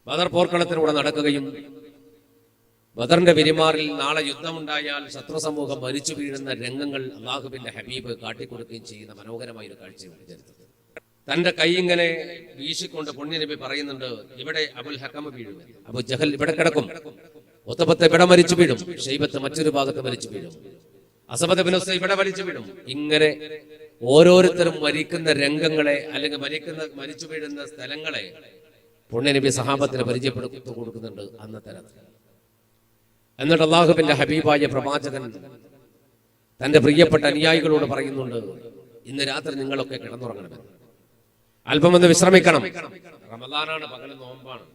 ബദർ പോർക്കളത്തിലൂടെ നടക്കുകയും ബദറിന്റെ പെരുമാറിൽ നാളെ യുദ്ധമുണ്ടായാൽ ശത്രു സമൂഹം മരിച്ചു വീഴുന്ന രംഗങ്ങൾ അള്ളാഹുവിന്റെ ഹബീബ് കാട്ടിക്കൊടുക്കുകയും ചെയ്യുന്ന മനോഹരമായ ഒരു കാഴ്ചയാണ് ചരിത്രത്തിൽ. തന്റെ കൈ ഇങ്ങനെ വീശിക്കൊണ്ട് പുണ്യനബി പറയുന്നുണ്ട്, ഇവിടെ അബുൽ ഹക്കം വീഴും, അബു ജഹൽ ഇവിടെ കിടക്കും, ഒത്തപത്ത് ഇവിടെ മരിച്ചു വീഴും, ഷൈബത്ത് മറ്റൊരു ഭാഗത്ത് മരിച്ചു വീഴും, അസബത്ത് ബിൻ ഉസൈ ഇവിടെ മരിച്ചു വീഴും. ഇങ്ങനെ ഓരോരുത്തരും മരിക്കുന്ന രംഗങ്ങളെ അല്ലെങ്കിൽ മരിച്ചു വീഴുന്ന സ്ഥലങ്ങളെ പുണ്യനബി സഹാബത്തിന് പരിചയപ്പെടുത്തി കൊടുക്കുന്നുണ്ട് അന്നത്തെ രാത്രി. എന്നിട്ട് അള്ളാഹുവിന്റെ ഹബീബായ പ്രവാചകൻ തന്റെ പ്രിയപ്പെട്ട അനുയായികളോട് പറയുന്നുണ്ട്, ഇന്ന് രാത്രി നിങ്ങളൊക്കെ കിടന്നുറങ്ങണമെന്ന്, അല്പമൊന്ന് വിശ്രമിക്കണം. റമദാനാണ്, പകല് നോമ്പാണ്.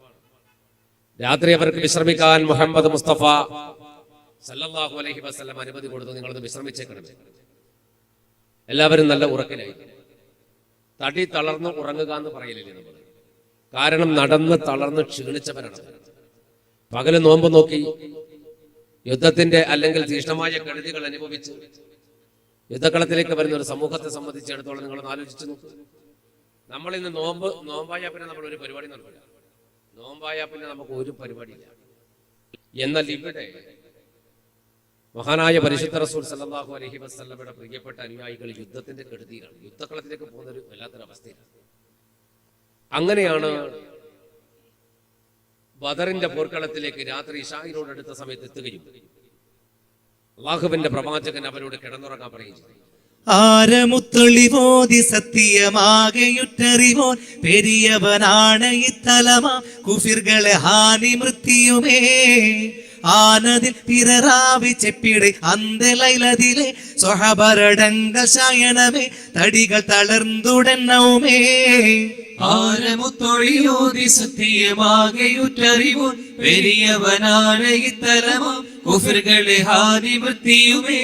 രാത്രി അവർക്ക് വിശ്രമിക്കാൻ മുഹമ്മദ് മുസ്തഫ സല്ലല്ലാഹു അലൈഹി വസല്ലം അനുമതി കൊടുത്തു, നിങ്ങളൊന്ന് വിശ്രമിച്ചേക്കണമേ. എല്ലാവരും നല്ല ഉറക്കിലായി. തടി തളർന്ന് ഉറങ്ങുക എന്ന് പറയില്ലേ നമ്മൾ, കാരണം നടന്ന് തളർന്ന് ക്ഷീണിച്ചവരാണ്. പകല് നോമ്പ് നോക്കി യുദ്ധത്തിന്റെ അല്ലെങ്കിൽ തീഷ്ണമായ കെടുതികൾ അനുഭവിച്ച് യുദ്ധക്കളത്തിലേക്ക് വരുന്ന ഒരു സമൂഹത്തെ സംബന്ധിച്ചിടത്തോളം നിങ്ങളൊന്ന് ആലോചിച്ചു നോക്കൂ. നമ്മൾ ഇന്ന് നോമ്പായ പിന്നെ നമ്മൾ ഒരു പരിപാടി നടക്കില്ല, നോമ്പായ പിന്നെ നമുക്ക് ഒരു പരിപാടിയില്ല. എന്നാൽ ഇവിടെ മഹാനായ പരിശുദ്ധ റസൂൽ സല്ലല്ലാഹു അലൈഹി വസല്ലമയുടെ പ്രിയപ്പെട്ട അനുയായികൾ യുദ്ധത്തിന്റെ കെടുതിയിലാണ്, യുദ്ധക്കളത്തിലേക്ക് പോകുന്ന ഒരു വല്ലാത്തൊരവസ്ഥയിലാണ്. അങ്ങനെയാണ് ബദറിന്റെ പോർക്കളത്തിലേക്ക് രാത്രി ഇശാഇനോട് അടുത്ത സമയത്ത് എത്തുകയും അല്ലാഹുവിന്റെ പ്രവാചകൻ അവരോട് കിടന്നുറങ്ങാൻ പറയുകയും ചെയ്തു. ആരമുത്തൊളിവോതി സത്യമാകെയുറ്ററിവോൻ പെരിയവനാണ് ഇത്തലമ കുഫിർകളെ ഹാനി മൃത്യുമേ ആനതിൽ പിററാവി ചെപ്പിടെ അന്തലൈലതിലെ സ്വഹബരടങ്ങൾ ശയനമേ തടികൾ തളർന്നുടന്നവുമേ ആരമുത്തൊളിയോതി സത്യമാകെയുറ്ററിവോൻ പെരിയവനാണ് ഇത്തലമ കുഫിർകളെ ഹാനി മൃത്യുമേ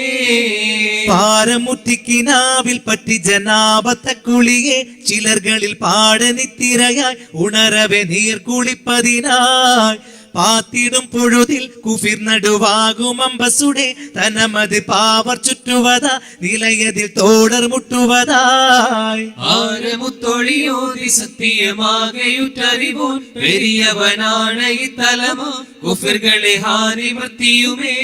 പാരമുറ്റിക്കിനാവിൽ പറ്റി ജനാപത്തെ കുളിയെ ചിലർകളിൽ പാടനിത്തിരയായി ഉണരവെ നീർക്കുളിപ്പതിനായി പാത്തിടും പൊഴുതിൽ കുഫിർ നടുവാകും അമ്പസുടെ തനമത് പാവർ ചുറ്റുവതാ നിലയതിൽ തോടർ മുട്ടുവതായി ആരമുത്തൊളിയോതി സത്യമാകെയുറ്ററിവോൻ പെരിയവനാണ് ഇത്തലമ കുഫിർകളെ ഹാനി മൃത്യുമേ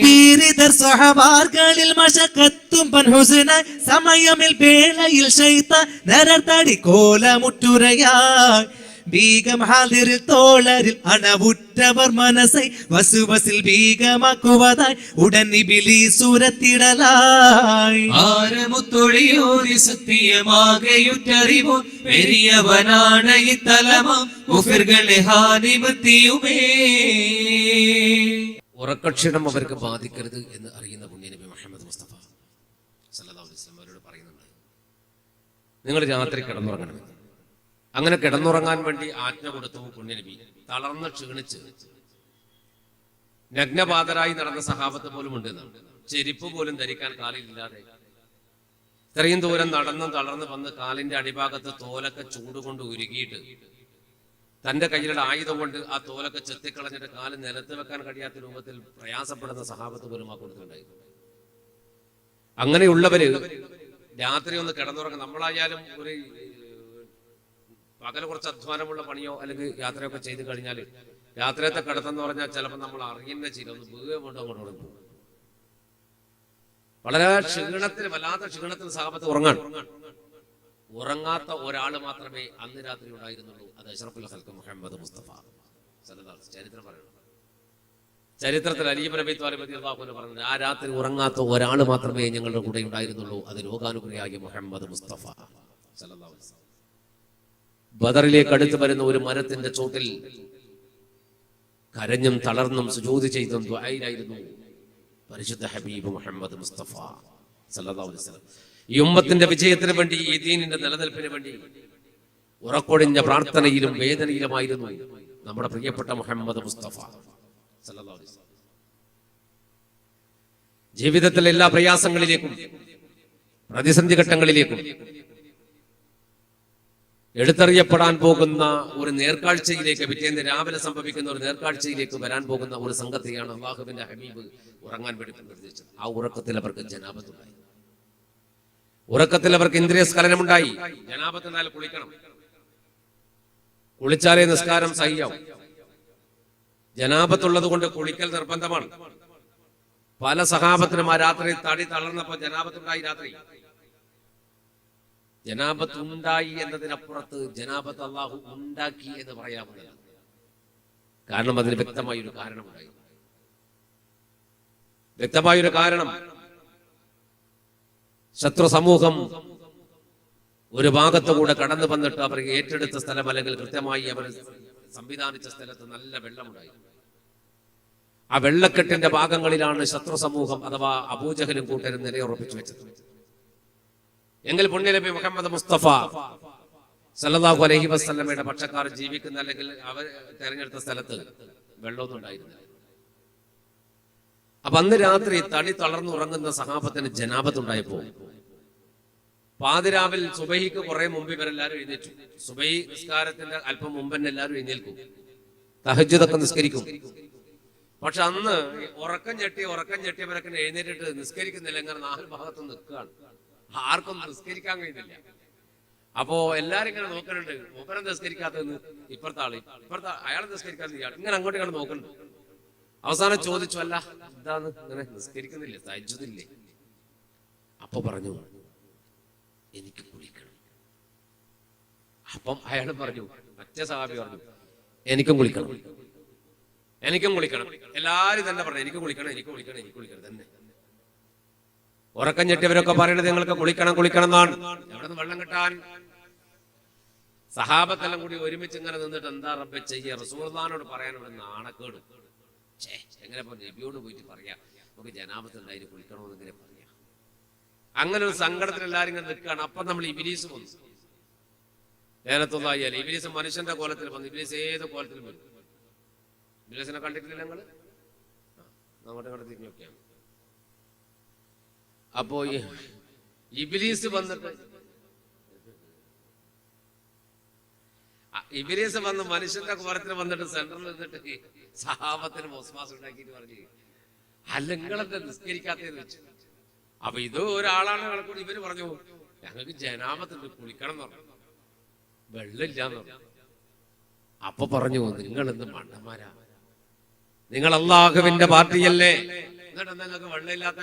പീരിതർ സ്വഹബാർകളിൽ മശക്കത്തും പൻഹുസനായി സമയമിൽ വേളയിൽ ശൈത്താൻ നരതടി കോലമുറ്റുരയായി ബീഗം ഹാദിറിൽ തോളരിൽ അണവുറ്റവർ മനസ്സை വസുവസിൽ ബീഗമാക്കുവതായി ഉടൻ ഇബ്ലീസുരത്തിടലായി ആരമുത്തൊളിയോതി സത്യമാകെയുറ്ററിവോൻ പെരിയവനാണ് ഇത്തലമ കുഫിർകളെ ഹാനി മൃത്യുമേ ഉറക്കക്ഷീണം അവർക്ക് ബാധിക്കരുത് എന്ന് അറിയുന്ന പുണ്യനബി മുഹമ്മദ് മുസ്തഫ സല്ലല്ലാഹു അലൈഹി വസല്ലം അവരോട് പറയുന്നുണ്ട്, നിങ്ങൾ രാത്രി കിടന്നുറങ്ങണമെന്ന്. അങ്ങനെ കിടന്നുറങ്ങാൻ വേണ്ടി ആജ്ഞ കൊടുത്തു പുണ്യനബി. തളർന്ന് ക്ഷീണിച്ച് നഗ്നപാതരായി നടന്ന സഹാബത്ത് പോലും ഉണ്ട്. ചെരിപ്പ് പോലും ധരിക്കാൻ കാലില്ലാതെ ഇത്രയും ദൂരം നടന്നും തളർന്ന് വന്ന് കാലിന്റെ അടിഭാഗത്ത് തോലൊക്കെ ചൂടുകൊണ്ട് ഉരുകിയിട്ട് തന്റെ കയ്യിലുള്ള ആയുധം കൊണ്ട് ആ തോലൊക്കെ ചെത്തിക്കളഞ്ഞിട്ട് കാല് നിലത്ത് വെക്കാൻ കഴിയാത്ത രൂപത്തിൽ പ്രയാസപ്പെടുന്ന സഹാബത്ത് പോലും ആ കൊടുത്തിട്ടുണ്ടായിരുന്നു. അങ്ങനെയുള്ളവര് രാത്രി ഒന്ന് കിടന്നുറങ്ങും. നമ്മളായാലും ഒരു പകൽ കുറച്ച് അധ്വാനമുള്ള പണിയോ അല്ലെങ്കിൽ യാത്രയൊക്കെ ചെയ്ത് കഴിഞ്ഞാൽ രാത്രിയത്തെ കിടത്തെന്ന് പറഞ്ഞാൽ ചിലപ്പോൾ നമ്മൾ അറിയുന്ന ചെയ്യും ഒന്ന് വീഴുകയും കൊണ്ട് അങ്ങോട്ട് പോകും. വളരെ ക്ഷീണത്തിന്, വല്ലാത്ത ക്ഷീണത്തിന് സഹാബത്ത് ഉറങ്ങാത്ത ഒരാൾ മാത്രമേ അന്ന് രാത്രി ഉണ്ടായിരുന്നുള്ളൂ. അത് അഷ്റഫുൽ ഖൽഖ് മുഹമ്മദ് മുസ്തഫ സല്ലല്ലാഹു അലൈഹി വസല്ലം. ചരിത്രം പറയുന്നു, ചരിത്രത്തിൽ അലി ഇബ്നു അബീ ത്വാലിബ് റളിയല്ലാഹു അൻഹു പറഞ്ഞു, ആ രാത്രി ഉറങ്ങാത്ത ഒരാൾ മാത്രമേ ഞങ്ങളുടെ കൂടെ ഉണ്ടായിരുന്നുള്ളൂ, അത് ലോകാനുഗ്രഹിയായ മുഹമ്മദ് മുസ്തഫ സല്ലല്ലാഹു അലൈഹി വസല്ലം. ബദറിലേക്ക് അടുത്ത് വരുന്ന ഒരു മരത്തിന്റെ ചോട്ടിൽ കരഞ്ഞും തളർന്നും സുജൂദ് ചെയ്തും ദുആയിലായിരുന്നു പരിശുദ്ധ ഹബീബ് മുഹമ്മദ് മുസ്തഫ സല്ലല്ലാഹു അലൈഹി വസല്ലം. ഈ ഉമ്മത്തിന്റെ വിജയത്തിന് വേണ്ടി, ഈ ദീനിന്റെ നിലനിൽപ്പിന് വേണ്ടി ഉറക്കൊഴിഞ്ഞ പ്രാർത്ഥനയിലും വേദനയിലുമായിരുന്നു നമ്മുടെ പ്രിയപ്പെട്ട മുഹമ്മദ് മുസ്തഫ സല്ലല്ലാഹു അലൈഹി വസല്ലം. ജീവിതത്തിലെ എല്ലാ പ്രയാസങ്ങളിലേക്കും പ്രതിസന്ധി ഘട്ടങ്ങളിലേക്കും എടുത്തറിയപ്പെടാൻ പോകുന്ന ഒരു നേർക്കാഴ്ചയിലേക്ക്, പിറ്റേന്ന് രാവിലെ സംഭവിക്കുന്ന ഒരു നേർക്കാഴ്ചയിലേക്ക് വരാൻ പോകുന്ന ഒരു സംഘത്തെയാണ് അല്ലാഹുവിന്റെ ഹബീബ് ഉറങ്ങാൻ വേണ്ടി നിർദ്ദേശിച്ചത്. ആ ഉറക്കത്തിൽ അവർക്ക് ജനാബത്തുണ്ടായി, ഉറക്കത്തിൽ അവർക്ക് ഇന്ദ്രിയ സ്ഖലനമുണ്ടായി. ജനാബത്ത് എന്നാൽ കുളിക്കണം. കുളിച്ചാലേ നിസ്കാരം സഹിയാവും. ജനാപത്തുള്ളത് കൊണ്ട് കുളിക്കൽ നിർബന്ധമാണ്. പല സഹാബത്തിനും ആ രാത്രി തടി തളർന്നപ്പോ ജനാപത്തുണ്ടായി. രാത്രി ജനാപത്തുണ്ടായി എന്നതിനപ്പുറത്ത് ജനാപത്ത് അള്ളാഹു ഉണ്ടാക്കി എന്ന് പറയാവുന്നതാണ്. കാരണം അതിന് വ്യക്തമായൊരു കാരണമുണ്ടായി. വ്യക്തമായൊരു കാരണം, ശത്രു സമൂഹം ഒരു ഭാഗത്തുകൂടെ കടന്നു വന്നിട്ട് അവർ ഏറ്റെടുത്ത സ്ഥലം അല്ലെങ്കിൽ കൃത്യമായി അവർ സംവിധാനിച്ച സ്ഥലത്ത് നല്ല വെള്ളമുണ്ടായി. ആ വെള്ളക്കെട്ടിന്റെ ഭാഗങ്ങളിലാണ് ശത്രു സമൂഹം അഥവാ അബൂജഹലും കൂട്ടരും നിലയുറപ്പിച്ചു വെച്ചത്. എങ്കിൽ പുണ്യനബി മുഹമ്മദ് മുസ്തഫ സല്ലല്ലാഹു അലൈഹി വസല്ലമയുടെ പക്ഷക്കാർ ജീവിക്കുന്ന അല്ലെങ്കിൽ അവർ തെരഞ്ഞെടുത്ത സ്ഥലത്ത് വെള്ളമൊന്നും ഉണ്ടായിരുന്നില്ല. അപ്പൊ അന്ന് രാത്രി തടി തളർന്നുറങ്ങുന്ന സഹാബത്തിന് ജനാപത്തുണ്ടായപ്പോ പാതിരാവിൽ സുബഹിക്ക് കുറെ മുമ്പ് ഇവരെല്ലാരും എഴുന്നേറ്റു. സുബഹി നിസ്കാരത്തിന്റെ അല്പം മുമ്പ് തന്നെ എല്ലാവരും എഴുന്നേൽക്കും, തഹജ്ജുദൊക്കെ നിസ്കരിക്കും. പക്ഷെ അന്ന് ഉറക്കം ഞെട്ടിയവരൊക്കെ എഴുന്നേറ്റിട്ട് നിസ്കരിക്കുന്നില്ല. ഇങ്ങനെ നാല് ഭാഗത്തും നിൽക്കുകയാണ്, ആർക്കും നിസ്കരിക്കാൻ കഴിയുന്നില്ല. അപ്പോ എല്ലാരും ഇങ്ങനെ നോക്കുന്നുണ്ട്, മൂപ്പരം നിസ്കരിക്കാത്തതെന്ന് ഇപ്പുറത്തെ അയാൾ നിസ്കരിക്കാത്ത ഇങ്ങനെ അങ്ങോട്ട് ഇങ്ങനെ നോക്കുന്നുണ്ട്. അവസാനം ചോദിച്ചു, അല്ല എന്താണ് ഇങ്ങനെ നിസ്കരിക്കുന്നില്ലേ, തഹജ്ജുദില്ലേ? അപ്പൊ പറഞ്ഞു, എനിക്ക് കുളിക്കണം. അപ്പം അയാൾ പറഞ്ഞു, മറ്റേ സഹാബി പറഞ്ഞു, എനിക്കും കുളിക്കണം. എല്ലാരും തന്നെ പറഞ്ഞു, എനിക്ക് കുളിക്കണം തന്നെ. ഉറക്കം ഞെട്ടിയവരൊക്കെ പറയുന്നത് നിങ്ങൾക്ക് കുളിക്കണം എന്നാണ്. എവിടെ നിന്ന് വെള്ളം കിട്ടാൻ? സഹാബത്തെല്ലാം കൂടി ഒരുമിച്ച് ഇങ്ങനെ നിന്നിട്ട് എന്താ റബ്ബേ ചെയ്യുക? റസൂലുള്ളാഹിനോട് പറയാനുള്ള നാണക്കേട്. എങ്ങനെ നബിയോട് പോയിട്ട് പറയാ നമുക്ക് ജനാപത്തുണ്ടായി കുളിക്കണമെന്ന് എങ്ങനെ പറയാ? അങ്ങനെ ഒരു സങ്കടത്തിൽ എല്ലാരും ഇങ്ങനെ നിൽക്കുകയാണ്. അപ്പൊ നമ്മൾ ഇബ്ലീസ് വന്നു. ലേലത്തുള്ളാഹി അലൈഹി. ഇബ്ലീസ് മനുഷ്യന്റെ കോലത്തിൽ വന്നു. ഇബ്ലീസ് ഏത് കോലത്തിലും വരും. ഇബ്ലീസിനെ കണ്ടിട്ടില്ല ഞങ്ങള്? അങ്ങോട്ട് തിരിഞ്ഞു നോക്കിയാണ്. അപ്പോ ഇബ്ലീസ് വന്നിട്ട് മനുഷ്യന്റെ കോലത്തിൽ വന്നിട്ട് സെന്ററിൽ നിന്നിട്ട് സഹാബത്തിന് വസ്വാസ് ഉണ്ടാക്കിയിട്ട് പറഞ്ഞു, അല്ല നിങ്ങളെന്താ നിസ്കരിക്കാത്തേന്ന് വെച്ചു. അപ്പൊ ഇത് ഒരാളാണ് കൂടി ഇവര് പറഞ്ഞു, ഞങ്ങൾക്ക് ജനാപത്തുണ്ട്, കുളിക്കണം എന്ന് പറഞ്ഞു, വെള്ളമില്ലാന്ന് പറഞ്ഞു. അപ്പൊ പറഞ്ഞു, നിങ്ങൾ എന്ത് മണ്ടന്മാരാ, നിങ്ങൾ അള്ളാഹുവിന്റെ പാർട്ടിയല്ലേ, എന്നിട്ട് നിങ്ങൾക്ക് വെള്ളമില്ലാത്ത?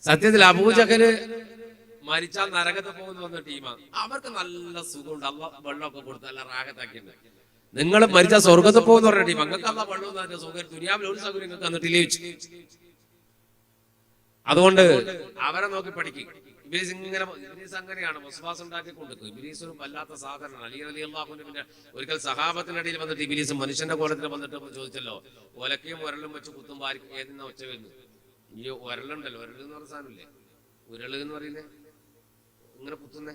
സത്യത്തിൽ അബൂജഹല് മരിച്ചാൽ നരകത്ത് പോകുന്ന വന്ന ടീമാണ്. അവർക്ക് നല്ല സുഖമുണ്ട്, അള്ളാഹ് വെള്ളമൊക്കെ കൊടുത്ത് നല്ല റാഹത്താക്കിയിട്ടുണ്ട്. നിങ്ങൾ മരിച്ചാൽ സ്വർഗത്ത് പോകുന്ന പറഞ്ഞ ടീം. നിങ്ങൾക്ക് അള്ളാഹ് വെള്ളം സുഖം ദുനിയാവിൽ ഒരു സൗകര്യം നിങ്ങൾക്ക് തന്നിട്ടില്ലേ? അതുകൊണ്ട് അവരെ നോക്കി പഠിക്കും. ഇബ്ലീസ് അങ്ങനെയാണ്, വിശ്വാസം ഉണ്ടാക്കി കൊടുക്കും. ഇബ്ലീസ് ഒരു വല്ലാത്ത സാധനമാണ്. അലി റളിയല്ലാഹു അൻഹുവിന്റെ ഒരിക്കൽ സഹാബത്തിനിടയിൽ വന്നിട്ട് ഇബ്ലീസ് മനുഷ്യന്റെ കോലത്തിൽ വന്നിട്ട് ചോദിച്ചല്ലോ, ഒലക്കയും ഉരലും വെച്ച് കുത്തുമ്പോൾ ഏതിനാ ഒച്ച വരുന്നത്? ഈ ഉരലുണ്ടല്ലോ, ഉരൽ എന്ന് പറഞ്ഞ സാധനമില്ലേ, ഉരള് എന്ന് പറയുന്നേ, ഇങ്ങനെ കുത്തുന്നേ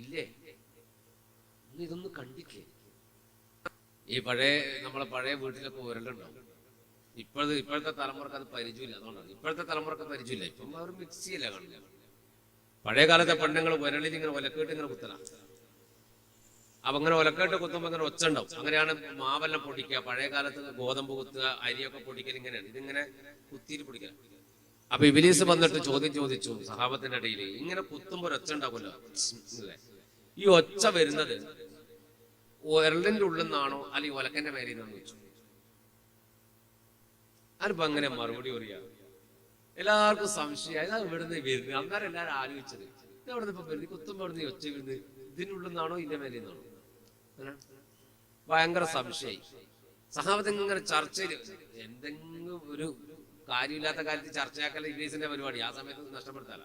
ഇല്ലേ? ഇതൊന്നും കണ്ടില്ലേ? ഈ നമ്മളെ പഴയ വീട്ടിലൊക്കെ ഉരലുണ്ടാവും. ഇപ്പോഴത്തെ തലമുറക്ക് അത് പരിചയമില്ല. അതുകൊണ്ടാണ് ഇപ്പോഴത്തെ തലമുറക്ക് പരിചയമില്ല. ഇപ്പം അവർ മിക്സിയല്ല കാണില്ല. പഴയ കാലത്തെ പെണ്ണുങ്ങൾ ഉരളിൽ ഇങ്ങനെ ഒലക്കേട്ട് ഇങ്ങനെ കുത്തലാണ്. അപ്പൊ അങ്ങനെ ഒലക്കേട്ട് കുത്തുമ്പോൾ ഇങ്ങനെ ഒച്ച ഉണ്ടാവും. അങ്ങനെയാണ് മാവെല്ലാം പൊടിക്കുക. പഴയ കാലത്ത് ഗോതമ്പ് കുത്തുക, അരിയൊക്കെ പൊടിക്കൽ ഇങ്ങനെയാണ്. ഇതിങ്ങനെ കുത്തിയിട്ട് പൊടിക്കല. അപ്പൊ ഇബ്ലീസ് വന്നിട്ട് ചോദിച്ചു സഹാബത്തിന്റെ ഇടയിൽ, ഇങ്ങനെ കുത്തുമ്പോ ഒച്ച ഉണ്ടാകുമല്ലോ അല്ലേ, ഈ ഒച്ച വരുന്നത് ഉരളിന്റെ ഉള്ളിൽ നിന്നാണോ അല്ലെങ്കിൽ ഒലക്കന്റെ മേലിൽ നിന്നാണോ ചോദിച്ചു. അതിപ്പോ അങ്ങനെ മറുപടി പറയാ. എല്ലാവർക്കും സംശയം, ഇതാ ഇവിടുന്ന് വരുന്നത്. അന്നേരം എല്ലാരും ആലോചിച്ചത്, ഇത് എവിടെ നിന്ന് ഇപ്പൊ വരുന്നത്, കുത്തുമ്പോ എവിടെ നിന്ന് ഒച്ച വരുന്നത്, ഇതിനുള്ളിൽ നിന്നാണോ ഇതിന്റെ മേലിൽ നിന്നാണോ? ഭയങ്കര സംശയായി. സഹാബത്ത് ഇങ്ങനെ ചർച്ചയിൽ എന്തെങ്കിലും ഒരു കാര്യമില്ലാത്ത കാര്യത്തിൽ ചർച്ചയാക്കൽ ഇബ്ലീസിന്റെ പരിപാടി. ആ സമയത്ത് നഷ്ടപ്പെടുത്താല.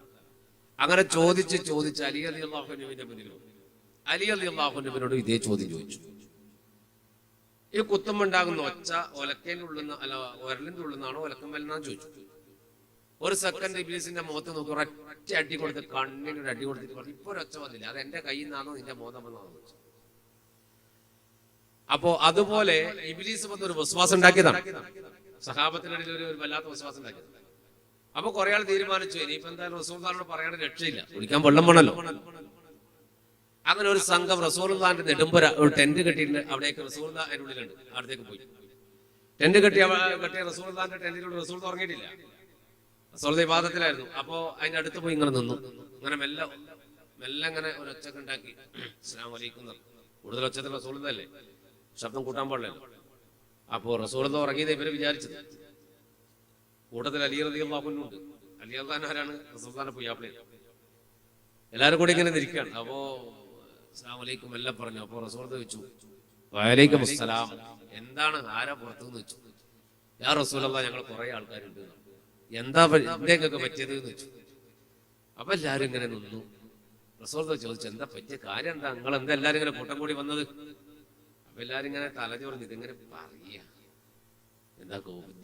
അങ്ങനെ ചോദിച്ച് അലി റളിയല്ലാഹു അൻഹുവിന്റെ മുന്നിലും അലി റളിയല്ലാഹു അൻഹുവിനോട് ഇതേ ചോദ്യം ചോദിച്ചു. ഈ കുത്തുമ്പുണ്ടാകുന്ന ഒച്ച ഒലക്കേന്റെ ഉള്ളിൽ നിന്ന് അല്ല ഉരലിന്റെ ഉള്ളിൽ നിന്നാണോ ഒലക്കമ്പലിനാന്ന് ചോദിച്ചു. ഒരു സെക്കൻഡ് ഇബ്ലീസിന്റെ മുഖത്ത് നോക്കി ഒരൊറ്റ അടി കൊടുത്ത് കണ്ണിനൊരു അടി കൊടുത്തിട്ട് പറഞ്ഞു, ഇപ്പൊ ഒരൊച്ച വന്നില്ല, അത് എന്റെ കയ്യിൽ നിന്നാണോ നിന്റെ മോതം വന്നാണോ ചോദിച്ചു. അപ്പോ അതുപോലെ ഇബ്ലീസ് വന്ന് ഒരു വിശ്വാസം ഉണ്ടാക്കിയതാണ്. സഹാബത്തിനിടയിൽ ഒരു വല്ലാത്ത വിശ്വാസം ഉണ്ടാക്കിയത്. അപ്പൊ കുറെ ആൾ തീരുമാനിച്ചു, ഇനിയിപ്പോ എന്തായാലും റസൂലുള്ളാഹിനോട് പറയാൻ രക്ഷയില്ല, കുടിക്കാൻ വെള്ളം വേണല്ലോ. അങ്ങനെ ഒരു സംഘം റസൂലുള്ളാഹിന്റെ നെടുമ്പുര ഒരു ടെന്റ് കെട്ടിയിട്ട് അവിടേക്ക് റസൂലുള്ളാഹി അതിന്റെ ഉള്ളിലുണ്ട്, അവിടത്തേക്ക് പോയി. ടെന്റ് കെട്ടിയ റസൂലുള്ളാഹിന്റെ ടെന്റിലൂടെ റസൂൽ ഉറങ്ങിയിട്ടില്ല, റസൂൽ ഇബാദത്തിലായിരുന്നു. അപ്പോ അതിന്റെ അടുത്ത് പോയി ഇങ്ങനെ നിന്നു. അങ്ങനെ മെല്ലെ ഇങ്ങനെ ഒരു ഒച്ചക്ക് ഉണ്ടാക്കി, അസ്സലാമു അലൈക്കും. കൂടുതൽ ഒച്ചത്തിൽ റസൂലുള്ളാഹല്ലേ, ശബ്ദം കൂട്ടാൻ പാടില്ലല്ലോ. അപ്പോ റസൂലുള്ളാഹ് ഉറങ്ങിയത് ഇവര് വിചാരിച്ചത്. കൂട്ടത്തിൽ അലി റളിയല്ലാഹു അൻഹു ഉണ്ട്. അലി റളിയല്ലാഹു അൻഹു ആരാണ്? റസൂലുള്ളാഹിന്റെ പുയ്യാപ്ലയാണ്. എല്ലാവരും കൂടി ഇങ്ങനെ നിൽക്കുകയാണ്. അപ്പോ അസ്സലാമു അലൈക്കും എല്ലാം പറഞ്ഞു. അപ്പോ റസൂലുള്ളാഹ് ചോദിച്ചു, വഅലൈക്കും അസ്സലാം, എന്താണ്, ആരാ പുറത്തുനിന്ന് വെച്ചു? യാ റസൂലല്ലാഹ്, ഞങ്ങൾ കുറെ ആൾക്കാരുണ്ട്. എന്താ എന്തൊക്കെ പറ്റിയത് എന്ന് വെച്ചു. അപ്പൊ എല്ലാരും ഇങ്ങനെ നിന്നു. റസൂലുള്ളാഹ് ചോദിച്ചു, എന്താ പറ്റിയ കാര്യം എന്താ, നിങ്ങൾ എന്താ എല്ലാരും ഇങ്ങനെ കൂട്ടം കൂടി വന്നത്? അപ്പൊ എല്ലാരും ഇങ്ങനെ തലചോർന്ന് ഇതിങ്ങനെ പറയാ, എന്താ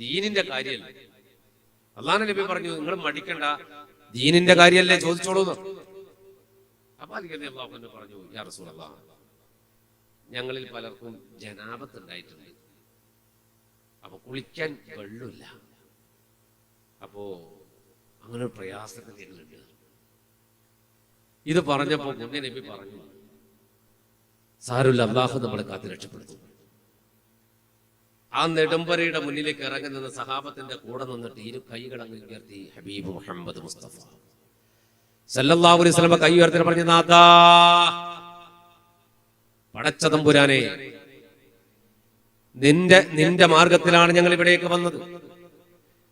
ദീനിന്റെ കാര്യമല്ല. അല്ലാഹുവിന്റെ നബി പറഞ്ഞു, നിങ്ങൾ മടിക്കണ്ട, ദീനിന്റെ കാര്യമല്ലേ, ചോദിച്ചോളൂ. അപ്പൊ അലി റളിയല്ലാഹു അൻഹു പറഞ്ഞു, യാ റസൂലല്ലാഹ്, ഞങ്ങളിൽ പലർക്കും ജനാബത്ത് ഉണ്ടായിട്ടുണ്ട്. അപ്പൊ കുളിക്കാൻ വെള്ളമില്ല. അപ്പോ അങ്ങനെ ഒരു പ്രയാസത്തിൽ ഞങ്ങളുണ്ട്. ഇത് പറഞ്ഞപ്പോ മുന്നേ നബി പറഞ്ഞു, സാരമില്ല, അല്ലാഹു നമ്മളെ കാത്ത് രക്ഷപ്പെടുത്തും. ആ നെടുമ്പരയുടെ മുന്നിലേക്ക് ഇറങ്ങി നിന്ന് സഹാബത്തിന്റെ കൂടെ നിന്നിട്ട് ഇരു കൈകളങ്ങ് ഉയർത്തി ഹബീബ് മുഹമ്മദ് മുസ്തഫ സല്ലല്ലാഹു അലൈഹി വസല്ലം കൈ ഉയർത്തി പറഞ്ഞു, നാഥാ, പടച്ച തമ്പുരാനെ, നിന്റെ മാർഗത്തിലാണ് ഞങ്ങൾ ഇവിടേക്ക് വന്നത്.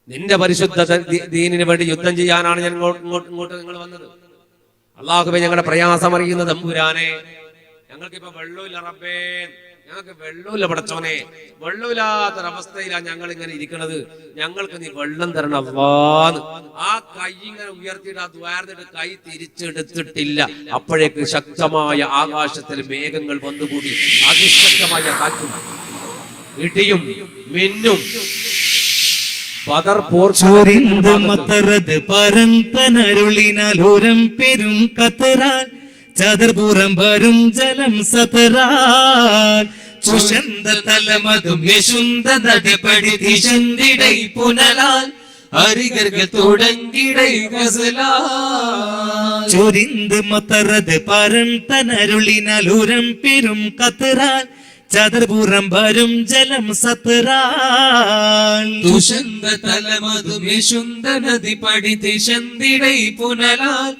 നിന്റെ പരിശുദ്ധ ദീനിന് വേണ്ടി യുദ്ധം ചെയ്യാനാണ് ഞാൻ ഇങ്ങോട്ട് നിങ്ങൾ വന്നത്. അല്ലാഹുവേ, ഞങ്ങളുടെ പ്രയാസം അറിയുന്ന തമ്പുരാനെ, ഞങ്ങൾക്കിപ്പോ വെള്ളമില്ല റബ്ബേ, ഞങ്ങൾക്ക് വെള്ളമില്ല പടച്ചോനെ, വെള്ളമില്ലാത്തൊരവസ്ഥയിലാണ് ഞങ്ങൾ ഇങ്ങനെ ഇരിക്കുന്നത്. ഞങ്ങൾക്ക് നീ വെള്ളം തരണം അല്ലാഹ്. ആ കൈ ഇങ്ങനെ ഉയർത്തിയിട്ട് ആ ദ്വാരത്തിട്ട് കൈ തിരിച്ചെടുത്തിട്ടില്ല. അപ്പോഴേക്ക് ശക്തമായ ആകാശത്തിൽ മേഘങ്ങൾ വന്നുകൂടി, അതിശക്തമായ കാറ്റും ഇടിയും മിന്നും. പരന്തനരുളിനാലോരം പെരും കത്തറാൻ ചതുർപുറം വരും ജലം സതറാൻ ചുഷന്ത തലമതും യശുന്ത നദിപടി ദിശന്തിടൈ പുനലാൽ അരികർകൾ തുടങ്ങിടൈ ഗസലാൽ ചൊരിന്ത് മത്തറത് പരന്തനരുളിനാലോരം പെരും കത്തറാൻ ചതുർപുറം വരും ജലം സതറാൻ തുഷന്ത തലമതും യശുന്ത നദിപടി ദിശന്തിടൈ പുനലാൽ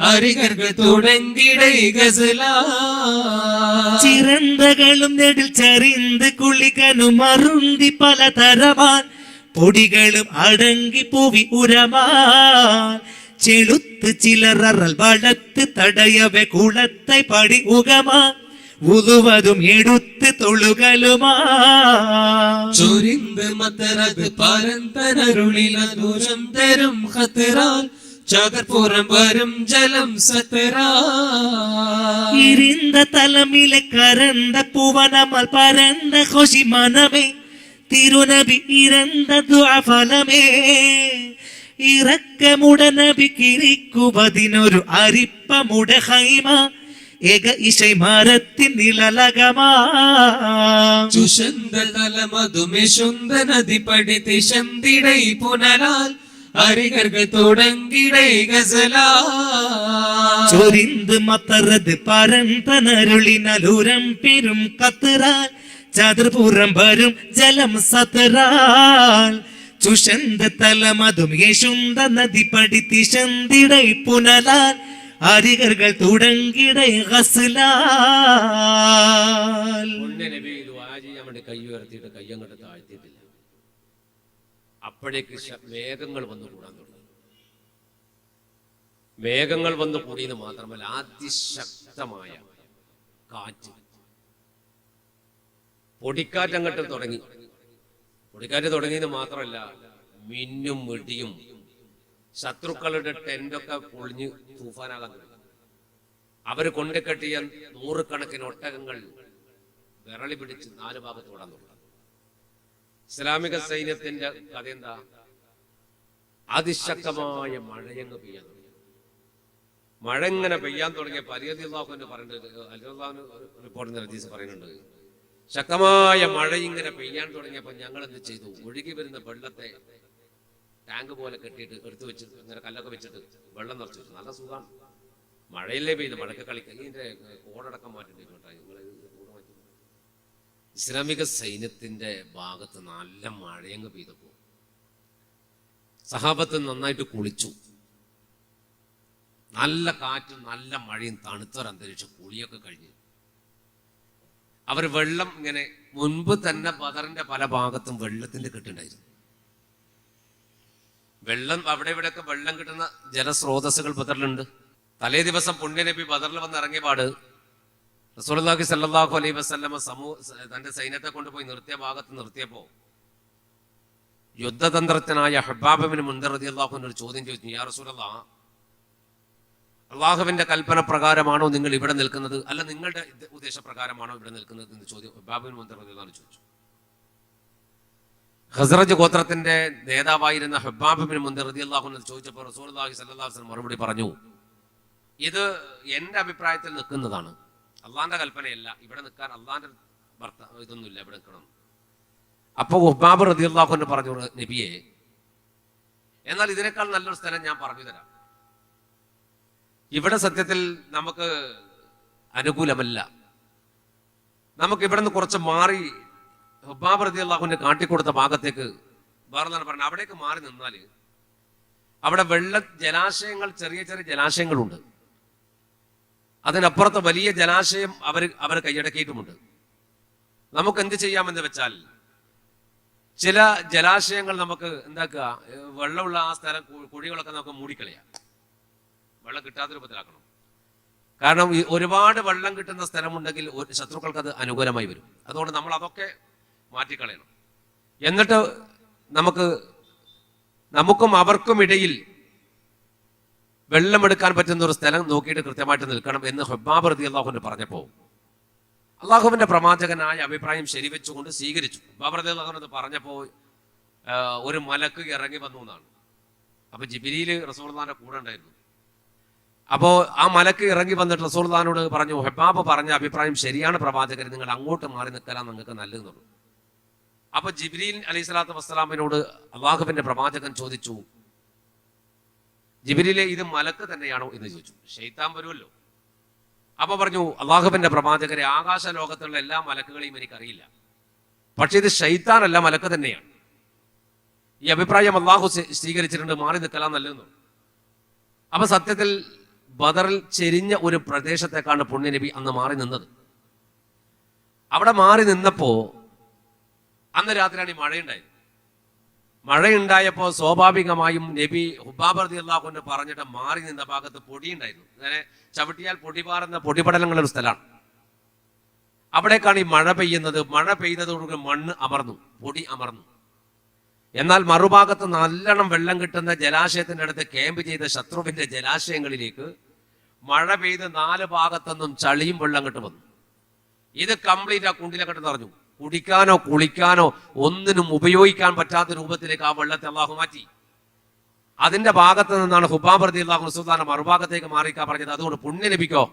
അരികർകൾ തുടങ്ങിടൈ ഗസലാൽ ചിറന്തകളും നെടിൽ ചറിന്ത് കുളികനും അറുന്തി പലതരമാൻ പൊടികളും അടങ്ങി പൂവി ഉരമാൻ ചെളുത്ത് ചിലറൽ വളത്ത് തടയവെ കുളത്തെ പടി ഉകമാ ഉതുവതും എടുത്ത് തൊഴുകലുമാ ചൊരിന്ത് മത്തറത് പരന്തനരുളില ദൂരം തരും ഖത്തറാൽ ചതുർപുറം വരും ജലം സതറാൽ ഇരുந்த തലമിലെ കരந்த പൂവനമൽ പരந்த കൊശി മനമേ തിരുനബി ഇരந்த ദുആഫലമേ ഇറക്കമുടനബി കിരിക്കുവതിനൊരു അരിപ്പമുട ഹൈമ ഏക ഇശൈ മരത്തിൻ നിലലകമാ ചുഷന്ത തലമതുമെശുന്ത നദിപടി ദിശന്തിടൈ പുനലാൽ അരികർകൾ തുടങ്ങിടൈ ഗസലാൽ ചൊരിന്ത് മത്തറത് പരന്തനരുളിനാലൂരം പെരും കത്തറാൻ ചതുർപുറം വരും ജലം സതറാൻ ചുഷന്ത തലമതും യശുന്ത നദിപടി ദിശന്തിടൈ പുനലാൽ അരികർകൾ തുടങ്ങിടൈ ഗസലാൽ നബി ദുആ ചെയ്യാൻ വേണ്ടി കൈ ഉയർത്തിയിട്ട് കൈ അങ്ങോട്ട് താഴ്ത്തിയിട്ടില്ല. അപ്പോഴേക്ക് മേഘങ്ങൾ വന്നു കൂടാൻ തുടങ്ങി. മേഘങ്ങൾ വന്നു കൂടിയെന്ന് മാത്രമല്ല, അതിശക്തമായ കാറ്റ്, പൊടിക്കാറ്റ് അങ്ങോട്ട് തുടങ്ങി. പൊടിക്കാറ്റ് തുടങ്ങിയെന്ന് മാത്രമല്ല, മിന്നും ഇടിയും, ശത്രുക്കളുടെ ടെന്റൊക്കെ പൊളിഞ്ഞ് തൂഫാനാകാൻ തുടങ്ങി. അവര് കൊണ്ടുകെട്ടിയ നൂറുകണക്കിന് ഒട്ടകങ്ങൾ വിരളി പിടിച്ച് നാല് ഭാഗത്ത് ഓടാൻ തുടങ്ങി. ഇസ്ലാമിക സൈന്യത്തിന്റെ കഥ എന്താ? അതിശക്തമായ മഴയങ്ങ് പെയ്യാൻ തുടങ്ങി. മഴ ഇങ്ങനെ പെയ്യാൻ തുടങ്ങിയ അലിയല്ലാഹുവിന്റെ പറയുന്നുണ്ട്, റിപ്പോർട്ടിന്റെ ഹദീസ് പറയുന്നുണ്ട്, ശക്തമായ മഴ ഇങ്ങനെ പെയ്യാൻ തുടങ്ങിയപ്പോൾ ഞങ്ങൾ എന്ത് ചെയ്തു? ഒഴുകി വരുന്ന വെള്ളത്തെ ടാങ്ക് പോലെ കെട്ടിയിട്ട് എടുത്തു വെച്ചിട്ട് ഇങ്ങനെ കല്ലൊക്കെ വെച്ചിട്ട് വെള്ളം നിറച്ചു വെച്ചു. നല്ല സുഖമാണ്. മഴയല്ലേ പെയ്യുന്നത്, മഴക്ക് കളിക്കുക. ഇതിന്റെ കോടടക്കം മാറ്റേണ്ടി കേട്ടോ. ഇസ്ലാമിക സൈന്യത്തിന്റെ ഭാഗത്ത് നല്ല മഴയങ്ങ് പെയ്തപ്പോ സഹാബത്ത് നന്നായിട്ട് കുളിച്ചു. നല്ല കാറ്റും നല്ല മഴയും തണുത്തൊരന്തരീക്ഷം, കുളിയൊക്കെ കഴിഞ്ഞ് അവർ വെള്ളം ഇങ്ങനെ മുൻപ് തന്നെ ബദറിന്റെ പല ഭാഗത്തും വെള്ളത്തിന്റെ കെട്ടുണ്ടായിരുന്നു. വെള്ളം അവിടെ ഇവിടെയൊക്കെ വെള്ളം കിട്ടുന്ന ജലസ്രോതസ്സുകൾ ബദറിലുണ്ട്. തലേ ദിവസം പുണ്യനബി ബദറിൽ വന്ന് ഇറങ്ങിയ പാട് റസൂലുള്ളാഹി സ്വല്ലല്ലാഹു അലൈഹി വസല്ലമ തന്റെ സൈന്യത്തെ കൊണ്ടുപോയി നിർത്തിയ ഭാഗത്ത് നിർത്തിയപ്പോ യുദ്ധതന്ത്രജ്ഞനായ ഹബ്ബാബ് ഇബ്നു മുൻദിർ റളിയല്ലാഹു അൻഹു ഒരു ചോദ്യം ചോദിച്ചു. യാ റസൂലല്ലാഹ്, അള്ളാഹുവിന്റെ കൽപ്പന പ്രകാരമാണോ നിങ്ങൾ ഇവിടെ നിൽക്കുന്നത്, അല്ല നിങ്ങളുടെ ഉദ്ദേശപ്രകാരമാണോ ഇവിടെ നിൽക്കുന്നത് എന്ന് ചോദ്യം ഹബ്ബാബ് ഇബ്നു മുൻദിർ റളിയല്ലാഹു അൻഹു ചോദിച്ചു. ഖസ്റജ് ഗോത്രത്തിന്റെ നേതാവായിരുന്ന ഹബ്ബാബ് ഇബ്നു മുൻദിർ റളിയല്ലാഹു അൻഹു ചോദിച്ചപ്പോൾ റസൂലുള്ളാഹി സ്വല്ലല്ലാഹു അലൈഹി വസല്ലം മറുപടി പറഞ്ഞു, ഇത് എന്റെ അഭിപ്രായത്തിൽ നിൽക്കുന്നതാണ്, അള്ളാന്റെ കൽപ്പനയല്ല. ഇവിടെ നിൽക്കാൻ അള്ളാന്റെ ഇതൊന്നുമില്ല, ഇവിടെ നിൽക്കണം. അപ്പൊ ഹബ്ബാബ് റളിയല്ലാഹു അൻഹു പറഞ്ഞു, നബിയെ, എന്നാൽ ഇതിനേക്കാൾ നല്ലൊരു സ്ഥലം ഞാൻ പറഞ്ഞു തരാം. ഇവിടെ സത്യത്തിൽ നമുക്ക് അനുകൂലമല്ല. നമുക്ക് ഇവിടെ നിന്ന് കുറച്ച് മാറി ഹബ്ബാബ് റളിയല്ലാഹു അൻഹു കാട്ടിക്കൊടുത്ത ഭാഗത്തേക്ക് വേറെന്താണ് പറഞ്ഞത്, അവിടേക്ക് മാറി നിന്നാൽ അവിടെ ജലാശയങ്ങൾ, ചെറിയ ചെറിയ ജലാശയങ്ങളുണ്ട്. അതിനപ്പുറത്ത് വലിയ ജലാശയം അവർ കൈയടക്കിയിട്ടുമുണ്ട്. നമുക്ക് എന്ത് ചെയ്യാമെന്ന് വെച്ചാൽ ചില ജലാശയങ്ങൾ നമുക്ക് എന്താക്കുക, വെള്ളമുള്ള ആ സ്ഥലം കുഴികളൊക്കെ നമുക്ക് മൂടിക്കളയാം, വെള്ളം കിട്ടാത്ത രൂപത്തിലാക്കണം. കാരണം ഈ ഒരുപാട് വെള്ളം കിട്ടുന്ന സ്ഥലമുണ്ടെങ്കിൽ ശത്രുക്കൾക്ക് അത് അനുകൂലമായി വരും. അതുകൊണ്ട് നമ്മൾ അതൊക്കെ മാറ്റിക്കളയണം. എന്നിട്ട് നമുക്കും അവർക്കും ഇടയിൽ വെള്ളമെടുക്കാൻ പറ്റുന്ന ഒരു സ്ഥലം നോക്കിയിട്ട് കൃത്യമായിട്ട് നിൽക്കണം എന്ന് ഹബ്ബാബ് റളിയല്ലാഹു അൻഹു പറഞ്ഞപ്പോൾ അള്ളാഹുവിന്റെ പ്രവാചകനായ അഭിപ്രായം ശരിവെച്ചുകൊണ്ട് സ്വീകരിച്ചു. ഹബ്ബാബ് റളിയല്ലാഹു അൻഹു പറഞ്ഞപ്പോൾ ഒരു മലക്ക് ഇറങ്ങി വന്നു എന്നാണ്. അപ്പൊ ജിബ്രീൽ റസൂലുള്ളാഹിന്റെ കൂടെ ഉണ്ടായിരുന്നു. അപ്പോ ആ മലക്ക് ഇറങ്ങി വന്നിട്ട് റസൂലുള്ളാഹിനോട് പറഞ്ഞു, ഹബ്ബാബ് പറഞ്ഞ അഭിപ്രായം ശരിയാണ് പ്രവാചകൻ, നിങ്ങൾ അങ്ങോട്ട് മാറി നിൽക്കലാണ് നിങ്ങൾക്ക് നല്ലതെന്നുള്ളൂ. അപ്പൊ ജിബ്രീൽ അലൈഹി സ്വലാത്തു വസ്സലാമിനോട് അള്ളാഹുവിന്റെ പ്രവാചകൻ ചോദിച്ചു, ജിബ്രീലെ, ഇത് മലക്ക് തന്നെയാണോ എന്ന് ചോദിച്ചു. ശൈത്താൻ വരുമല്ലോ. അപ്പൊ പറഞ്ഞു, അള്ളാഹുവിന്റെ പ്രവാചകരെ, ആകാശ ലോകത്തുള്ള എല്ലാ മലക്കുകളെയും എനിക്കറിയില്ല, പക്ഷെ ഇത് ശൈത്താനല്ല, മലക്ക് തന്നെയാണ്. ഈ അഭിപ്രായം അള്ളാഹു സ്വീകരിച്ചിട്ടുണ്ട്, മാറി നിൽക്കലാം നല്ലതെന്നു. അപ്പൊ സത്യത്തിൽ ബദറിൽ ചെരിഞ്ഞ ഒരു പ്രദേശത്തേക്കാണ് പുണ്യനബി അന്ന് മാറി നിന്നത്. അവിടെ മാറി നിന്നപ്പോ അന്ന് രാത്രിയാണ് ഈ മഴയുണ്ടായത്. മഴയുണ്ടായപ്പോൾ സ്വാഭാവികമായും നബി ഹബ്ബാബ് റളിയല്ലാഹു അൻഹു പറഞ്ഞിട്ട് മാറി നിന്ന ഭാഗത്ത് പൊടിയുണ്ടായിരുന്നു. അങ്ങനെ ചവിട്ടിയാൽ പൊടി പാറുന്ന പൊടിപടലങ്ങളുടെ ഒരു സ്ഥലമാണ്. അവിടേക്കാണ് ഈ മഴ പെയ്യുന്നത്. മഴ പെയ്തതോടുകൂടി മണ്ണ് അമർന്നു, പൊടി അമർന്നു. എന്നാൽ മറുഭാഗത്ത് നല്ലോണം വെള്ളം കിട്ടുന്ന ജലാശയത്തിന്റെ അടുത്ത് ക്യാമ്പ് ചെയ്ത ശത്രുവിന്റെ ജലാശയങ്ങളിലേക്ക് മഴ പെയ്ത് 4 ഭാഗത്തുനിന്നും ചളിയും വെള്ളം കിട്ടു വന്നു. ഇത് കംപ്ലീറ്റ് ആ കുണ്ടിലൊക്കെ നിറഞ്ഞു. കുടിക്കാനോ കുളിക്കാനോ ഒന്നിനും ഉപയോഗിക്കാൻ പറ്റാത്ത രൂപത്തിലേക്ക് ആ വെള്ളത്തെ അള്ളാഹു മാറ്റി. അതിന്റെ ഭാഗത്ത് നിന്നാണ് ഹബ്ബാബ് റളിയല്ലാഹു അൻഹു മറുഭാഗത്തേക്ക് മാറിക്കാ പറഞ്ഞത്. അതുകൊണ്ട് പുണ്യ ലഭിക്കോ,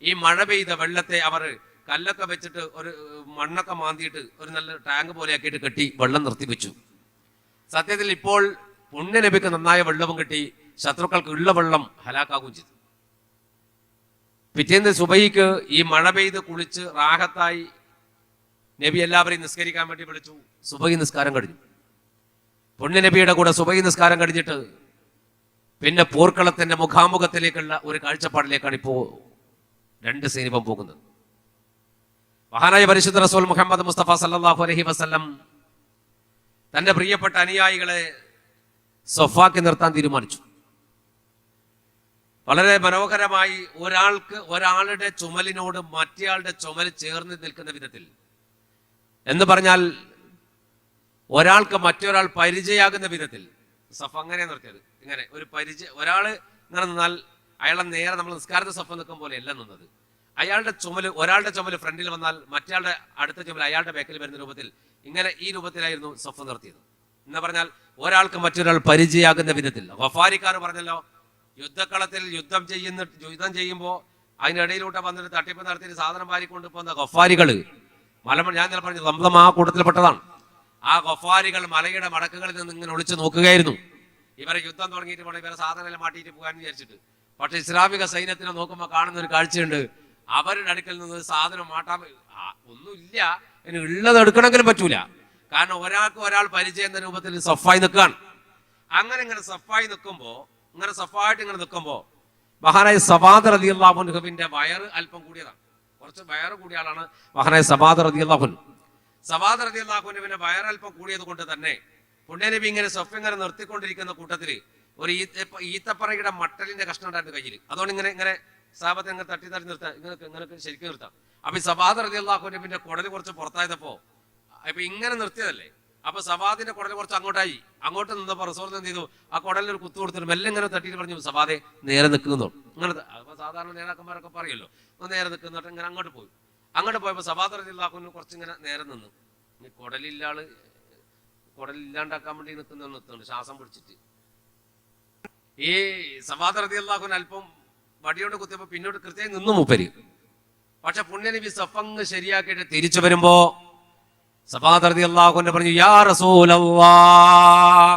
ഈ മഴ പെയ്ത വെള്ളത്തെ അവർ കല്ലൊക്കെ വെച്ചിട്ട് ഒരു മണ്ണൊക്കെ മാന്തിയിട്ട് ഒരു നല്ല ടാങ്ക് പോലെ ആക്കിയിട്ട് കെട്ടി വെള്ളം നിർത്തിവെച്ചു. സത്യത്തിൽ ഇപ്പോൾ പുണ്യ നബിക്ക് നന്നായ വെള്ളവും കിട്ടി, ശത്രുക്കൾക്ക് ഉള്ള വെള്ളം ഹലാക്കാകുകയും ചെയ്തു. പിറ്റേന്ന് സുബഹിക്ക് ഈ മഴ പെയ്ത് കുളിച്ച് റാഹത്തായി നബി എല്ലാവരെയും നിസ്കരിക്കാൻ വേണ്ടി വിളിച്ചു. സുബഹി നിസ്കാരം കഴിഞ്ഞു. പുണ്യ നബിയുടെ കൂടെ സുബഹി നിസ്കാരം കഴിഞ്ഞിട്ട് പിന്നെ പോർക്കളത്തിന്റെ മുഖാമുഖത്തിലേക്കുള്ള ഒരു കാഴ്ചപ്പാടിലേക്കാണ് ഇപ്പോ 2 സൈനികം പോകുന്നത്. മഹാനായ പരിശുദ്ധ റസൂൽ മുഹമ്മദ് മുസ്തഫ സല്ലല്ലാഹു അലൈഹി വസല്ലം തന്റെ പ്രിയപ്പെട്ട അനുയായികളെ സഫാക്കി നിർത്താൻ തീരുമാനിച്ചു. വളരെ മനോഹരമായി ഒരാളുടെ ചുമലിനോട് മറ്റേയാളുടെ ചുമൽ ചേർന്ന് നിൽക്കുന്ന വിധത്തിൽ, എന്ന് പറഞ്ഞാൽ ഒരാൾക്ക് മറ്റൊരാൾ പരിചയമാകുന്ന വിധത്തിൽ സഫ് അങ്ങനെ നിർത്തിയത്. ഇങ്ങനെ ഒരു ഒരാള് ഇങ്ങനെ നിന്നാൽ അയാളെ നേരെ നമ്മൾ നിസ്കാരത്തെ സഫ് നിൽക്കും പോലെ അല്ല നിന്നത്. ഒരാളുടെ ചുമല് ഫ്രണ്ടിൽ വന്നാൽ മറ്റയാളുടെ അടുത്ത ചുമൽ അയാളുടെ ബാക്കിൽ വരുന്ന രൂപത്തിൽ, ഇങ്ങനെ ഈ രൂപത്തിലായിരുന്നു സഫ് നിർത്തിയത്. എന്ന് പറഞ്ഞാൽ ഒരാൾക്ക് മറ്റൊരാൾ പരിചയമാകുന്ന വിധത്തിൽ. ഗഫാരിക്കാർ പറഞ്ഞല്ലോ, യുദ്ധക്കളത്തിൽ യുദ്ധം ചെയ്യുമ്പോൾ അതിനിടയിലൂടെ വന്നിട്ട് തട്ടിപ്പ് നടത്തി സാധനം വാരിക്കൊണ്ട് പോകുന്ന ഗഫാരികള് ഞാൻ ഇന്നലെ പറഞ്ഞു റംളം ആ കൂട്ടത്തിൽപ്പെട്ടതാണ്. ആ ഗഫാരികൾ മലയുടെ മടക്കുകളിൽ നിന്ന് ഇങ്ങനെ ഒളിച്ചു നോക്കുകയായിരുന്നു. ഇവരെ യുദ്ധം തുടങ്ങിയിട്ട് വേണം ഇവരെ സാധനം മാറ്റിയിട്ട് പോകാൻ വിചാരിച്ചിട്ട്. പക്ഷെ ഇസ്ലാമിക സൈന്യത്തിനെ നോക്കുമ്പോൾ കാണുന്ന ഒരു കാഴ്ചയുണ്ട്, അവരുടെ അടുക്കൽ നിന്ന് സാധനം മാറ്റാൻ ഒന്നുമില്ല, ഇനി ഉള്ളത് എടുക്കണമെങ്കിലും പറ്റൂല. കാരണം ഒരാൾ പരിചയം എന്ന രൂപത്തിൽ സഫായി നിൽക്കുകയാണ്. ഇങ്ങനെ സഫായി നിൽക്കുമ്പോ, ഇങ്ങനെ സഫായിട്ട് ഇങ്ങനെ നിൽക്കുമ്പോ മഹാനായ സവാദ് റളിയല്ലാഹു അൻഹുവിന്റെ വയറ് അല്പം കൂടിയതാണ്. കുറച്ച് വയറ് കൂടിയ ആളാണ് മഹാനായ സബാദ് റളിയല്ലാഹു അൻഹു. സബാദ് റളിയല്ലാഹു അൻഹുവിന്റെ വയറൽപ്പം കൂടിയത് കൊണ്ട് തന്നെ പുണ്യനബി ഇങ്ങനെ സൊഫ് ഇങ്ങനെ നിർത്തിക്കൊണ്ടിരിക്കുന്ന കൂട്ടത്തില് ഒരു ഈത്തപ്പറയുടെ മട്ടലിന്റെ കഷ്ണം ഉണ്ടായിരുന്നു കയ്യിൽ. അതുകൊണ്ട് ഇങ്ങനെ ഇങ്ങനെ സാബത്തെ ഇങ്ങനെ തട്ടി തട്ടി നിർത്താം, ഇങ്ങനെ ശരിക്കും നിർത്താം. അപ്പൊ ഈ സബാദ് റളിയല്ലാഹു അൻഹുവിന്റെ കുടല് കുറച്ച് പുറത്തായപ്പോ ഇപ്പൊ ഇങ്ങനെ നിർത്തിയതല്ലേ, അപ്പൊ സബാദിന്റെ കുടല് കുറച്ച് അങ്ങോട്ടായി. അങ്ങോട്ട് നിന്നപ്പോ റസൂൽ എന്ത് ചെയ്തു, ആ കുടലിൽ ഒരു കുത്തു കൊടുത്തിട്ട് മെല്ലെ ഇങ്ങനെ തട്ടിയിട്ട് പറഞ്ഞു, സബാദെ നേരെ നിൽക്കുന്നു. ഇങ്ങനെ അപ്പൊ സാധാരണ നേതാക്കന്മാരൊക്കെ പറയുമല്ലോ, നേരെ നിൽക്കുന്നിട്ട് ഇങ്ങനെ അങ്ങോട്ട് പോയി. അങ്ങോട്ട് പോയപ്പോ സബാദ് റളിയല്ലാഹു അൻഹു കുറച്ചിങ്ങനെ നേരെ നിന്നു. കുടലില്ലാണ്ടാക്കാൻ വേണ്ടി നിൽക്കുന്നുണ്ട് ശ്വാസം പിടിച്ചിട്ട്. ഈ സബാദ് റളിയല്ലാഹു അൻഹു അല്പം വടിയോണ്ട് കുത്തിയപ്പോ പിന്നോട്ട് കൃത്യം നിന്നു മൂപ്പര്. പക്ഷെ പുണ്യനബി സഫങ്ങ് ശരിയാക്കിയിട്ട് തിരിച്ചു വരുമ്പോ സബാദ് റളിയല്ലാഹു അൻഹു പറഞ്ഞു, യാ റസൂലല്ലാഹ്.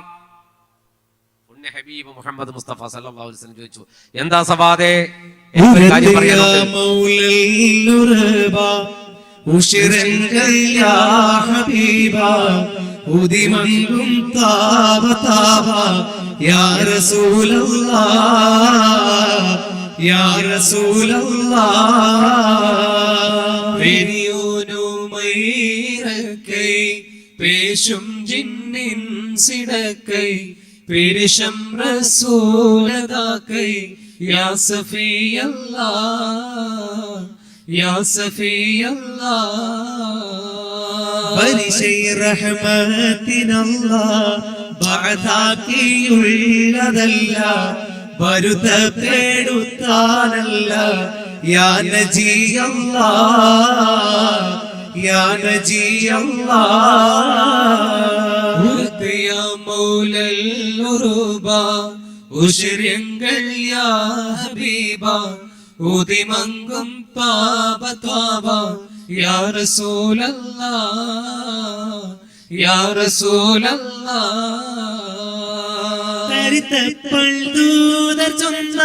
പുണ്യ ഹബീബ് മുഹമ്മദ് മുസ്തഫ സല്ലല്ലാഹു അലൈഹി വസല്ലം ചോദിച്ചു, എന്താ സബാദേ, കാര്യം പറയാനുണ്ട്? ഉദിമങ്കും താവ താവ യാ റസൂലല്ലാഹ് യാ റസൂലല്ലാഹ്. പെരിയോനുമൈറക്കൈ പേശും ജിന്നിൻ സിടക്കൈ പെരിശം റസൂലദാക്കൈ യാ സഫിയല്ലാഹ് യാ സഫിയല്ലാഹ്. പരിശൈ റഹ്മത്തിനല്ലാഹ് ബഅദാക്കിയുള്ളതല്ല വരുത്തപ്പെടുത്താനല്ല യാ നജിയല്ലാഹ് യാ നജിയല്ലാഹ്. യാ മൗലൽ ഉറുബാ ഉശ്ര്യങ്ങൾ യാ ഹബീബാ ഉദിമങ്കും താബ താബ യാ റസൂലല്ലാഹ് യാ റസൂലല്ലാഹ്. തരിത്തപ്പോൾ ദൂതർ ചൊന്ന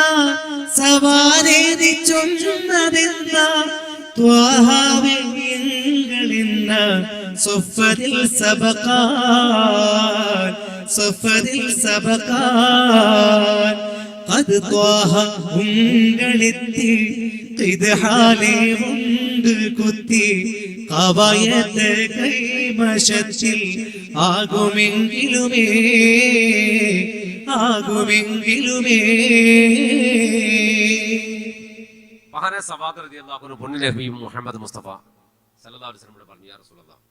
സവാരേതി ചൊന്നതെന്താ ത്വാഹാവെങ്ങളിന്ന സൊഫദിൽ സബഖാൻ സൊഫദിൽ സബഖാൻ. അത് ത്വാഹ ഉങ്ങളെത്തി ഖിദ്ഹാലെ ഉണ്ട് കുത്തി കവായത്ത് കൈമശത്തിൽ ആകുമെങ്കിലുമേ ആകുമെങ്കിലുമേ. മഹാനായ സബാദ് റളിയല്ലാഹു അൻഹു പുണ്യ ഹബീബ് മുഹമ്മദ് മുസ്തഫ സല്ലല്ലാഹു അലൈഹി വസല്ലം പറഞ്ഞു, യാ റസൂലല്ലാഹ്,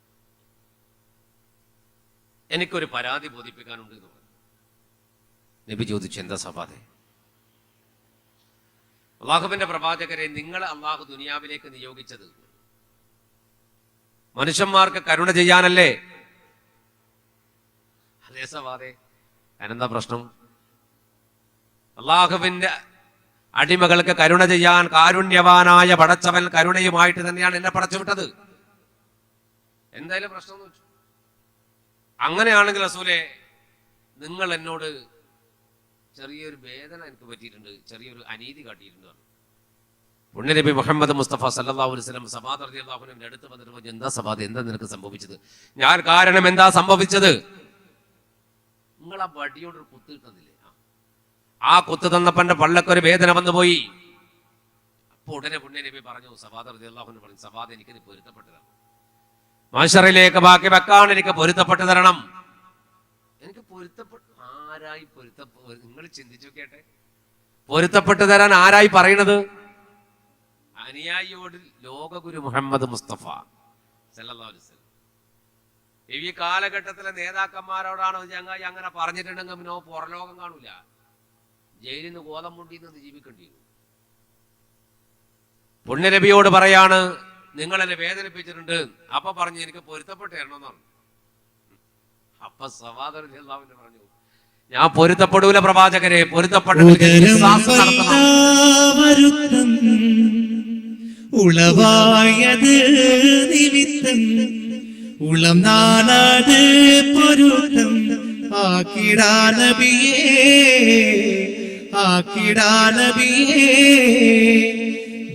എനിക്കൊരു പരാതി ബോധിപ്പിക്കാനുണ്ട് എന്ന് പറഞ്ഞു. നബി ചോദിച്ചു, എന്താ സബാദേ? അള്ളാഹുവിന്റെ പ്രവാചകരെ, നിങ്ങളെ അള്ളാഹു ദുനിയാവിലേക്ക് നിയോഗിച്ചത് മനുഷ്യന്മാർക്ക് കരുണ ചെയ്യാനല്ലേ? അതേ സബാദേ, അതിനെന്താ പ്രശ്നം? അള്ളാഹുവിന്റെ അടിമകൾക്ക് കരുണ ചെയ്യാൻ കാരുണ്യവാനായ പടച്ചവൻ കരുണയുമായിട്ട് തന്നെയാണ് എന്നെ പടച്ചുവിട്ടത്. എന്തായാലും പ്രശ്നം എന്ന് വെച്ചു. അങ്ങനെയാണെങ്കിൽ റസൂലേ, നിങ്ങൾ എന്നോട് ചെറിയൊരു വേദന എനിക്ക് പറ്റിയിട്ടുണ്ട്, ചെറിയൊരു അനീതി കാട്ടിയിട്ടുണ്ട്. പുണ്യനബി മുഹമ്മദ് മുസ്തഫ സല്ലല്ലാഹു അലൈഹി വസല്ലം സബാദ് റളിയല്ലാഹു അൻഹുവിന്റെ അടുത്ത് വന്നിട്ട് പറഞ്ഞു, എന്താ സബാദ്, എന്താ നിനക്ക് സംഭവിച്ചത്? ഞാൻ കാരണം എന്താ സംഭവിച്ചത്? നിങ്ങൾ ആ വടിയോടൊരു കുത്ത് കിട്ടുന്നില്ലേ, ആ കുത്ത് തന്നപ്പോ എന്റെ പള്ളക്കൊരു വേദന വന്നു പോയി. അപ്പൊ ഉടനെ പുണ്യനബി പറഞ്ഞു, സബാദ് റളിയല്ലാഹു അൻഹു പറഞ്ഞു, സബാദ് എനിക്കിത് പൊരുത്തപ്പെട്ടു തരണം, മഹ്ശറിലേക്ക് ബാക്കി വെക്കാൻ എനിക്ക് പൊരുത്തപ്പെട്ടു തരണം. എനിക്ക് പൊരുത്തപ്പെട്ടു. ആരായി നിങ്ങൾ ചിന്തിച്ചു കേട്ടെ, പൊരുത്തപ്പെട്ടു തരാൻ ആരായി പറയണത്? അനുയായിയോട് ലോകഗുരു മുഹമ്മദ് മുസ്തഫ സല്ലല്ലാഹു അലൈഹി വസല്ലം. ഈ കാലഘട്ടത്തിലെ നേതാക്കന്മാരോടാണ് ചങ്ങായി അങ്ങനെ പറഞ്ഞിട്ടുണ്ടെങ്കിൽ പിന്നെ പുറലോകം കാണൂല, ജയിലിൽ നിന്ന് ഗോതമ്പുണ്ടിൽ നിന്ന് ജീവിക്കേണ്ടി വരും. പുണ്യനബിയോട് പറയാണ്, നിങ്ങൾ എന്നെ വേദനിപ്പിച്ചിട്ടുണ്ട്, അപ്പൊ പറഞ്ഞു എനിക്ക് പൊരുത്തപ്പെട്ട് തരണമെന്നാണ്. അപ്പൊ സബാദ് റളിയല്ലാഹു അൻഹു പറഞ്ഞു, ഞാൻ പൊരുത്തപ്പെടൂല പ്രവാചകരെ, വരുത്തം ഉളവായത് നിമിത്തം ഉളം നാനത് പൊരുത്തം ആക്കിടാനബിയേ ആക്കിടാനബിയേ.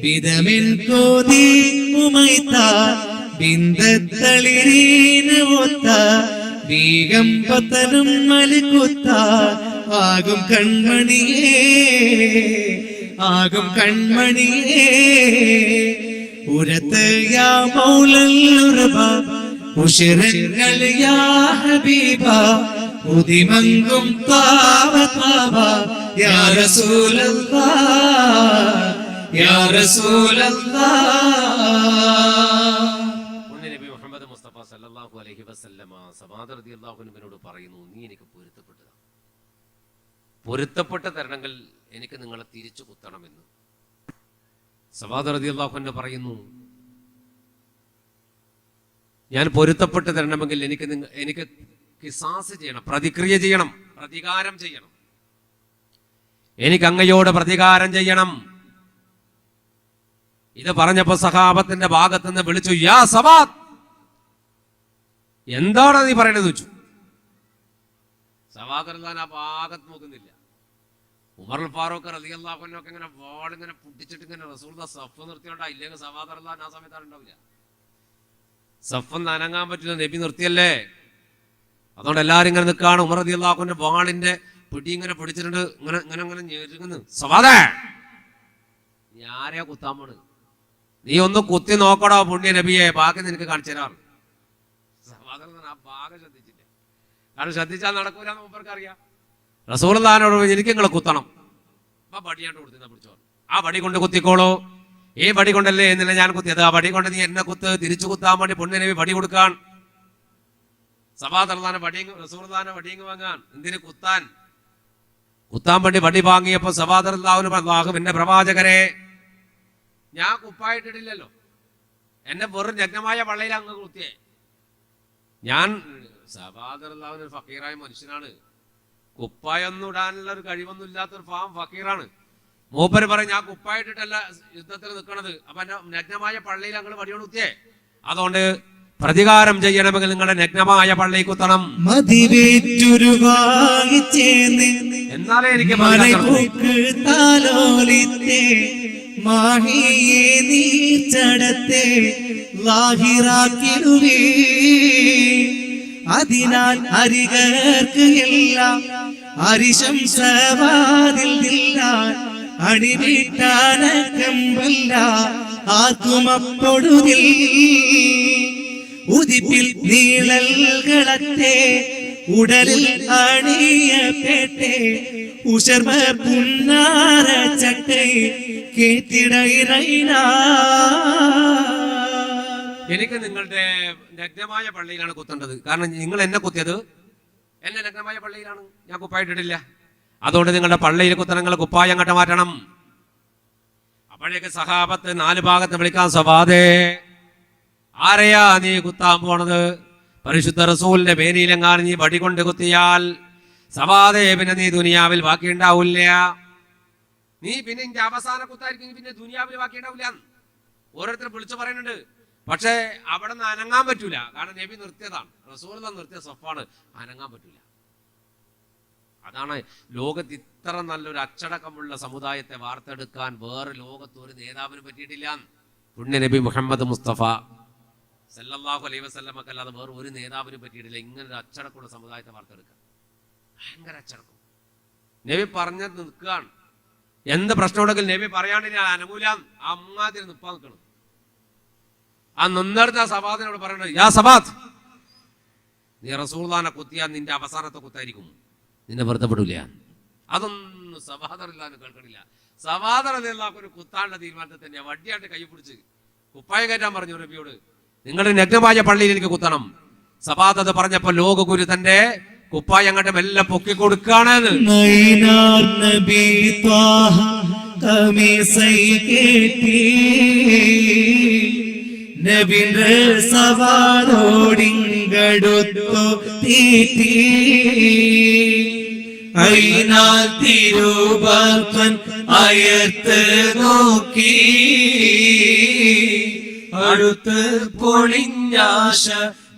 വിധമിൽ കോതി ഉമൈത്ത ബിന്ദത്തളിരീന് ഒത്ത വീകം പത്തനും മലിക്കുത്ത ആകും കൺമണിയേ ആകും കൺമണിയേ. ഉരത്ത് യാ മൗലൽ ഉർബ ഉശിരങ്ങൾ യാ ഹബീബ ഉദിമങ്കും താവ താവ യാ റസൂലല്ലാഹ് യാ റസൂലല്ലാഹ്. നബി മുഹമ്മദ് മുസ്തഫ സല്ലല്ലാഹു അലൈഹി വസല്ലമ സവാദ റളിയല്ലാഹു അൻഹുവിനോട് പറയുന്നു, നീ എനിക്ക് പൊരുത്തപ്പെട്ട തരണമെങ്കിൽ എനിക്ക് നിങ്ങളെ തിരിച്ചു കുത്തണമെന്ന്. സവാദ റളിയല്ലാഹു അൻഹു പറയുന്നു, ഞാൻ പൊരുത്തപ്പെട്ട് തരണമെങ്കിൽ എനിക്ക് കിസാസ് ചെയ്യണം, പ്രതിക്രിയ ചെയ്യണം, പ്രതികാരം ചെയ്യണം. എനിക്ക് അങ്ങയോട് പ്രതികാരം ചെയ്യണം. ഇത് പറഞ്ഞപ്പോ സഹാബത്തിന്റെ ഭാഗത്തുനിന്ന് വിളിച്ചു, യാ സവാദ്, എന്താണ് നീ പറയണത് വെച്ചു. സവാദ് റളിയല്ലാഹു ആ ഭാഗത്ത് നോക്കുന്നില്ല. ഉമർ ഫാറൂഖ് റളിയല്ലാഹു അൻഹു ഒക്കെ ഇങ്ങനെ വാളിങ്ങനെ പൊട്ടിച്ചിട്ട് ഇങ്ങനെ റസൂലുള്ളാഹി സഫ് നിർത്തിയോണ്ടാ, ഇല്ലെങ്കിൽ സവാദ് റളിയല്ലാഹു ആ സമയത്ത് ഉണ്ടാവില്ല. സഫ് നനങ്ങാൻ പറ്റില്ല, നബി നിർത്തിയല്ലേ. അതുകൊണ്ട് എല്ലാരും ഇങ്ങനെ നിൽക്കാണ്. ഉമർ റളിയല്ലാഹു അൻഹു വാളിന്റെ പിടി ഇങ്ങനെ പിടിച്ചിട്ടുണ്ട്, ഇങ്ങനെ ഇങ്ങനെ ഇങ്ങനെ ഞെരുങ്ങുന്നു. സവാദേ, നീ ആരെയാ കുത്താൻ പോണ്? നീ ഒന്ന് കുത്തി നോക്കടോ പുണ്യ നബിയെ, ബാക്കി നിനക്ക് കാണിച്ചു തരാറ്. സവാദ് ആ ഭാഗം ശ്രദ്ധിച്ചില്ല. കാരണം ശ്രദ്ധിച്ചാൽ നടക്കൂലെന്ന് മൂപ്പർക്ക് അറിയാം. റസൂലുള്ളാഹിനോട് എനിക്ക് നിങ്ങളെ കുത്തണം. അപ്പൊ വടിയാണ്ട് കൊടുത്തിരുന്ന പിടിച്ചോ, ആ വടി കൊണ്ട് കുത്തിക്കോളൂ. ഈ വടി കൊണ്ടല്ലേ എന്നില്ല ഞാൻ കുത്തിയത്, ആ വടി കൊണ്ട് നീ എന്നെ കുത്ത്. തിരിച്ചു കുത്താൻ വേണ്ടി പുണ്യ നബി വടി കൊടുക്കാൻ. സവാദ് റസൂലുള്ളാഹിനെ വടിയങ്ങ് വാങ്ങാൻ, എന്തിന് കുത്താൻ വേണ്ടി വടി വാങ്ങിയപ്പോ സവാദ് റളിയല്ലാഹു എന്റെ പ്രവാചകരെ, ഞാൻ കുപ്പായിട്ടിട്ടില്ലല്ലോ, എന്നെ വെറും നഗ്നമായ പള്ളയിൽ അങ്ങ് കുത്തിയേ. ഞാൻ സവാദ് റളിയല്ലാഹു ഫക്കീറായ മനുഷ്യനാണ്, കുപ്പായൊന്നും ഇടാനുള്ള ഒരു കഴിവൊന്നും ഇല്ലാത്തൊരു ഫക്കീറാണ്. മൂപ്പര് പറയും, ഞാൻ കുപ്പായിട്ടിട്ടല്ല യുദ്ധത്തിൽ നിൽക്കണത്, അപ്പൊ എന്റെ നഗ്നമായ പള്ളിയിൽ അങ്ങ് വടിയോട് കുത്തിയേ. അതുകൊണ്ട് പ്രതികാരം ചെയ്യണമെങ്കിൽ നിങ്ങളുടെ നഗ്നമായ പള്ളിയിൽ കുത്തണം. എന്നാലേ എനിക്ക് അതിനാൽ അരികർക്ക് എല്ലാം അരിശംസവാതിൽ അണിവിട്ടാനക്കമ്പല്ല ആക്കുമപ്പൊടുതിൽ ഉദിപ്പിൽ നീളൽകളത്തെ ഉടലിൽ അണിയപ്പെട്ടെ ഉശർമ പുന്നാര ചട്ടை കേട്ടിടയിറൈന. എനിക്ക് നിങ്ങളുടെ നഗ്നമായ പള്ളിയിലാണ് കുത്തേണ്ടത്. കാരണം നിങ്ങൾ എന്നെ കുത്തിയത് എന്നെ നഗ്നമായ പള്ളിയിലാണ്, ഞാൻ കുപ്പായിട്ടിട്ടില്ല. അതുകൊണ്ട് നിങ്ങളുടെ പള്ളിയിൽ കുത്തണം, നിങ്ങൾ കുപ്പായം അങ്ങോട്ട് മാറ്റണം. അപ്പോഴേക്ക് സഹാബത്ത് 4 ഭാഗത്ത് വിളിക്കാൻ, സവാദേ, ആരെയാ നീ കുത്താൻ പോണത്? പരിശുദ്ധ റസൂലിന്റെ പേരിലെങ്ങാനും നീ വടി കൊണ്ട് കുത്തിയാൽ സവാദേ, പിന്നെ നീ ദുനിയാവിൽ ബാക്കിയുണ്ടാവില്ല. നീ പിന്നെ എന്റെ അവസാന കുത്തായിരിക്കും, പിന്നെ ദുനിയാവിൽ ബാക്കിയുണ്ടാവില്ല. ഓരോരുത്തർ വിളിച്ചു പറയുന്നുണ്ട്. പക്ഷേ അവിടെ നിന്ന് അനങ്ങാൻ പറ്റൂല. കാരണം നബി നിർത്തിയതാണ്, റസൂലുള്ളാഹി നിർത്തിയ സഫാണ്, അനങ്ങാൻ പറ്റൂല. അതാണ് ലോകത്ത് ഇത്ര നല്ലൊരു അച്ചടക്കമുള്ള സമുദായത്തെ വാർത്തെടുക്കാൻ വേറെ ലോകത്ത് ഒരു നേതാവിന് പറ്റിയിട്ടില്ല. പുണ്യ നബി മുഹമ്മദ് മുസ്തഫ സല്ലല്ലാഹു അലൈഹി വസല്ലമക്ക് അല്ലാതെ വേറെ ഒരു നേതാവിന് പറ്റിയിട്ടില്ല ഇങ്ങനൊരു അച്ചടക്കമുള്ള സമുദായത്തെ വാർത്തെടുക്കാൻ. ഭയങ്കര അച്ചടക്കം. നബി പറഞ്ഞ് നിൽക്കുകയാണ്. എന്ത് പ്രശ്നമുണ്ടെങ്കിൽ നബി പറയാണ്ടില്ല, അനുകൂലം അമ്മാതിരി നിപ്പാൻ നിൽക്കണം. ആ നിന്നെടുത്ത് ആ സവാദിനോട് പറയണത്, യാ സവാദ്, നീ റസൂലുള്ളാഹിനെ കുത്തിയാൽ നിന്റെ അവസാനത്തെ കുത്തായിരിക്കും, നിന്നെ വെറുതെപ്പെടില്ല. അതൊന്നും സവാദറില്ലാന്ന് കേൾക്കണില്ല. സവാദറില്ലാത്ത ഒരു കുത്താനുള്ള തീരുമാനത്തിൽ തന്നെയാ വടിയായിട്ട് കൈ പിടിച്ച് കുപ്പായം കയറ്റാൻ പറഞ്ഞു നബിയോട്. നിങ്ങളുടെ നഗ്നമായ പള്ളിയിൽ എനിക്ക് കുത്തണം. സവാദത് പറഞ്ഞപ്പോ ലോകഗുരു തന്റെ കുപ്പായം അങ്ങോട്ട് മെല്ലെ പൊക്കി കൊടുക്കാണ്. നബിന്റെ സവാദോടിങ്കടുത്തു തീറ്റി അയിനാൽ തിരുബർക്കൻ അയത്ത് നോക്കി അടുത്ത് പൊളിഞ്ഞാശ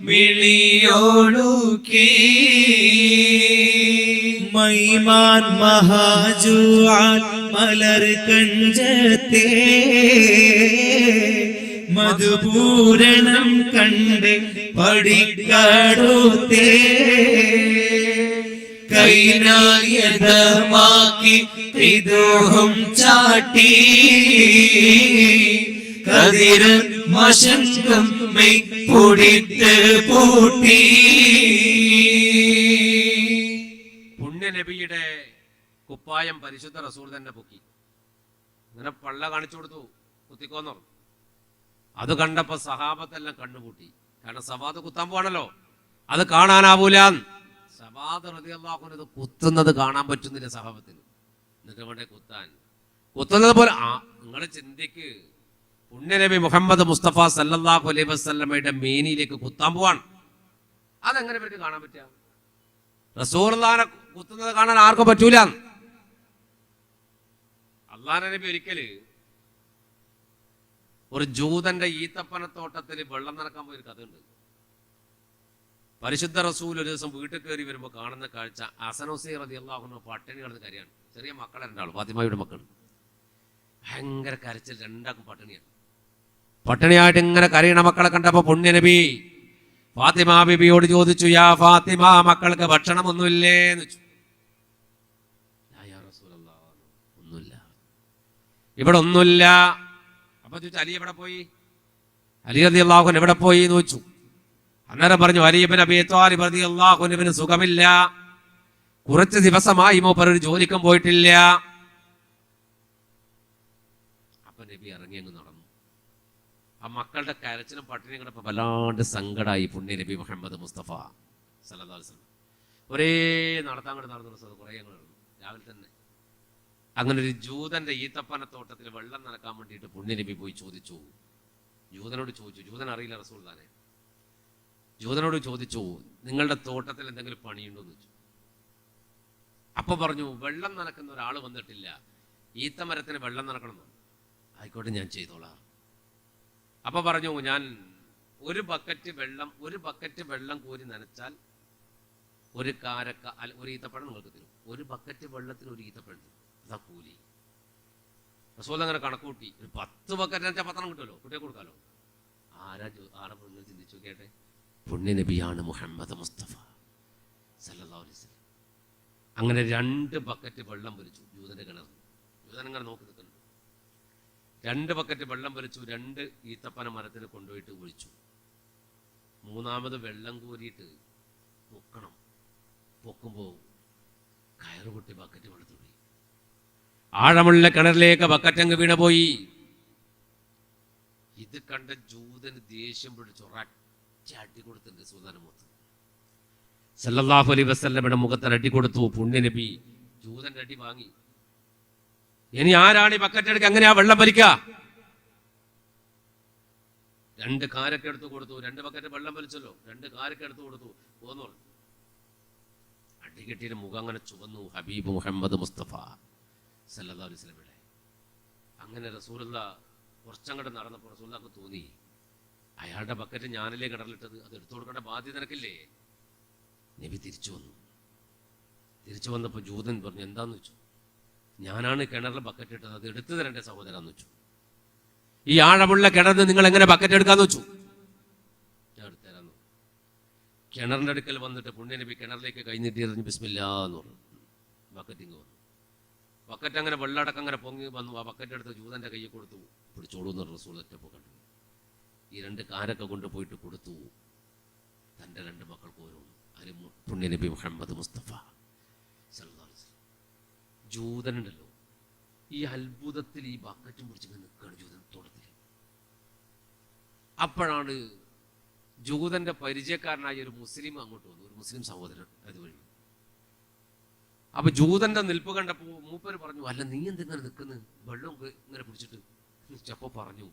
മിളിയോടുക്കി മൈമാൻ മഹാജുആൻ മലർ കഞ്ചത്തെ മധുപൂരണം കണ്ട് പടിക്കാടുത്തേ കൈനായതമാക്കി ത്രിദോഹം ചാട്ടി കതിര് മശങ്കം മെയ് പൊടിത്ത് പൂട്ടി. പുണ്യ നബിയുടെ കുപ്പായം പരിശുദ്ധ റസൂൽ തന്നെ പൊക്കി, ഇങ്ങനെ പള്ള കാണിച്ചു കൊടുത്തു, കുത്തിക്കോന്നു. അത് കണ്ടപ്പോ സഹാബത്തെല്ലാം കണ്ണുകൂട്ടി. കാരണം സവാദ് കുത്താൻ പോവാണല്ലോ, അത് കാണാനാവൂല. സവാദ് റളിയല്ലാഹു അൻഹു ഇത് കുത്തുന്നത് കാണാൻ പറ്റുന്നില്ല സഹാബത്തിന്. എന്നിട്ട് വേണ്ടേ കുത്താൻ, കുത്തുന്നത് പോലെ നിങ്ങൾ ചിന്തിക്ക്, പുണ്യനബി മുഹമ്മദ് മുസ്തഫ സല്ലല്ലാഹു അലൈഹി വസല്ലമയുടെ മേനിയിലേക്ക് കുത്താൻ പോവാണ്. അതെങ്ങനെ പറ്റി കാണാൻ പറ്റുക? റസൂലുള്ളാഹിനെ കുത്തുന്നത് കാണാൻ ആർക്കും പറ്റൂല. അള്ളാഹുവിന്റെ നബി ഒരിക്കല് ഒരു ജൂതന്റെ ഈത്തപ്പനത്തോട്ടത്തിൽ വെള്ളം നനക്കാൻ പോയൊരു കഥയുണ്ട്. പരിശുദ്ധ റസൂൽ ഒരു ദിവസം വീട്ടിൽ കയറി വരുമ്പോൾ കാണുന്ന കാഴ്ച ഹസൻ ഹുസൈൻ റളിയല്ലാഹു അൻഹു പട്ടിണി കിടന്ന് കരയാണ്. ചെറിയ മക്കളെ രണ്ടാളും, ഫാത്തിമയുടെ മക്കൾ. ഭയങ്കര കരച്ചിൽ, രണ്ടാക്കും പട്ടിണിയാണ്. പട്ടിണിയായിട്ട് ഇങ്ങനെ കരയണ മക്കളെ കണ്ടപ്പോ പുണ്യ നബി ഫാത്തിമ ബിബിയോട് ചോദിച്ചു, യാ ഫാത്തിമ, മക്കൾക്ക് ഭക്ഷണമൊന്നുമില്ലേ എന്ന് ചോദിച്ചു. ഒന്നുമില്ല, ഇവിടെ ഒന്നുമില്ല. അപ്പൊ ചോദിച്ചു, അലി എവിടെ പോയി? അലി റളിയല്ലാഹു അൻഹു എവിടെ പോയി എന്ന് ചോദിച്ചു. അന്നേരം പറഞ്ഞു, അലി ഇബ്നു അബീ ത്വാലിബ് റളിയല്ലാഹു അൻഹുവിന് സുഖമില്ല, കുറച്ച് ദിവസമായി മൂപ്പർ ഒരു ജോലിക്കും പോയിട്ടില്ല. അപ്പൊ നബി ഇറങ്ങി അങ്ങ് നടന്നു. ആ മക്കളുടെ കരച്ചിലും പട്ടിണിയും കണ്ടപ്പോ വല്ലാണ്ട് സങ്കടമായി പുണ്യ നബി മുഹമ്മദ് മുസ്തഫ സല്ലല്ലാഹു അലൈഹി വസല്ലം. ഒരേ നടത്താൻ കൂടെ നടന്നു, കുറേ ഞങ്ങൾ നടന്നു രാവിലെ തന്നെ. അങ്ങനെ ഒരു ജൂതന്റെ ഈത്തപ്പനത്തോട്ടത്തിൽ വെള്ളം നനക്കാൻ വേണ്ടിയിട്ട് പുണ്യ നബി പോയി ചോദിച്ചു. ജൂതനോട് ചോദിച്ചു, ജൂതൻ അറിയില്ല റസൂലുള്ളാഹിനെ. ജൂതനോട് ചോദിച്ചു, നിങ്ങളുടെ തോട്ടത്തിൽ എന്തെങ്കിലും പണിയുണ്ടോ എന്ന് ചോദിച്ചു. അപ്പൊ പറഞ്ഞു, വെള്ളം നനക്കുന്ന ഒരാൾ വന്നിട്ടില്ല, ഈത്തമരത്തിന് വെള്ളം നനക്കണം. ആയിക്കോട്ടെ, ഞാൻ ചെയ്തോളാം. അപ്പൊ പറഞ്ഞു, ഞാൻ ഒരു ബക്കറ്റ് വെള്ളം കോരി നനച്ചാൽ ഒരു കാരക്ക ഒരു ഈത്തപ്പഴം നിങ്ങൾക്ക് തരും. ഒരു ബക്കറ്റ് വെള്ളത്തിന് ഒരു ഈത്തപ്പഴം തരും, അതാ കൂലി. റസൂൽ അങ്ങനെ കണക്കൂട്ടി. ഒരു 10 ബക്കറ്റ് നനച്ചാൽ 10 കിട്ടുമല്ലോ, കുട്ടിയെ കൊടുക്കാലോ. ആരാ ചിന്തിച്ചു കേട്ടെ, പുണ്യ നബിയാണ് മുഹമ്മദ് മുസ്തഫ സല്ലല്ലാഹു അലൈഹി വസല്ലം. അങ്ങനെ 2 ബക്കറ്റ് വെള്ളം വലിച്ചു ജൂതന്റെ കിണർ. ജൂതൻ അങ്ങനെ നോക്കി നിൽക്കുന്നു. 2 ബക്കറ്റ് വെള്ളം വലിച്ചു, 2 ഈത്തപ്പന മരത്തിന് കൊണ്ടുപോയിട്ട് ഒഴിച്ചു. 3ാമത് വെള്ളം കോരിയിട്ട് പൊക്കണം. പൊക്കുമ്പോൾ കയറുപൊട്ടി ബക്കറ്റ് വെള്ളത്തോടി. ആഴമുള്ള കിണറിലേക്ക് ബക്കറ്റങ്ങ് വീണുപോയി. ഇത് കണ്ട ജൂതന് ദേഷ്യം പിടിച്ചു, അടി കൊടുത്തിട്ടുണ്ട് സുൽത്താന്റെ മുഖത്ത്. സല്ലല്ലാഹു അലൈഹി വസല്ലമയുടെ മുഖത്ത് അടി കൊടുത്തു പുണ്യ നബി. ജൂതന്റെ അടി വാങ്ങി. ഇനി ആരാണ് ഈ ബക്കറ്റ് എടുക്കുക, എങ്ങനെയാ വെള്ളം വലിക്കുക? 2 കാരൊക്കെ എടുത്തു കൊടുത്തു. 2 ബക്കറ്റ് വെള്ളം വലിച്ചല്ലോ, 2 കാരൊക്കെ എടുത്തു കൊടുത്തു. പോന്നു അടി കെട്ടിയുടെ മുഖം അങ്ങനെ ചുവന്നു. ഹബീബ് മുഹമ്മദ് മുസ്തഫ സല്ലല്ലാഹു അലൈഹി വസല്ലമയുടെ. അങ്ങനെ റസൂലുള്ളാഹ് കുറച്ചങ്ങോട്ട് നടന്നപ്പോൾ റസൂലുള്ളാഹിക്ക് തോന്നി, അയാളുടെ ബക്കറ്റ് ഞാനല്ലേ കിണറിലിട്ടത്, അത് എടുത്തു കൊടുക്കേണ്ട ബാധ്യത നിനക്കില്ലേ? നബി തിരിച്ചു വന്നു. തിരിച്ചു വന്നപ്പോൾ ജൂതൻ പറഞ്ഞു, എന്താന്ന് വെച്ചു, ഞാനാണ് കിണറിൽ ബക്കറ്റ് ഇട്ടത്, അത് എടുത്തു തരണ്ടേ സഹോദരാന്ന് വെച്ചു. ഈ ആഴമുള്ള കിണറിന് നിങ്ങൾ എങ്ങനെ ബക്കറ്റ് എടുക്കാന്ന് വെച്ചു. ഞാൻ എടുത്തുതരാന്ന്. കിണറിന്റെ അടുക്കൽ വന്നിട്ട് പുണ്യ നബി കിണറിലേക്ക് കഴിഞ്ഞിട്ട് എറിഞ്ഞ് ബിസ്മില്ലാ എന്ന് പറഞ്ഞു. ബക്കറ്റിങ് വന്നു. ബക്കറ്റ് അങ്ങനെ വെള്ളടക്കം അങ്ങനെ പൊങ്ങി വന്നു. ആ ബക്കറ്റ് എടുത്ത് ജൂതന്റെ കയ്യിൽ കൊടുത്തു. പിടിച്ചോളൂ എന്ന് റസൂൽ ഒറ്റപ്പോൾ കണ്ടു. ഈ 2 കാരൊക്കെ കൊണ്ടുപോയിട്ട് കൊടുത്തു. തൻ്റെ 2 മക്കൾക്ക് ഓരോന്ന്. അതിന് പുണ്യ നബി മുഹമ്മദ് മുസ്തഫ സല്ലല്ലാഹു അലൈഹി വസല്ലം. ജൂതനുണ്ടല്ലോ, ഈ അത്ഭുതത്തിൽ ഈ ബക്കറ്റും പിടിച്ച് നിൽക്കുകയാണ് ജൂതൻ തോട്ടത്തിൽ. അപ്പോഴാണ് ജൂതന്റെ പരിചയക്കാരനായ ഒരു മുസ്ലിം അങ്ങോട്ട് വന്നു, ഒരു മുസ്ലിം സഹോദരൻ അതുവഴി. അപ്പൊ ജൂതന്റെ നിൽപ്പ് കണ്ടപ്പോ മൂപ്പര് പറഞ്ഞു, അല്ല നീ എന്തിങ്ങനെ നിൽക്കുന്നത്, വെള്ളം ഇങ്ങനെ പിടിച്ചിട്ട്? ചപ്പോ പറഞ്ഞു,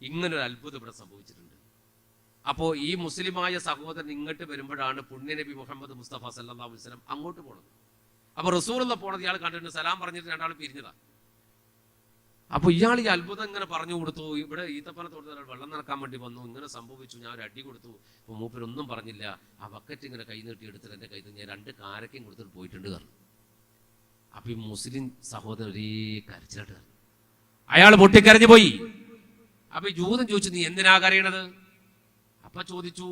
ഇങ്ങനൊരു അത്ഭുതം ഇവിടെ സംഭവിച്ചിട്ടുണ്ട്. അപ്പോ ഈ മുസ്ലിമായ സഹോദരൻ ഇങ്ങോട്ട് വരുമ്പോഴാണ് പുണ്യ നബി മുഹമ്മദ് മുസ്തഫ സല്ലല്ലാഹു അലൈഹി വസല്ലം അങ്ങോട്ട് പോണത്. അപ്പൊ റസൂലുള്ള പോണത് ഇയാൾ കണ്ടിട്ട് സലാം പറഞ്ഞിട്ട് 2 പിരിഞ്ഞതാ. അപ്പൊ ഇയാൾ ഈ അത്ഭുതം ഇങ്ങനെ പറഞ്ഞു കൊടുത്തു. ഇവിടെ ഈത്തപ്പനത്തോട്ടത്തിൽ വെള്ളം നനക്കാൻ വേണ്ടി വന്നു, ഇങ്ങനെ സംഭവിച്ചു, ഞാൻ ഒരു അടി കൊടുത്തു. അപ്പൊ മൂപ്പരൊന്നും പറഞ്ഞില്ല. ആ ബക്കറ്റ് ഇങ്ങനെ കൈ നീട്ടി എടുത്തിട്ട് എൻ്റെ കയ്യിൽ ഞാൻ 2 കാരക്കയും കൊടുത്തിട്ട് പോയിട്ടുണ്ട് പറഞ്ഞു. അപ്പൊ ഈ മുസ്ലിം സഹോദരൻ ഒരേ കരച്ചിലായിട്ട് പറഞ്ഞു. അയാൾ പൊട്ടിക്കരഞ്ഞു പോയി. അപ്പൊ ഈ ജൂതൻ ചോദിച്ചു, നീ എന്തിനാ കരയണത്? അപ്പൊ ചോദിച്ചു,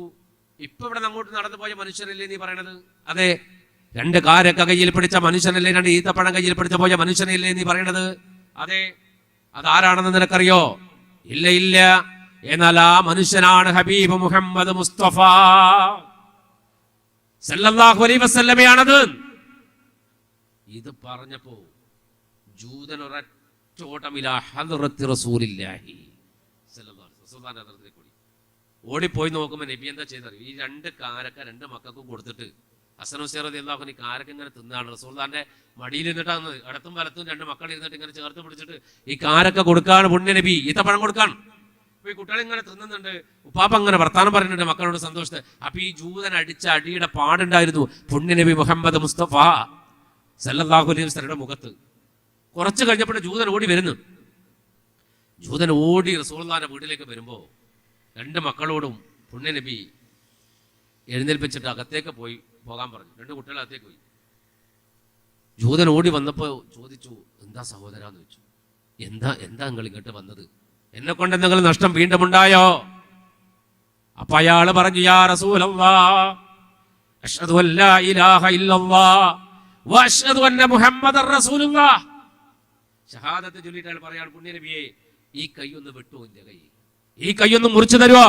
ഇപ്പൊ ഇവിടെ അങ്ങോട്ട് നടന്നു പോയ മനുഷ്യനല്ലേ നീ പറയണത്? അതെ. 2 കാരക്ക കയ്യിൽ പിടിച്ച മനുഷ്യനല്ലേ, 2 ഈത്തപ്പഴം കയ്യിൽ പിടിച്ച പോയ മനുഷ്യനല്ലേ നീ പറയണത്? അതെ. അതാരാണെന്ന് നിനക്കറിയോ? ഇല്ല ഇല്ല. എന്നാൽ ആ മനുഷ്യനാണ് ഹബീബ് മുഹമ്മദ് മുസ്തഫ സല്ലല്ലാഹു അലൈഹി വസല്ലമയാണത്. ഇത് പറഞ്ഞപ്പോ ജൂതൻ ഒരൊറ്റോട്ടമില്ല ഹദ്റത്തി റസൂലില്ലാഹി സല്ലല്ലാഹു അലൈഹി വസല്ലം ഓടിപ്പോയി നോക്കുമ്പോൾ നബി എന്താ ചെയ്തത്? ഈ രണ്ട് കാരക്ക രണ്ട് മക്കൾക്കും കൊടുത്തിട്ട് ഹസൻ ഹുസൈൻ റളിയല്ലാഹു അൻഹു കാരക്ക ഇങ്ങനെ തിന്നാണ്. റസൂലുള്ളാഹിന്റെ മടിയിൽ ഇരുന്നിട്ടാണ് ഇടത്തും വലത്തും രണ്ട് മക്കൾ ഇരുന്നിട്ട് ഇങ്ങനെ ചേർത്ത് പിടിച്ചിട്ട് ഈ കാരക്ക കൊടുക്കാണ് പുണ്യ നബി, ഈത്തപ്പഴം കൊടുക്കാണ്. അപ്പൊ ഈ കുട്ടികൾ ഇങ്ങനെ തിന്നുന്നുണ്ട്, ഉപ്പാപ്പ അങ്ങനെ വർത്താനം പറയുന്നുണ്ട് മക്കളോട് സന്തോഷത്തെ. അപ്പൊ ഈ ജൂതൻ അടിച്ച അടിയുടെ പാടുണ്ടായിരുന്നു പുണ്യ നബി മുഹമ്മദ് മുസ്തഫ സല്ലല്ലാഹു അലൈഹി വസല്ലമയുടെ മുഖത്ത്. കുറച്ച് കഴിഞ്ഞപ്പോൾ ജൂതൻ ഓടി വരുന്നു. ജൂതൻ ഓടി റസൂലുള്ളാഹിന്റെ വീട്ടിലേക്ക് വരുമ്പോ രണ്ട് മക്കളോടും പുണ്യ നബി എഴുന്നേൽപ്പിച്ചിട്ട് അകത്തേക്ക് പോകാൻ പറഞ്ഞു. രണ്ട് കുട്ടികൾ അകത്തേക്ക് പോയി. ജൂതൻ ഓടി വന്നപ്പോ ചോദിച്ചു, എന്താ സഹോദരാന്ന് വെച്ചു. എന്താ നിങ്ങൾ ഇങ്ങോട്ട് വന്നത്? എന്നെ കൊണ്ട് എന്തെങ്കിലും നഷ്ടം വീണ്ടും ഉണ്ടായോ? അപ്പൊ അയാള് പറഞ്ഞു, യാ റസൂലല്ലാഹ് അശ്ഹദു അല്ലാ ഇലാഹ ഇല്ലല്ലാഹ് വഅശ്ഹദു അന്ന മുഹമ്മദർ റസൂലുള്ളാഹ്. ഷഹാദത്ത് ചൊല്ലിയിട്ട് അയാൾ പറയാണ്, പുണ്യ നബിയെ ഈ കൈ ഒന്ന് വിട്ടു, എന്റെ കൈ ഈ കൈയൊന്ന് മുറിച്ചു തരുമോ?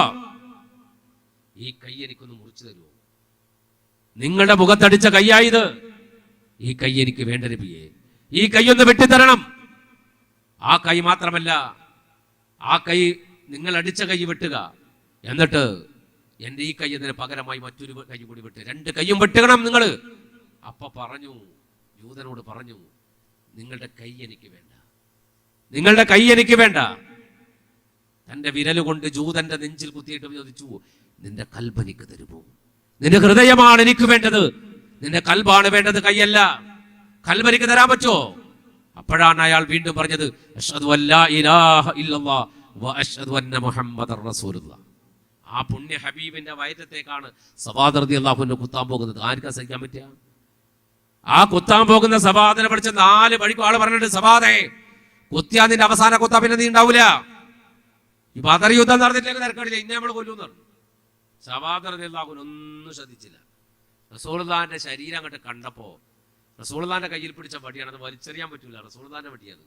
ഈ കൈ എനിക്കൊന്ന് മുറിച്ചു തരുമോ? നിങ്ങളുടെ മുഖത്തടിച്ച കൈയായത്. ഈ കൈ എനിക്ക് വേണ്ട നബിയെ, ഈ കൈയൊന്ന് വെട്ടിത്തരണം. ആ കൈ മാത്രമല്ല, ആ കൈ നിങ്ങൾ അടിച്ച കൈ വെട്ടുക, എന്നിട്ട് എന്റെ ഈ കൈ അതിന് പകരമായി മറ്റൊരു കൈ കൂടി വെട്ട്, രണ്ട് കൈയും വെട്ടുകണം നിങ്ങൾ. അപ്പൊ പറഞ്ഞു, ജൂതനോട് പറഞ്ഞു, നിങ്ങളുടെ കൈ എനിക്ക് വേണ്ട, നിങ്ങളുടെ കൈ എനിക്ക് വേണ്ട. തന്റെ വിരലുകൊണ്ട് ജൂതന്റെ നെഞ്ചിൽ കുത്തിയിട്ട് ചോദിച്ചു, നിന്റെ കൽബ് എനിക്ക് തരുമോ? നിന്റെ ഹൃദയമാണ് എനിക്ക് വേണ്ടത്, നിന്റെ കൽബാണ് വേണ്ടത്, കൈയല്ല. കൽബ് എനിക്ക് തരാൻ പറ്റുമോ? അപ്പോഴാണ് അയാൾ വീണ്ടും പറഞ്ഞത്, അശ്ഹദു അല്ലാ ഇലാഹ ഇല്ലല്ലാഹ് വഅശ്ഹദു അന്ന മുഹമ്മദർ റസൂലുള്ളാഹ്. ആ പുണ്യ ഹബീബിന്റെ വയറ്റത്തേക്കാണ് സവാദ് റളിയല്ലാഹു അൻഹു കുത്താൻ പോകുന്നത്. ആർക്കാ സഹിക്കാൻ പറ്റുക? ആ കുത്താൻ പോകുന്ന സവാദിനെ പഠിച്ച 4 വഴിക്കും ആള് പറഞ്ഞിട്ട്, സവാദേ കുത്തിയാ നിന്റെ അവസാന കുത്താ പിന്നെ നീ ഉണ്ടാവൂല. ഈ ബദർ യുദ്ധം നടന്നിട്ടില്ലെങ്കിൽ തിരക്കടില്ല, ഇന്നെ നമ്മൾ കൊല്ലുന്നു. സവാദ് റളിയല്ലാഹു അൻഹു ഒന്നും ശ്രദ്ധിച്ചില്ല. റസൂലുള്ളാഹിന്റെ ശരീരം അങ്ങോട്ട് കണ്ടപ്പോ റസൂലുള്ളാഹിന്റെ കയ്യിൽ പിടിച്ച വടിയാണ്, അത് വലിച്ചെറിയാൻ പറ്റൂല, റസൂലുള്ളാഹിന്റെ വടിയാണ്.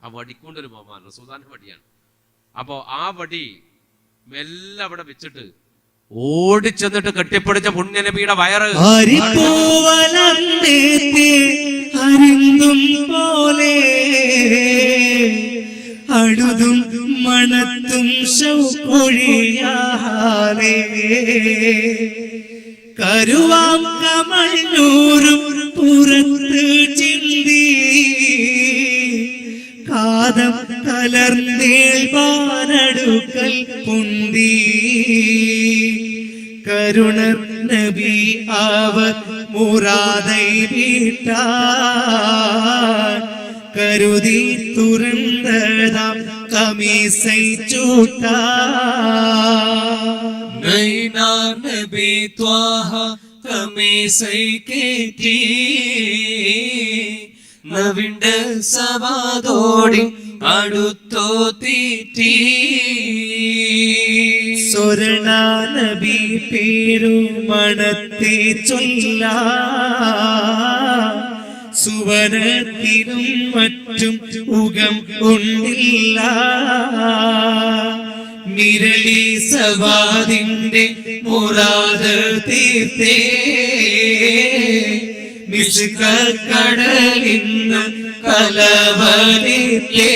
ആ വടിക്കൊണ്ടൊരു ബഹുമാനം, റസൂലുള്ളാഹിന്റെ വടിയാണ്. അപ്പോ ആ വടി മെല്ലെ അവിടെ വെച്ചിട്ട് ഓടിച്ചെന്നിട്ട് കെട്ടിപ്പിടിച്ച പുണ്യ നബിയുടെ വയറ് പോലെ അഴുതും മണത്തും ശൗക്കൊഴിയാലേ കരുവാം കമഴ്ന്നൂറും പുറത്ത് ചിന്തി കാതം കലർന്നേൽപ്പാനടുക്കൽ പൊന്തി കരുണർ നബി അവർ മുറാദൈ വീട്ടാൻ കരുതി തുറന്നതാം കമീസൈ ചൂട്ടാ നൈനാ നബി ത്വാഹ കമീസൈ കേറ്റി നവിണ്ട് സവാദോടി അടുത്തോ തീറ്റി സ്വർണ നബി പേരുമണത്തെ ചൊല്ല സുവനത്തിനും മറ്റും ഉകം ഉണ്ടില്ല മിരളി സവാദിന്റെ മുറാദ് തീർത്തേ മിസ്കടലിന്ന് കലവരിത്തേ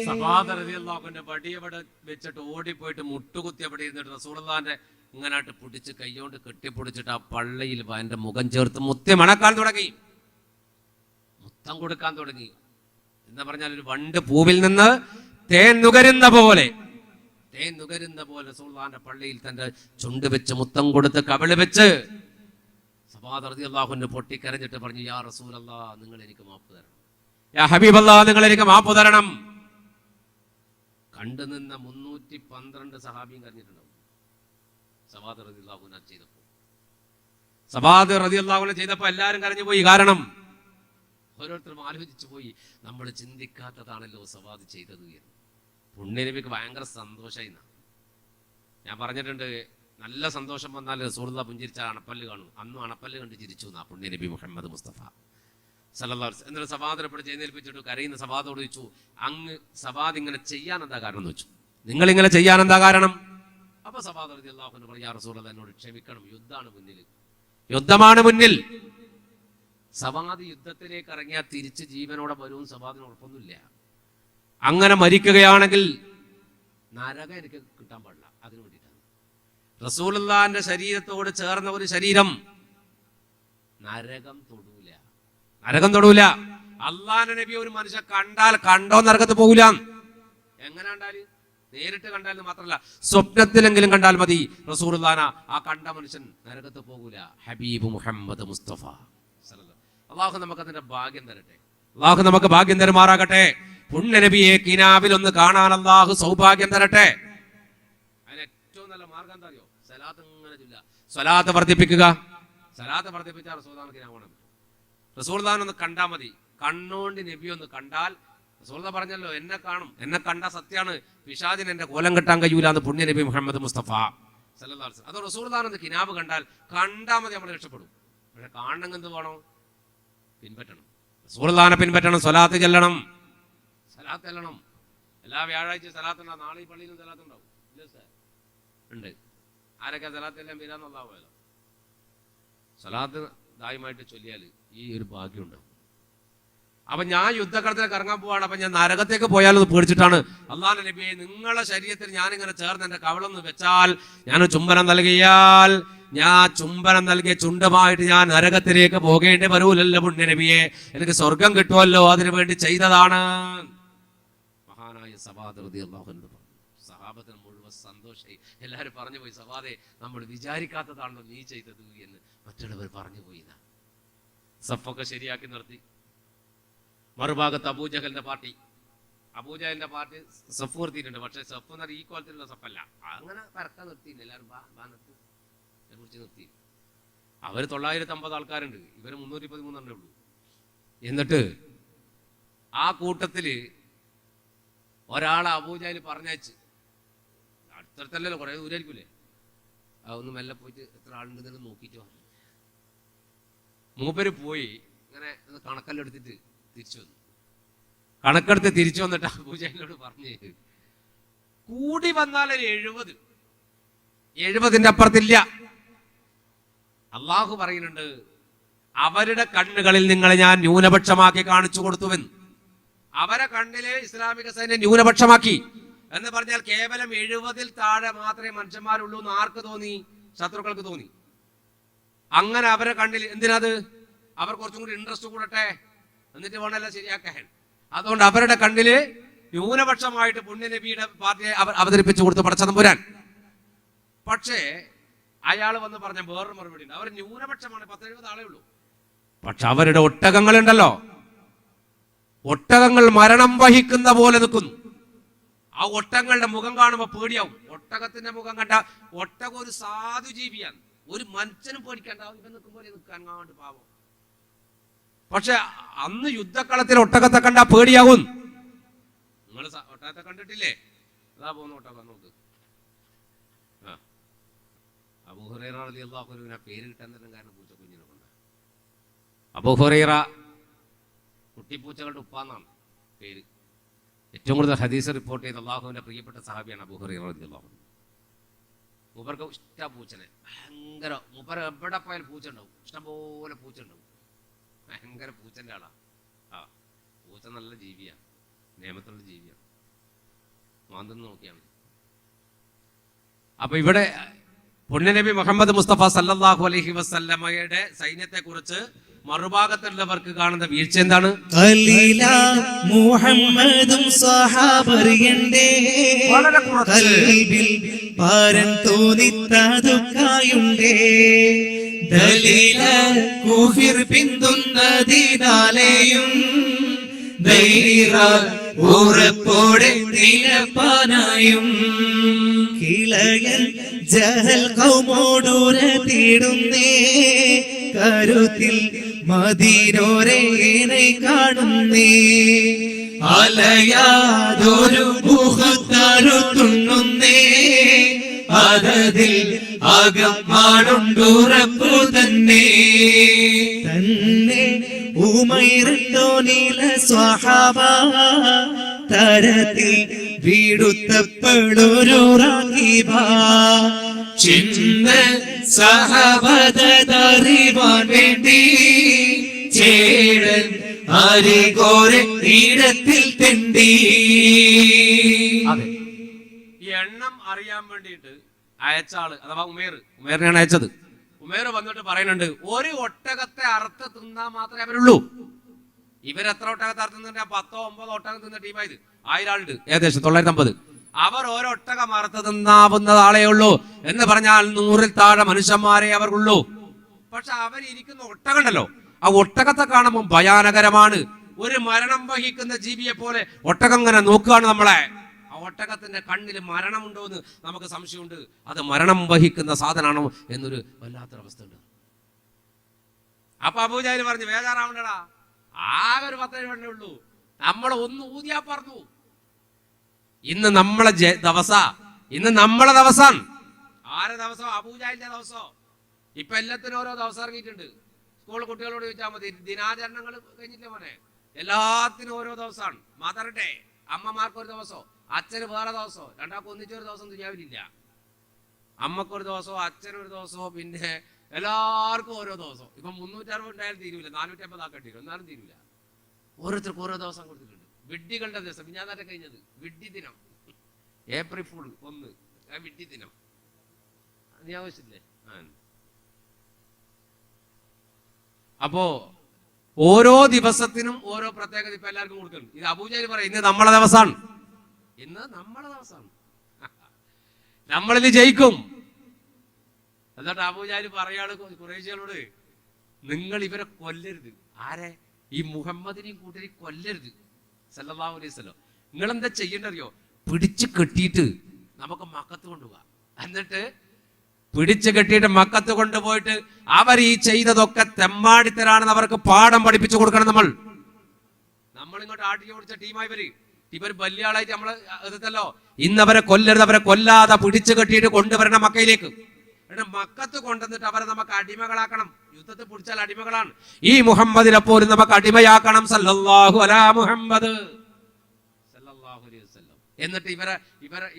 സവാദ് റളിയല്ലാഹു അൻഹു വടിയവിടെ വെച്ചിട്ട് ഓടിപ്പോയിട്ട് മുട്ടുകുത്തി അവിടെ ഇരുന്നിട്ട് റസൂലുള്ളാഹിന്റെ ഇങ്ങനായിട്ട് പിടിച്ച് കൈകൊണ്ട് കെട്ടിപ്പിടിച്ചിട്ട് ആ പള്ളിയിൽ എന്റെ മുഖം ചേർത്ത് മുത്തി മണക്കാൻ തുടങ്ങി, മുത്തം കൊടുക്കാൻ തുടങ്ങി. എന്ന് പറഞ്ഞാൽ ഒരു വണ്ട് പൂവിൽ നിന്ന് തേൻ നുകരുന്ന പോലെ റസൂലുള്ളാഹിന്റെ പള്ളിയിൽ തന്റെ ചുണ്ട് വെച്ച് മുത്തം കൊടുത്ത് കവിള് വെച്ച് സവാദ് റളിയല്ലാഹു അൻഹു പൊട്ടിക്കരഞ്ഞിട്ട് പറഞ്ഞു, യാ റസൂലല്ലാഹ് നിങ്ങൾ എനിക്ക് മാപ്പ് തരണം, യാ ഹബീബല്ലാഹ് നിങ്ങൾ എനിക്ക് മാപ്പ് തരണം. കണ്ടുനിന്ന 312 സഹാബിയും കരഞ്ഞിട്ടുണ്ടാവും സവാദ് റളിയല്ലാഹു അൻഹു ചെയ്തപ്പോൾ. സവാദ് റളിയല്ലാഹു അൻഹു ചെയ്തപ്പോൾ എല്ലാവരും കരഞ്ഞു പോയി. കാരണം ഓരോരുത്തരും ആലോചിച്ചു പോയി, നമ്മൾ ചിന്തിക്കാത്തതാണല്ലോ സവാദ് ചെയ്തത് എന്ന്. പുണ്യനബിക്ക് ഭയങ്കര സന്തോഷമായി. ഞാൻ പറഞ്ഞിട്ടുണ്ട്, നല്ല സന്തോഷം വന്നാൽ റസൂലുള്ളാഹി പുഞ്ചിരിച്ചാൽ അണപ്പല്ല് കാണും. അന്നും അണപ്പല്ല് കണ്ട് ചിരിച്ചു എന്നാ പുണ്യനബി മുഹമ്മദ് മുസ്തഫ സല്ലല്ലാഹു അലൈഹി വസല്ലം. എന്നിട്ട് സവാദിനെപ്പെട്ട് എഴുന്നേൽപ്പിച്ചിട്ട് കരയുന്ന സവാദോട് ചോദിച്ചു, അങ്ങ് സവാദ് ഇങ്ങനെ ചെയ്യാൻ എന്താ കാരണം എന്ന് വെച്ചു. നിങ്ങൾ ഇങ്ങനെ ചെയ്യാൻ എന്താ കാരണം? അപ്പൊ സവാദ് റളിയല്ലാഹു അൻഹു പറഞ്ഞു, യാ റസൂലല്ലാഹ്, എന്നോട് ക്ഷമിക്കണം, യുദ്ധമാണ് മുന്നിൽ, യുദ്ധമാണ് മുന്നിൽ. സവാദ് യുദ്ധത്തിലേക്ക് ഇറങ്ങിയാൽ തിരിച്ച് ജീവനോടെ വരുമെന്ന് സവാദിന് ഉറപ്പൊന്നുമില്ല. അങ്ങനെ മരിക്കുകയാണെങ്കിൽ നരകം എനിക്ക് കിട്ടാൻ പാടില്ല. അതിനു വേണ്ടിയിട്ടാണ് റസൂലുള്ളാഹിന്റെ ശരീരത്തോട് ചേർന്ന ഒരു ശരീരം നരകം തൊടൂല, നരകം തൊടൂല. അള്ളാഹുവിന്റെ നബി ഒരു മനുഷ്യൻ കണ്ടാൽ കണ്ടോ നരകത്ത് പോകൂല. എങ്ങനെ കണ്ടാല്? നേരിട്ട് കണ്ടാൽ മാത്രമല്ല, സ്വപ്നത്തിലെങ്കിലും കണ്ടാൽ മതി. റസൂലുള്ളാഹിനെ ആ കണ്ട മനുഷ്യൻ നരകത്ത് പോകൂല. ഹബീബ് മുഹമ്മദ് മുസ്തഫ സല്ലല്ലാഹു. അള്ളാഹു നമുക്ക് അതിന്റെ ഭാഗ്യം തരട്ടെ. അള്ളാഹു നമുക്ക് ഭാഗ്യം തരുമാറാകട്ടെ. പുണ്യ നബിയെ കിനാവിൽ ഒന്ന് കാണാൻ അള്ളാഹു സൗഭാഗ്യം തരട്ടെ. അതിന് ഏറ്റവും നല്ല മാർഗം എന്താ അറിയോ? സലാത്ത് ഇങ്ങനെ ചൊല്ലുക, സ്വലാത്ത് വർദ്ധിപ്പിക്കുക. സലാത്ത് വർദ്ധിപ്പിച്ചാൽ റസൂലുള്ളാഹിനെ കിനാവാണ്. റസൂലുള്ളാഹിനെ ഒന്ന് കണ്ടാൽ മതി. കണ്ണോണ്ട് നബി ഒന്ന് കണ്ടാൽ, റസൂലുള്ളാഹി പറഞ്ഞല്ലോ, എന്നെ കാണും, എന്നെ കണ്ട സത്യാണ്, പിശാചിന് എന്റെ കോലം കെട്ടാൻ കഴിയൂല എന്ന് പുണ്യ നബി മുഹമ്മദ് മുസ്തഫ സല്ലല്ലാഹു അലൈഹി വസല്ലം. അത് റസൂലുള്ളാഹിനെ ഒന്ന് കിനാവ് കണ്ടാൽ മതി, നമ്മൾ രക്ഷപ്പെടും. പക്ഷെ കാണണമെങ്കിൽ എന്ത് വേണം? പിൻപറ്റണം. റസൂലുള്ളാഹിനെ പിൻപറ്റണം, സ്വലാത്ത് ചെല്ലണം, സലാത്ത് ചെല്ലണം. എല്ലാ വ്യാഴാഴ്ച സലാത്ത് ഉണ്ടാവും. നാളെ ഈ പള്ളിയിലും സലാത്ത് ഉണ്ടാവും. ഇല്ല സാർ, ഉണ്ട്. ആരൊക്കെ സലാത്ത് എല്ലാം വരാന്നുള്ളതാവുമല്ലോ. സലാത്ത് ദായമായിട്ട് ചൊല്ലിയാൽ ഈ ഒരു ഭാഗ്യം ഉണ്ടാവും. അപ്പൊ ഞാൻ യുദ്ധക്കളത്തിലേക്ക് ഇറങ്ങാൻ പോവാണ്. അപ്പൊ ഞാൻ നരകത്തേക്ക് പോയാലത് പേടിച്ചിട്ടാണ്. അല്ലാഹുവിന്റെ നബിയെ, നിങ്ങളുടെ ശരീരത്തിൽ ഞാനിങ്ങനെ ചേർന്ന് എന്റെ കവളൊന്ന് വെച്ചാൽ, ഞാൻ ചുംബനം നൽകിയാൽ, ഞാൻ ചുംബനം നൽകിയ ചുണ്ടുമായിട്ട് ഞാൻ നരകത്തിലേക്ക് പോകേണ്ടി വരൂലല്ലോ പുണ്യ നബിയെ, എനിക്ക് സ്വർഗം കിട്ടുമല്ലോ, അതിനു വേണ്ടി ചെയ്തതാണ്. മഹാനായ സവാദ് റളിയല്ലാഹു അൻഹു സഹാബത്തിന് മുഴുവൻ സന്തോഷമായി. എല്ലാവരും പറഞ്ഞു പോയി, സവാദെ, നമ്മൾ വിചാരിക്കാത്തതാണല്ലോ നീ ചെയ്തത് എന്ന് മറ്റുള്ളവർ പറഞ്ഞു പോയി. സഫൊക്കെ ശരിയാക്കി നിർത്തി. മറുഭാഗത്ത് അബൂജഹലിന്റെ പാർട്ടി സഫ് നിർത്തിയിട്ടുണ്ട്. പക്ഷെ സഫ് എന്ന് പറഞ്ഞാൽ ഈ കോലത്തിലുള്ള സഫല്ല, അങ്ങനെ പരക്കാൻ നിർത്തിയില്ല. എല്ലാവരും കുറിച്ച് നിർത്തി. അവര് 950 ആൾക്കാരുണ്ട്, ഇവര് 313 ഉള്ളൂ. എന്നിട്ട് ആ കൂട്ടത്തില് ഒരാളെ അബൂജഹൽ പറഞ്ഞയച്ച്, അടുത്തടുത്തല്ലല്ലോ, കുറെ ദൂരായിരിക്കൂലേ, ഒന്ന് മെല്ലെ പോയിട്ട് എത്ര ആളുണ്ടെന്ന് നോക്കിയിട്ട് പറഞ്ഞു. മൂപ്പര് പോയി ഇങ്ങനെ കണക്കെല്ലാം തിരിച്ചു വന്നു. കണക്കെടുത്ത് തിരിച്ചു വന്നിട്ട് അബൂജഹലിനോട് പറഞ്ഞു, കൂടി വന്നാൽ ഒരു 70 അപ്പുറത്തില്ല. അള്ളാഹു പറയുന്നുണ്ട്, അവരുടെ കണ്ണുകളിൽ നിങ്ങളെ ഞാൻ ന്യൂനപക്ഷമാക്കി കാണിച്ചു കൊടുത്തുവെന്ന്. അവരെ കണ്ണില് ഇസ്ലാമിക സൈന്യം ന്യൂനപക്ഷമാക്കി എന്ന് പറഞ്ഞാൽ കേവലം 70 താഴെ മാത്രമേ മനുഷ്യന്മാരുള്ളൂ എന്ന് ആർക്ക് തോന്നി? ശത്രുക്കൾക്ക് തോന്നി. അങ്ങനെ അവരെ കണ്ണിൽ എന്തിനത്? അവർ കുറച്ചും കൂടി ഇൻട്രസ്റ്റ് കൂടട്ടെ, എന്നിട്ട് വേണമല്ല ശരിയാക്കാൻ. അതുകൊണ്ട് അവരുടെ കണ്ണില് ന്യൂനപക്ഷമായിട്ട് പുണ്യ നബിയുടെ പാർട്ടിയെ അവതരിപ്പിച്ചു കൊടുത്തു പടച്ചതമ്പുരാൻ. പക്ഷേ അയാൾ വന്ന് പറഞ്ഞ വേറൊരു മറുപടി ഉണ്ട്. അവർ ന്യൂനപക്ഷമാണ്, 10-70 ആളേ ഉള്ളൂ. പക്ഷെ അവരുടെ ഒട്ടകങ്ങളുണ്ടല്ലോ, ഒട്ടകങ്ങൾ മരണം വഹിക്കുന്ന പോലെ നിൽക്കുന്നു. ആ ഒട്ടകങ്ങളുടെ മുഖം കാണുമ്പോൾ പേടിയാവും. ഒട്ടകത്തിന്റെ മുഖം കണ്ട, ഒട്ടകം ഒരു സാധു ജീവിയാണ്, ഒരു മനുഷ്യനും പേടിക്കണ്ടാവും. ഇവൻ നിൽക്കുമ്പോൾ നിൽക്കാൻ കാണാണ്ട് പാവം. പക്ഷെ അന്ന് യുദ്ധക്കളത്തിൽ ഒട്ടകത്തെ കണ്ടാ പേടിയാവും. നിങ്ങൾ ഒട്ടകത്തെ കണ്ടിട്ടില്ലേ? അതാ പോകുന്ന ഒട്ടകം. നോക്ക്, അബൂ ഹുറൈറ റളിയല്ലാഹു അൻഹു പേര് കിട്ടാൻ തന്നെ കാരണം പൂച്ചക്കുഞ്ഞിനെ കൊണ്ട്. അബൂ ഹുറൈറ കുട്ടിപ്പൂച്ചകളുടെ ഉപ്പാന്നാണ് പേര്. ഏറ്റവും കൂടുതൽ ഹദീസ് റിപ്പോർട്ട് ചെയ്ത അള്ളാഹുവിന്റെ പ്രിയപ്പെട്ട സഹാബിയാണ് അബൂ ഹുറൈറ റളിയല്ലാഹു അൻഹു. മൂപ്പർക്ക് ഇഷ്ട പൂച്ചനെ, ഭയങ്കര. മൂപ്പർ എവിടെ പോയാലും പൂച്ച ഉണ്ടാവും, ഇഷ്ടംപോലെ പൂച്ച ഉണ്ടാവും. ഭയങ്കര പൂച്ചന്റെ ആളാ. പൂച്ച നല്ല ജീവിയാണ്, നിയമത്തുള്ള ജീവിയാണ്, മാന്തെന്ന് നോക്കിയാണ്. അപ്പൊ ഇവിടെ പുണ്യനബി മുഹമ്മദ് മുസ്തഫ സല്ലല്ലാഹു അലൈഹി വസല്ലമയുടെ സൈന്യത്തെ കുറിച്ച് മറുഭാഗത്തുള്ളവർക്ക് കാണുന്ന വീഴ്ച എന്താണ്? മുഹമ്മദും സഹാബറിയണ്ടേ പാരൻ തോന്നിത്തതുക്കായുണ്ടേ ദലീല കുഫിർ പിന്തുന്നതിനാലെയും ധൈര്യ ഉറപ്പോടെ നിലപ്പാനായും കിളയൻ ജഹൽ കൗമോടൂര തീടുന്നേ കരുത്തിൽ മദീനോരേനെ കാണുന്നേ അലയാതൊരു മുഖത്തരുത്തുണ്ണുന്നേ അതതിൽ അകമാണുണ്ടുറപ്പു തന്നെ തന്നെ ഉമൈറിലോ നീല സ്വഹാബ തരത്തിൽ വീടുത്തപ്പോഴൊരു റാഖിബ ചിന്ത സഹബദറിവാൻ വേണ്ടി ചേടൻ അരികോരെ ഈടത്തിൽ തെണ്ടി. അതെ, ഈ എണ്ണം അറിയാൻ വേണ്ടിയിട്ട് അയച്ച ആള് അഥവാ ഉമേറിനെയാണ് അയച്ചത്. ഉമേർ വന്നിട്ട് പറയുന്നുണ്ട്, ഒരു ഒട്ടകത്തെ അറുത്ത് തിന്നാൻ മാത്രമേ അവരുള്ളൂ. ഇവരെത്ര ഒട്ടകത്തെ അറുത്ത് തിന്നിട്ട് 10 9 ഒട്ടകം തിന്ന ടീമായത് 1000 ആളുണ്ട്, ഏകദേശം 950. അവർ ഓരോ ഒട്ടകം അറുത്ത് തിന്നാവുന്ന ആളേ ഉള്ളൂ എന്ന് പറഞ്ഞാൽ 100-ൽ താഴെ മനുഷ്യന്മാരെ അവർക്കുള്ളൂ. പക്ഷെ അവരിയ്ക്കുന്ന ഒട്ടകണ്ടല്ലോ, ആ ഒട്ടകത്തെ കാണുമ്പോൾ ഭയാനകരമാണ്. ഒരു മരണം വഹിക്കുന്ന ജീവിയെ പോലെ ഒട്ടകം ഇങ്ങനെ നോക്കുകയാണ് നമ്മളെ. ആ ഒട്ടകത്തിന്റെ കണ്ണിൽ മരണമുണ്ടോ എന്ന് നമുക്ക് സംശയമുണ്ട്. അത് മരണം വഹിക്കുന്ന സാധനമാണോ എന്നൊരു വല്ലാത്തൊരവസ്ഥ ഉണ്ട്. അപ്പൊ അബൂജഹൽ പറഞ്ഞു, ബേജാറാവണ്ടടാ, ആകെ ഒരു 10 എണ്ണേ ഉള്ളൂ, നമ്മളെ ഒന്ന് ഊതിയാ പറഞ്ഞു. ഇന്ന് നമ്മളെ ഇന്ന് നമ്മളെ ദിവസം. ആരെ ദിവസം? അബൂജഹലിന്റെ ദിവസം. ഇപ്പൊ എല്ലാത്തിനും ഓരോ ദിവസം ഇറങ്ങിയിട്ടുണ്ട്. സ്കൂൾ കുട്ടികളോട് ചോദിച്ചാൽ മതി, ദിനാചരണങ്ങൾ കഴിഞ്ഞില്ലേ മോനെ, എല്ലാത്തിനും ഓരോ ദിവസമാണ്. മദർ ഡേ, അമ്മമാർക്ക് ഒരു ദിവസം, അച്ഛന് വേറെ ദിവസം, രണ്ടാൾക്ക് ഒന്നിച്ചൊരു ദിവസം ദുനിയാവിലില്ല. അമ്മക്കൊരു ദിവസമോ അച്ഛനൊരു ദിവസമോ പിന്നെ എല്ലാവർക്കും ഓരോ ദിവസം. ഇപ്പൊ 360 ഉണ്ടായാലും തീരൂല, 450 ആക്കേണ്ടി വരും, എന്നാലും തീരൂല. ഓരോരുത്തർക്ക് ഓരോ ദിവസം കൊടുത്തിട്ടുണ്ട്. വിഡ്ഢികളുടെ ദിവസം ഞാൻ തന്നെ കഴിഞ്ഞത് വിഡ്ഢി ദിനം, ഏപ്രിൽ ഫുൾ 1 വിഡ്ഢി ദിനം. നീ ആവശ്യമില്ലേ? അപ്പോ ഓരോ ദിവസത്തിനും ഓരോ പ്രത്യേകത ഇപ്പൊ എല്ലാവർക്കും കൊടുക്കണം. ഇത് അബൂജഹൽ പറയും, ഇന്ന് നമ്മളെ ദിവസമാണ്, ഇന്ന് നമ്മളെ ദിവസമാണ്, നമ്മളിത് ജയിക്കും. എന്നിട്ട് അബൂജഹൽ പറയാണ് ഖുറൈശികളോട്, നിങ്ങൾ ഇവരെ കൊല്ലരുത്. ആരെ? ഈ മുഹമ്മദിനെയും കൂട്ടരി കൊല്ലരുത് സല്ലല്ലാഹു അലൈഹി വസല്ലം. നിങ്ങൾ എന്താ ചെയ്യേണ്ടറിയോ? പിടിച്ചു കെട്ടിയിട്ട് നമുക്ക് മക്കത്ത് കൊണ്ടുപോകാം. എന്നിട്ട് പിടിച്ചു കെട്ടിയിട്ട് മക്കത്ത് കൊണ്ടുപോയിട്ട് അവർ ഈ ചെയ്തതൊക്കെ തെമ്മാടിത്തരാണെന്ന് അവർക്ക് പാഠം പഠിപ്പിച്ചു കൊടുക്കണം. നമ്മളിങ്ങോട്ട് ആട്ടി ഓടിച്ച ടീമായി ഇവർ വലിയ ആളായിട്ട് നമ്മൾ എതിർത്തല്ലോ. ഇന്നവരെ കൊല്ലരുത്, അവരെ കൊല്ലാതെ പിടിച്ചു കെട്ടിയിട്ട് കൊണ്ടുവരണം മക്കയിലേക്ക്. മക്കത്ത് കൊണ്ടുവന്നിട്ട് അവരെ നമുക്ക് അടിമകളാക്കണം. യുദ്ധത്തിൽ പിടിച്ചാൽ അടിമകളാണ്. ഈ മുഹമ്മദിനെ പോലും നമുക്ക് അടിമയാക്കണം. സല്ലല്ലാഹു അലാ മുഹമ്മദ് സല്ലല്ലാഹു അലൈഹി വസല്ലം. എന്നിട്ട്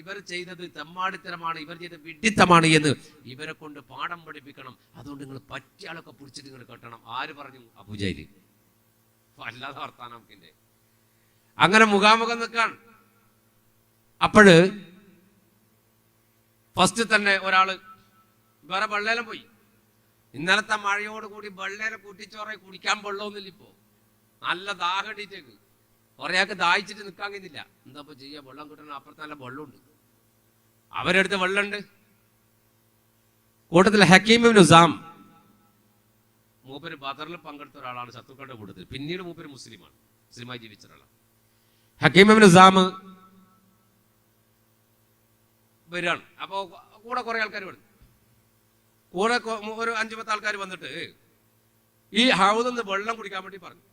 ഇവർ ചെയ്തത് തെമ്മാടിത്തരമാണ്, ഇവർ ചെയ്തത് വിഡ്ഢിത്തമാണ് എന്ന് ഇവരെ കൊണ്ട് പാഠം പഠിപ്പിക്കണം. അതുകൊണ്ട് നിങ്ങൾ പറ്റിയ ആളൊക്കെ പിടിച്ചിട്ട് നിങ്ങൾ കെട്ടണം. ആര് പറഞ്ഞു? അബൂജഹൽ. അല്ലാതെ വർത്താനം നമുക്കിന്റെ. അങ്ങനെ മുഖാമുഖം നിൽക്കാൻ. അപ്പോഴ് ഫസ്റ്റ് തന്നെ ഒരാള് വേറെ വെള്ളേലം പോയി. ഇന്നലത്തെ മഴയോട് കൂടി വെള്ളേലെ കൂട്ടിച്ചോറെ കുടിക്കാൻ വെള്ളമൊന്നുമില്ല. ഇപ്പോ നല്ല ദാഹടിച്ചേക്ക് കുറേയാൾക്ക് ദാഹിച്ചിട്ട് നിൽക്കാൻ കഴിയുന്നില്ല. എന്താ ഇപ്പൊ ചെയ്യാ? വെള്ളം കിട്ടണം. അപ്പുറത്ത് നല്ല വെള്ളമുണ്ട്, അവരെടുത്ത് വെള്ളമുണ്ട്. കൂട്ടത്തിൽ ഹക്കീം ഇബ്നു ഹിസാം, മൂപ്പര് ബദറിൽ പങ്കെടുത്ത ഒരാളാണ് ശത്രുക്കളുടെ കൂട്ടത്തിൽ. പിന്നീട് മൂപ്പര് മുസ്ലിമായി ജീവിച്ച ഒരാളാണ്. ഹക്കീം ഇബ്നു ഹിസാം വരികയാണ്. അപ്പോ കൂടെ കുറെ ആൾക്കാർ വന്നു. കൂടെ ഒരു 5-10 ആൾക്കാർ വന്നിട്ട് ഈ ഹൗദെന്ന് വെള്ളം കുടിക്കാൻ വേണ്ടി പറഞ്ഞു.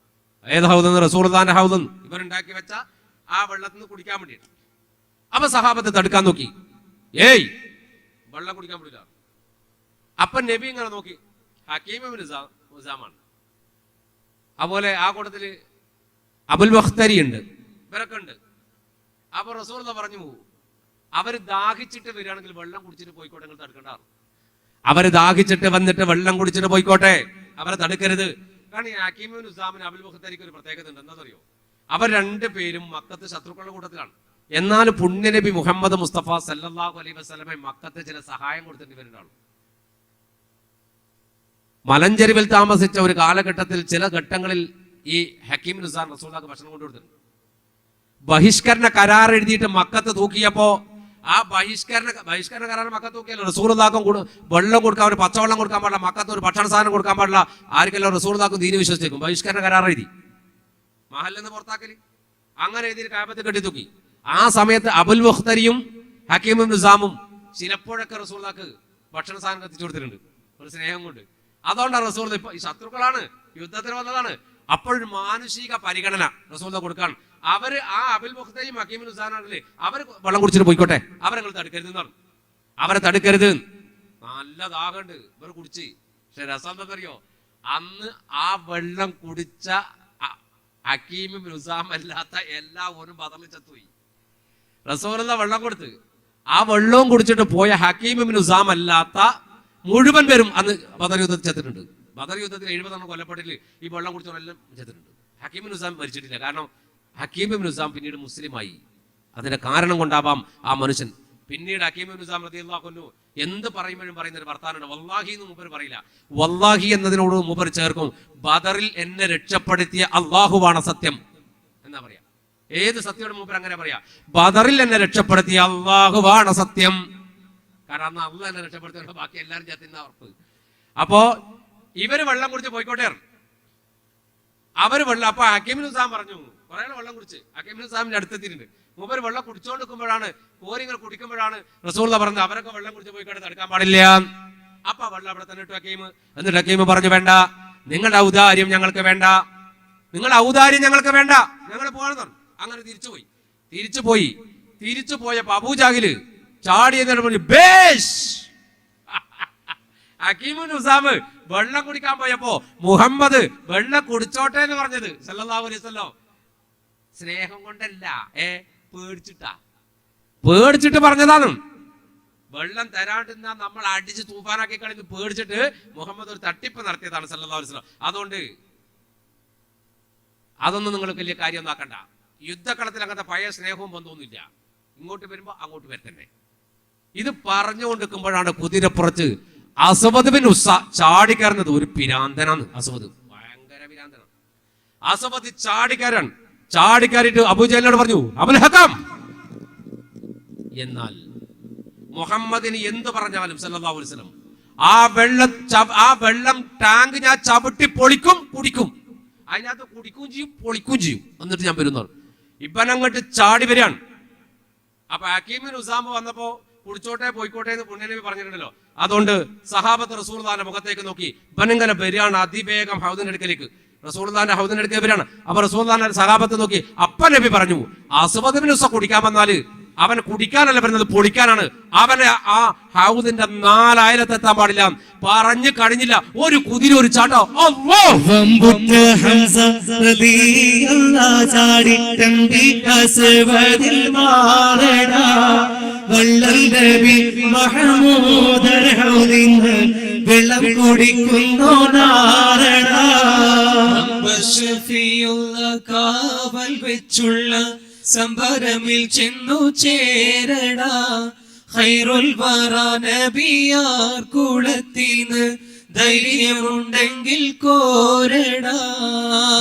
ഏത് ഹൗദെന്ന്? റസൂലുള്ളാഹിന്റെ ഹൗദെന്ന്. ഇവരുണ്ടാക്കി വെച്ച ആ വെള്ളത്തിൽ നിന്ന് കുടിക്കാൻ വേണ്ടിയിട്ട്. അപ്പൊ സഹാബത്തെ തടുക്കാൻ നോക്കി, ഏയ് വെള്ളം കുടിക്കാൻ പറ്റില്ല. അപ്പൊ നബി ഇങ്ങനെ നോക്കി, ഹക്കീം ഇബ്നു ഹിസാമാണ്. അതുപോലെ ആ കൂട്ടത്തില് അബുൽ ബഖ്തരി ഉണ്ട്, ഇവരൊക്കെ ഉണ്ട്. അപ്പൊ റസൂലുള്ളാഹി പറഞ്ഞു, അവര് ദാഹിച്ചിട്ട് വരികയാണെങ്കിൽ വെള്ളം കുടിച്ചിട്ട് പോയിക്കോട്ടെ, നിങ്ങൾ തടുക്കണ്ടാണ്. അവര് ദാഹിച്ചിട്ട് വന്നിട്ട് വെള്ളം കുടിച്ചിട്ട് പോയിക്കോട്ടെ, അവരെ തടുക്കരുത്. കാരണം ഈ ഹക്കീം ഇബ്നു ഹിസാമിന് അബുൽ ബഖ്തരിക്ക് ഒരു പ്രത്യേകത ഉണ്ട്. എന്താണെന്നറിയോ? അവർ 2 പേരും മക്കത്ത് ശത്രുക്കളുടെ കൂട്ടത്തിലാണ്. എന്നാൽ പുണ്യനബി മുഹമ്മദ് മുസ്തഫ സല്ലല്ലാഹു അലൈഹി വസല്ലമയെ മക്കത്ത് ചില സഹായം കൊടുത്തിട്ട് വരുന്നതാണ്. മലഞ്ചെരിവിൽ താമസിച്ച ഒരു കാലഘട്ടത്തിൽ ചില ഘട്ടങ്ങളിൽ ഈ ഹക്കീം ഇബ്നു ഹിസാം റസൂലുള്ളാഹിക്ക് ഭക്ഷണം കൊണ്ടുകൊടുത്തിട്ടുണ്ട്. ബഹിഷ്കരണ കരാർ എഴുതിയിട്ട് മക്കത്ത് തൂക്കിയപ്പോ ആ ബഹിഷ്കരണ കരാർ മക്കത്ത് തൂക്കിയല്ലോ. റസൂലുള്ളാഹിക്കും വെള്ളം കൊടുക്കാൻ, ഒരു പച്ചവെള്ളം കൊടുക്കാൻ പാടില്ല, മക്കത്ത് ഒരു ഭക്ഷണ സാധനം കൊടുക്കാൻ പാടില്ല. ആർക്കെല്ലോ റസൂലുള്ളാഹിക്കും ദീനി വിശ്വസിച്ചേക്കും. ബഹിഷ്കരണ കരാർ എഴുതി മഹല്ലെന്ന് പുറത്താക്കല്. അങ്ങനെ എഴുതി കഅബത്ത് കെട്ടി തൂക്കി. ആ സമയത്ത് അബുൽ ബഖ്തരിയും ഹക്കീം ഇബ്നു ഹിസാമും ചിലപ്പോഴൊക്കെ റസൂലുള്ളാഹിക്ക് ഭക്ഷണ സാധനം എത്തിച്ചു കൊടുത്തിട്ടുണ്ട്, ഒരു സ്നേഹം കൊണ്ട്. അതുകൊണ്ടാണ് റസൂൽ ഇപ്പൊ ഈ ശത്രുക്കളാണ്, യുദ്ധത്തിന് വന്നതാണ്. അപ്പോഴൊരു മാനുഷിക പരിഗണന റസൂലുള്ളാഹി കൊടുക്കാൻ. അവര് ആ അബുൽ ബഖ്തരിയും ഹക്കീം ഇബ്നു ഹിസാമില്ലേ, അവര് വെള്ളം കുടിച്ചിട്ട് പോയിക്കോട്ടെ, അവരെ നിങ്ങൾ തടുക്കരുത് എന്നാണ്. അവരെ തടുക്കരുത്. നല്ല ദാഹമുണ്ട്, ഇവർ കുടിച്ച്. പക്ഷെ രസം എന്താണെന്നറിയോ? അന്ന് ആ വെള്ളം കുടിച്ച ഹക്കീം ഇബ്നു ഉസാമ അല്ലാത്ത എല്ലാവരും ബദറിൽ ചത്തുപോയി. റസൂലുള്ള വെള്ളം കൊടുത്ത് ആ വെള്ളവും കുടിച്ചിട്ട് പോയ ഹക്കീം ഇബ്നു ഉസാമ അല്ലാത്ത മുഴുവൻ പേരും അന്ന് ബദർ യുദ്ധത്തിൽ ചത്തിട്ടുണ്ട്. ബദർ യുദ്ധത്തിൽ 70 കൊല്ലപ്പെട്ടില്ല. ഈ വെള്ളം കുടിച്ചവരെല്ലാം ചത്തിട്ടുണ്ട്. ഹക്കീം ഇബ്നു ഉസാം മരിച്ചിട്ടില്ല. കാരണം ഹക്കീം ഇബ്നു ഉസാം പിന്നീട് മുസ്ലിമായി. അതിന്റെ കാരണം കൊണ്ടാവാം ആ മനുഷ്യൻ പിന്നീട് ഹക്കീം ഇബ്നു ഉസാം റളിയല്ലാഹു അൻഹു എന്ത് പറയുമ്പോഴും പറയുന്ന ഒരു വർത്താനുണ്ട്. വല്ലാഹി എന്ന് മൂപ്പർ പറയില്ല, വല്ലാഹി എന്നതിനോട് മൂപ്പർ ചേർക്കും ബദറിൽ എന്നെ രക്ഷപ്പെടുത്തിയ അള്ളാഹുവാണ് സത്യം എന്നാ പറയാ. ഏത് സത്യയോട് മൂപ്പർ അങ്ങനെ പറയാ, ബദറിൽ എന്നെ രക്ഷപ്പെടുത്തിയ അള്ളാഹുവാണ് സത്യം. കാരണം അന്ന് അള്ളാഹ് എന്നെ രക്ഷപ്പെടുത്തിയ ബാക്കി എല്ലാവരും ചത്തിന്ന ഉറപ്പ്. അപ്പോ ഇവര് വെള്ളം കുടിച്ച് പോയിക്കോട്ടെ. അവര് വെള്ളം അപ്പൊ ഹക്കീം ഇബ്നു ഉസാം പറഞ്ഞു, കുറെ വെള്ളം കുടിച്ച് ഹക്കീം ഇബ്നു ഉസാമിന്റെ അടുത്തെത്തിയിട്ടുണ്ട്. മൂപ്പര് വെള്ളം കുടിച്ചോണ്ടിരിക്കുമ്പോഴാണ് കോരിങ്ങൾ കുടിക്കുമ്പോഴാണ് റസൂലുള്ള പറഞ്ഞത് അവരൊക്കെ വെള്ളം കുടിച്ച് പോയിക്കോട്ടെ, തടുക്കാൻ പാടില്ല. അപ്പൊ വെള്ളം അവിടെ തന്നെ ഇട്ടു ഹക്കീം. എന്നിട്ട് ഹക്കീം പറഞ്ഞു, വേണ്ട, നിങ്ങളുടെ ഔദാര്യം ഞങ്ങൾക്ക് വേണ്ട, നിങ്ങളുടെ ഔദാര്യം ഞങ്ങൾക്ക് വേണ്ട, ഞങ്ങൾ പോകണം. അങ്ങനെ തിരിച്ചു പോയപ്പോ അബൂജാഹില് ചാടി എന്നിട്ട് പറഞ്ഞു, ബേഷ്. ഹക്കീം ഇബ്നു ഉസാം വെള്ളം കുടിക്കാൻ പോയപ്പോ മുഹമ്മദ് വെള്ളം കുടിച്ചോട്ടെ എന്ന് പറഞ്ഞത് സല്ലല്ലാഹു അലൈഹി വസല്ലം സ്നേഹം കൊണ്ടല്ല, പേടിച്ചിട്ട് പറഞ്ഞതാണ്. വെള്ളം തരാണ്ടിരുന്ന നമ്മൾ അടിച്ച് തൂഫാനാക്കി കളഞ്ഞ് പേടിച്ചിട്ട് മുഹമ്മദ് ഒരു തട്ടിപ്പ് നടത്തിയതാണ് സല്ലല്ലാഹു അലൈഹി വസല്ലം. അതുകൊണ്ട് അതൊന്നും നിങ്ങൾ വലിയ കാര്യം നോക്കണ്ട. യുദ്ധക്കളത്തിൽ അങ്ങനത്തെ പഴയ സ്നേഹവും ബന്ധമൊന്നുമില്ല. ഇങ്ങോട്ട് വരുമ്പോ അങ്ങോട്ട് വരത്തന്നെ. ഇത് പറഞ്ഞുകൊണ്ടിരിക്കുമ്പോഴാണ് കുതിരപ്പുറത്ത് അസ്വദ് ബിൻ ഉസ്സ ചാടിക്കയറുന്നത്. ഒരു പിരാന്തനാണ് അസ്വദ്, ഭയങ്കര പിരാന്തനാണ്. അസ്വദ് ചാടിക്കയറിയിട്ട് അബൂജഹലിനോട് പറഞ്ഞു, അബുൽ ഹകം, എന്നാൽ മുഹമ്മദിന് എന്ത് പറഞ്ഞാലും സല്ലല്ലാഹു അലൈഹി വസല്ലം ആ വെള്ളം ടാങ്ക് ഞാൻ ചവിട്ടി പൊളിക്കും, കുടിക്കും. അതിനകത്ത് കുടിക്കുകയും ചെയ്യും, പൊളിക്കുകയും ചെയ്യും. എന്നിട്ട് ഞാൻ വരുന്നു. ഇവനങ്ങോട്ട് ചാടി വരികയാണ്. അപ്പൊ ഹക്കീം ഇബ്നു ഉസാമ വന്നപ്പോ കുടിച്ചോട്ടെ പോയിക്കോട്ടെ എന്ന് പുണ്യനബി പറഞ്ഞിട്ടുണ്ടല്ലോ. അതുകൊണ്ട് സഹാബത്ത് റസൂലുള്ളാഹിന്റെ മുഖത്തേക്ക് നോക്കി ഇവനിങ്ങനെ വരികയാണ് അതിവേഗം ഹൗദിന്റെ അടുക്കലേക്ക്. റസൂലുള്ളാഹിന്റെ ഹൗദിന്റെ അടുക്കൽ വരികയാണ്. അപ്പൊ റസൂലുള്ളാഹിന്റെ സഹാബത്ത് നോക്കി. അപ്പ നബി പറഞ്ഞു, അസ്വദ് ബിൻ ഉസ്സ കുടിക്കാൻ വന്നാല് അവൻ കുടിക്കാനല്ല വരുന്നത്, പൊളിക്കാനാണ്. അവനെ ആ ഹൗദിന്റെ 4 അയലത്തെത്താൻ പാടില്ല. പറഞ്ഞു കഴിഞ്ഞില്ല, ഒരു കുതിര ഒരു ചാട്ടോ. വെള്ളം കുടിക്കുന്നു കാവൽ വെച്ചുള്ള സംഭരമിൽ ചെന്നു ചേരടാ. ഖൈറുൽ വറ നബിയാർ കുളത്തിന് ധൈര്യമുണ്ടെങ്കിൽ കോരടാ.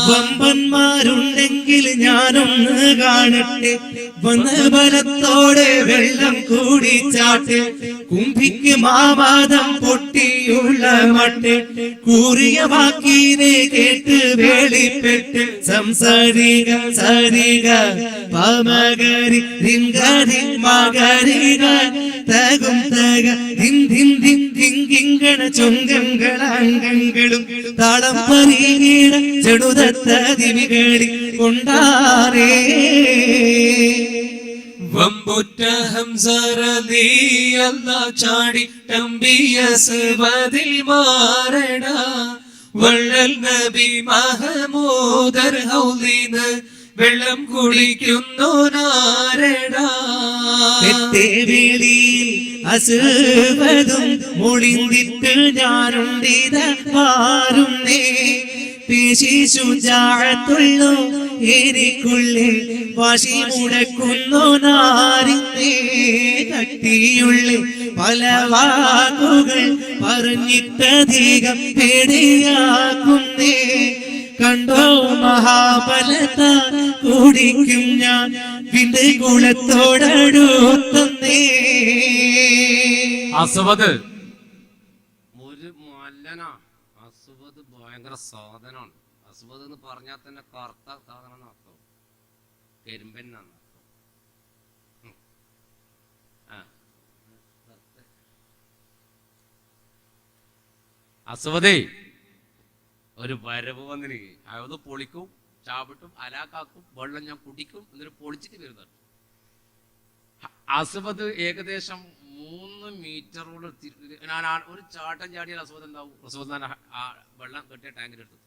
വമ്പന്മാരുണ്ടെങ്കിൽ ഞാനൊന്ന് കാണട്ടെ, വന്ന് ബലത്തോടെ വെള്ളം കൂടിച്ചാട്ടെ. കുംഭിക്ക് മാവാദം പൊട്ടിയുള്ള മട്ട് കൂറിയ വാക്കിനെ കേട്ട് വേളിപ്പെട്ട് സംസാരിക സരിക പമകരി രിംഗരി മകരിക തകും തക ദിൻ ദിൻ ദിൻ ദിങ്കിങ്കണ ചൊങ്കങ്ങളാംഗങ്ങളും താളം പരീട ചെടുതത്ത ദിവികളി കൊണ്ടാരേ. വമ്പുറ്റ ഹംസ റളിയല്ലാഹു ചാടി തമ്പിയ സുവദിൽ മാറടാ. വള്ളൽ നബി മഹമൂദർ ഹൗലിന് വെള്ളം കുടിക്കുന്നു നാരടാ. അസുവതും മുളിന്തിട്ട് ഞാനുണ്ടിത മാറുന്നേ. ശുചാഴത്തുള്ളൂ എനിക്കുള്ളിൽ വാശി മുടക്കുന്നു നാരിന്നേ. കട്ടിയുള്ളിൽ പല വാക്കുകൾ പറഞ്ഞിട്ടധികം പേടിയാക്കുന്നേ. കണ്ടോ മഹാബലത കുടിക്കും ഞാൻ വിണ്ട് കുളത്തോടടുത്തന്നേ. അസ്വദ് ഒരു മല്ലനാ. അസ്വദ് ഭയങ്കര സാധനമാണ്. അസ്വദ് എന്ന് പറഞ്ഞാൽ തന്നെ കറുത്ത സാധനം അർത്ഥം, കരിമ്പനാണ് അർത്ഥം. അസ്വദേ ഒരു വരവ് വന്നിന്, അത് പൊളിക്കും, ചാപിട്ടും അലാക്കാക്കും, വെള്ളം ഞാൻ കുടിക്കും, എന്നിട്ട് പൊളിച്ചിട്ട് വരുന്നുണ്ട്. അസ്വദ് ഏകദേശം 3 മീറ്ററോട് ഞാൻ ഒരു ചാട്ടം ചാടിയ അസുഖം ഉണ്ടാവും. അസുഖം ആ വെള്ളം കെട്ടിയ ടാങ്കിലെടുത്തു.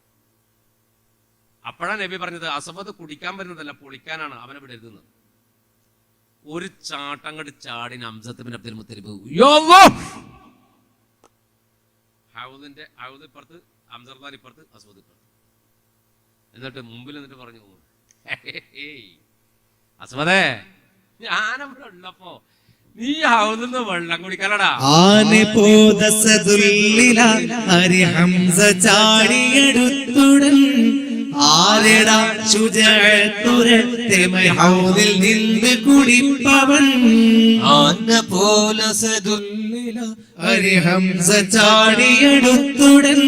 അപ്പോഴാണ് നബി പറഞ്ഞത് അസബത്ത് കുടിക്കാൻ വരുന്നതല്ല, പൊളിക്കാനാണ്, അവനെ വിടരുതെന്ന്. ഒരു ചാട്ടം കണ്ട് ചാടിന ഹംസത്ത് ബിൻ അബ്ദുൽ മുത്തലിബ് ഹൗദിന്റെ ഹൗദ് ഇപ്പുറത്ത്, ഹംസർദാൻ ഇപ്പുറത്ത്, അസ്വദ് ഇപ്പുറത്ത്. എന്നിട്ട് മുമ്പിൽ എന്നിട്ട് പറഞ്ഞു, അസ്വദേ ഞാനവിടെ ഉള്ളപ്പോ നീ ഹൗദിന്ന് വെള്ളം കുടിക്കാനടാ. ഹംസ ചാടിയെടുത്തുടൻ ആരെടാ ശുജഅത്തുരത്തെ ഹൗദിൽ നിന്ന് കുടിപ്പവൻ. ആന പോലെ സദുല്ലില ഹംസ ചാടിയെടുത്തുടൻ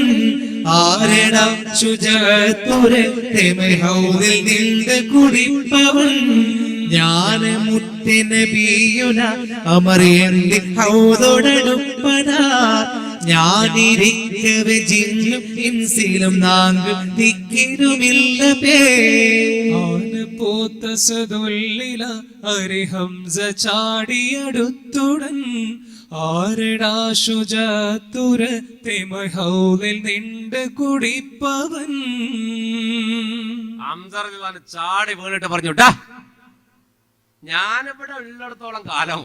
ആരെടാ ശുജഅത്തുരത്തെ ഹൗദിൽ നിന്ന് കുടിപ്പവൻ. ഞാന് മുത്തനബിയുന അമറിയന്റെ ഹൗദോടടുപ്പതാ. ഞാനിരിക്കവെ ജിന്നും ഇൻസിലും നാങ്കും ദിക്കിലുമില്ല പേ. ആന പോത്ത സദുല്ലില ഹംസ ചാടിയടുത്തുടൻ ആരടാ ശുജഅത്തുരത്തെ ഹൗദിൽ നിന്ന് കുടിപ്പവൻ. ഹംസ റളിയല്ലാഹു അൻഹു ചാടി വീണിട്ട് പറഞ്ഞു, ഞാനിവിടെ ഉള്ളിടത്തോളം കാലം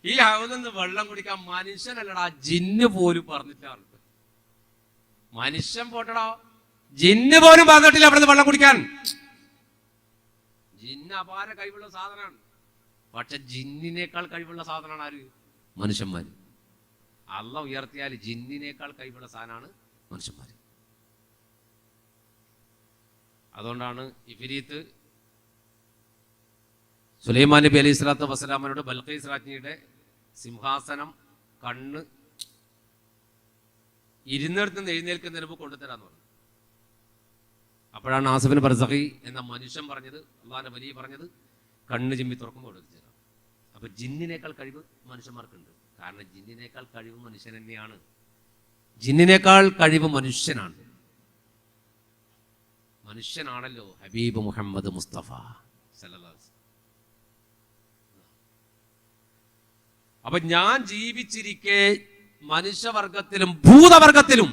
ഈ ഹൗദിൽ നിന്ന് വെള്ളം കുടിക്കാൻ മനുഷ്യനല്ലടാ, ജിന്ന് പോലും പറഞ്ഞിട്ടാണ്. മനുഷ്യൻ പോട്ടടാ, ജിന്ന് പോലും പറഞ്ഞിട്ടില്ല അവിടെ നിന്ന് വെള്ളം കുടിക്കാൻ. ജിന്ന് അപാര കഴിവുള്ള സാധനമാണ്. പക്ഷെ ജിന്നിനേക്കാൾ കഴിവുള്ള സാധനമാണ് ആര്? മനുഷ്യന്മാര്. അള്ളാഹ് ഉയർത്തിയാൽ ജിന്നിനേക്കാൾ കഴിവുള്ള സാധനമാണ് മനുഷ്യന്മാര്. അതുകൊണ്ടാണ് ഇഫ്രീത്ത് സുലൈമാൻ നബി അലൈഹി സ്വലാത്തു വസ്സലാമിനോട് ബൽഖീസ് രാജ്ഞിയുടെ സിംഹാസനം കണ്ണ് ഇരുന്നിടത്ത് നിന്ന് എഴുന്നേൽക്കുന്നതിന് മുമ്പ് കൊണ്ടുതരാന്ന് പറഞ്ഞു. അപ്പോഴാണ് ആസിഫിൻ ബർസഖി എന്ന മനുഷ്യൻ പറഞ്ഞത്, അള്ളാഹിന്റെ വലിയ പറഞ്ഞത്, കണ്ണ് ചിമ്മി തുറക്കുമ്പോൾ എടുത്തു തരാം. അപ്പൊ ജിന്നിനേക്കാൾ കഴിവ് മനുഷ്യന്മാർക്കുണ്ട്. കാരണം ജിന്നിനേക്കാൾ കഴിവ് മനുഷ്യൻ തന്നെയാണ്. ജിന്നിനേക്കാൾ കഴിവ് മനുഷ്യനാണ്. മനുഷ്യനാണല്ലോ ഹബീബ് മുഹമ്മദ് മുസ്തഫ സല്ലല്ലാഹു അലൈഹി വസല്ലം. അപ്പൊ ഞാൻ ജീവിച്ചിരിക്കെ മനുഷ്യവർഗത്തിലും ഭൂതവർഗത്തിലും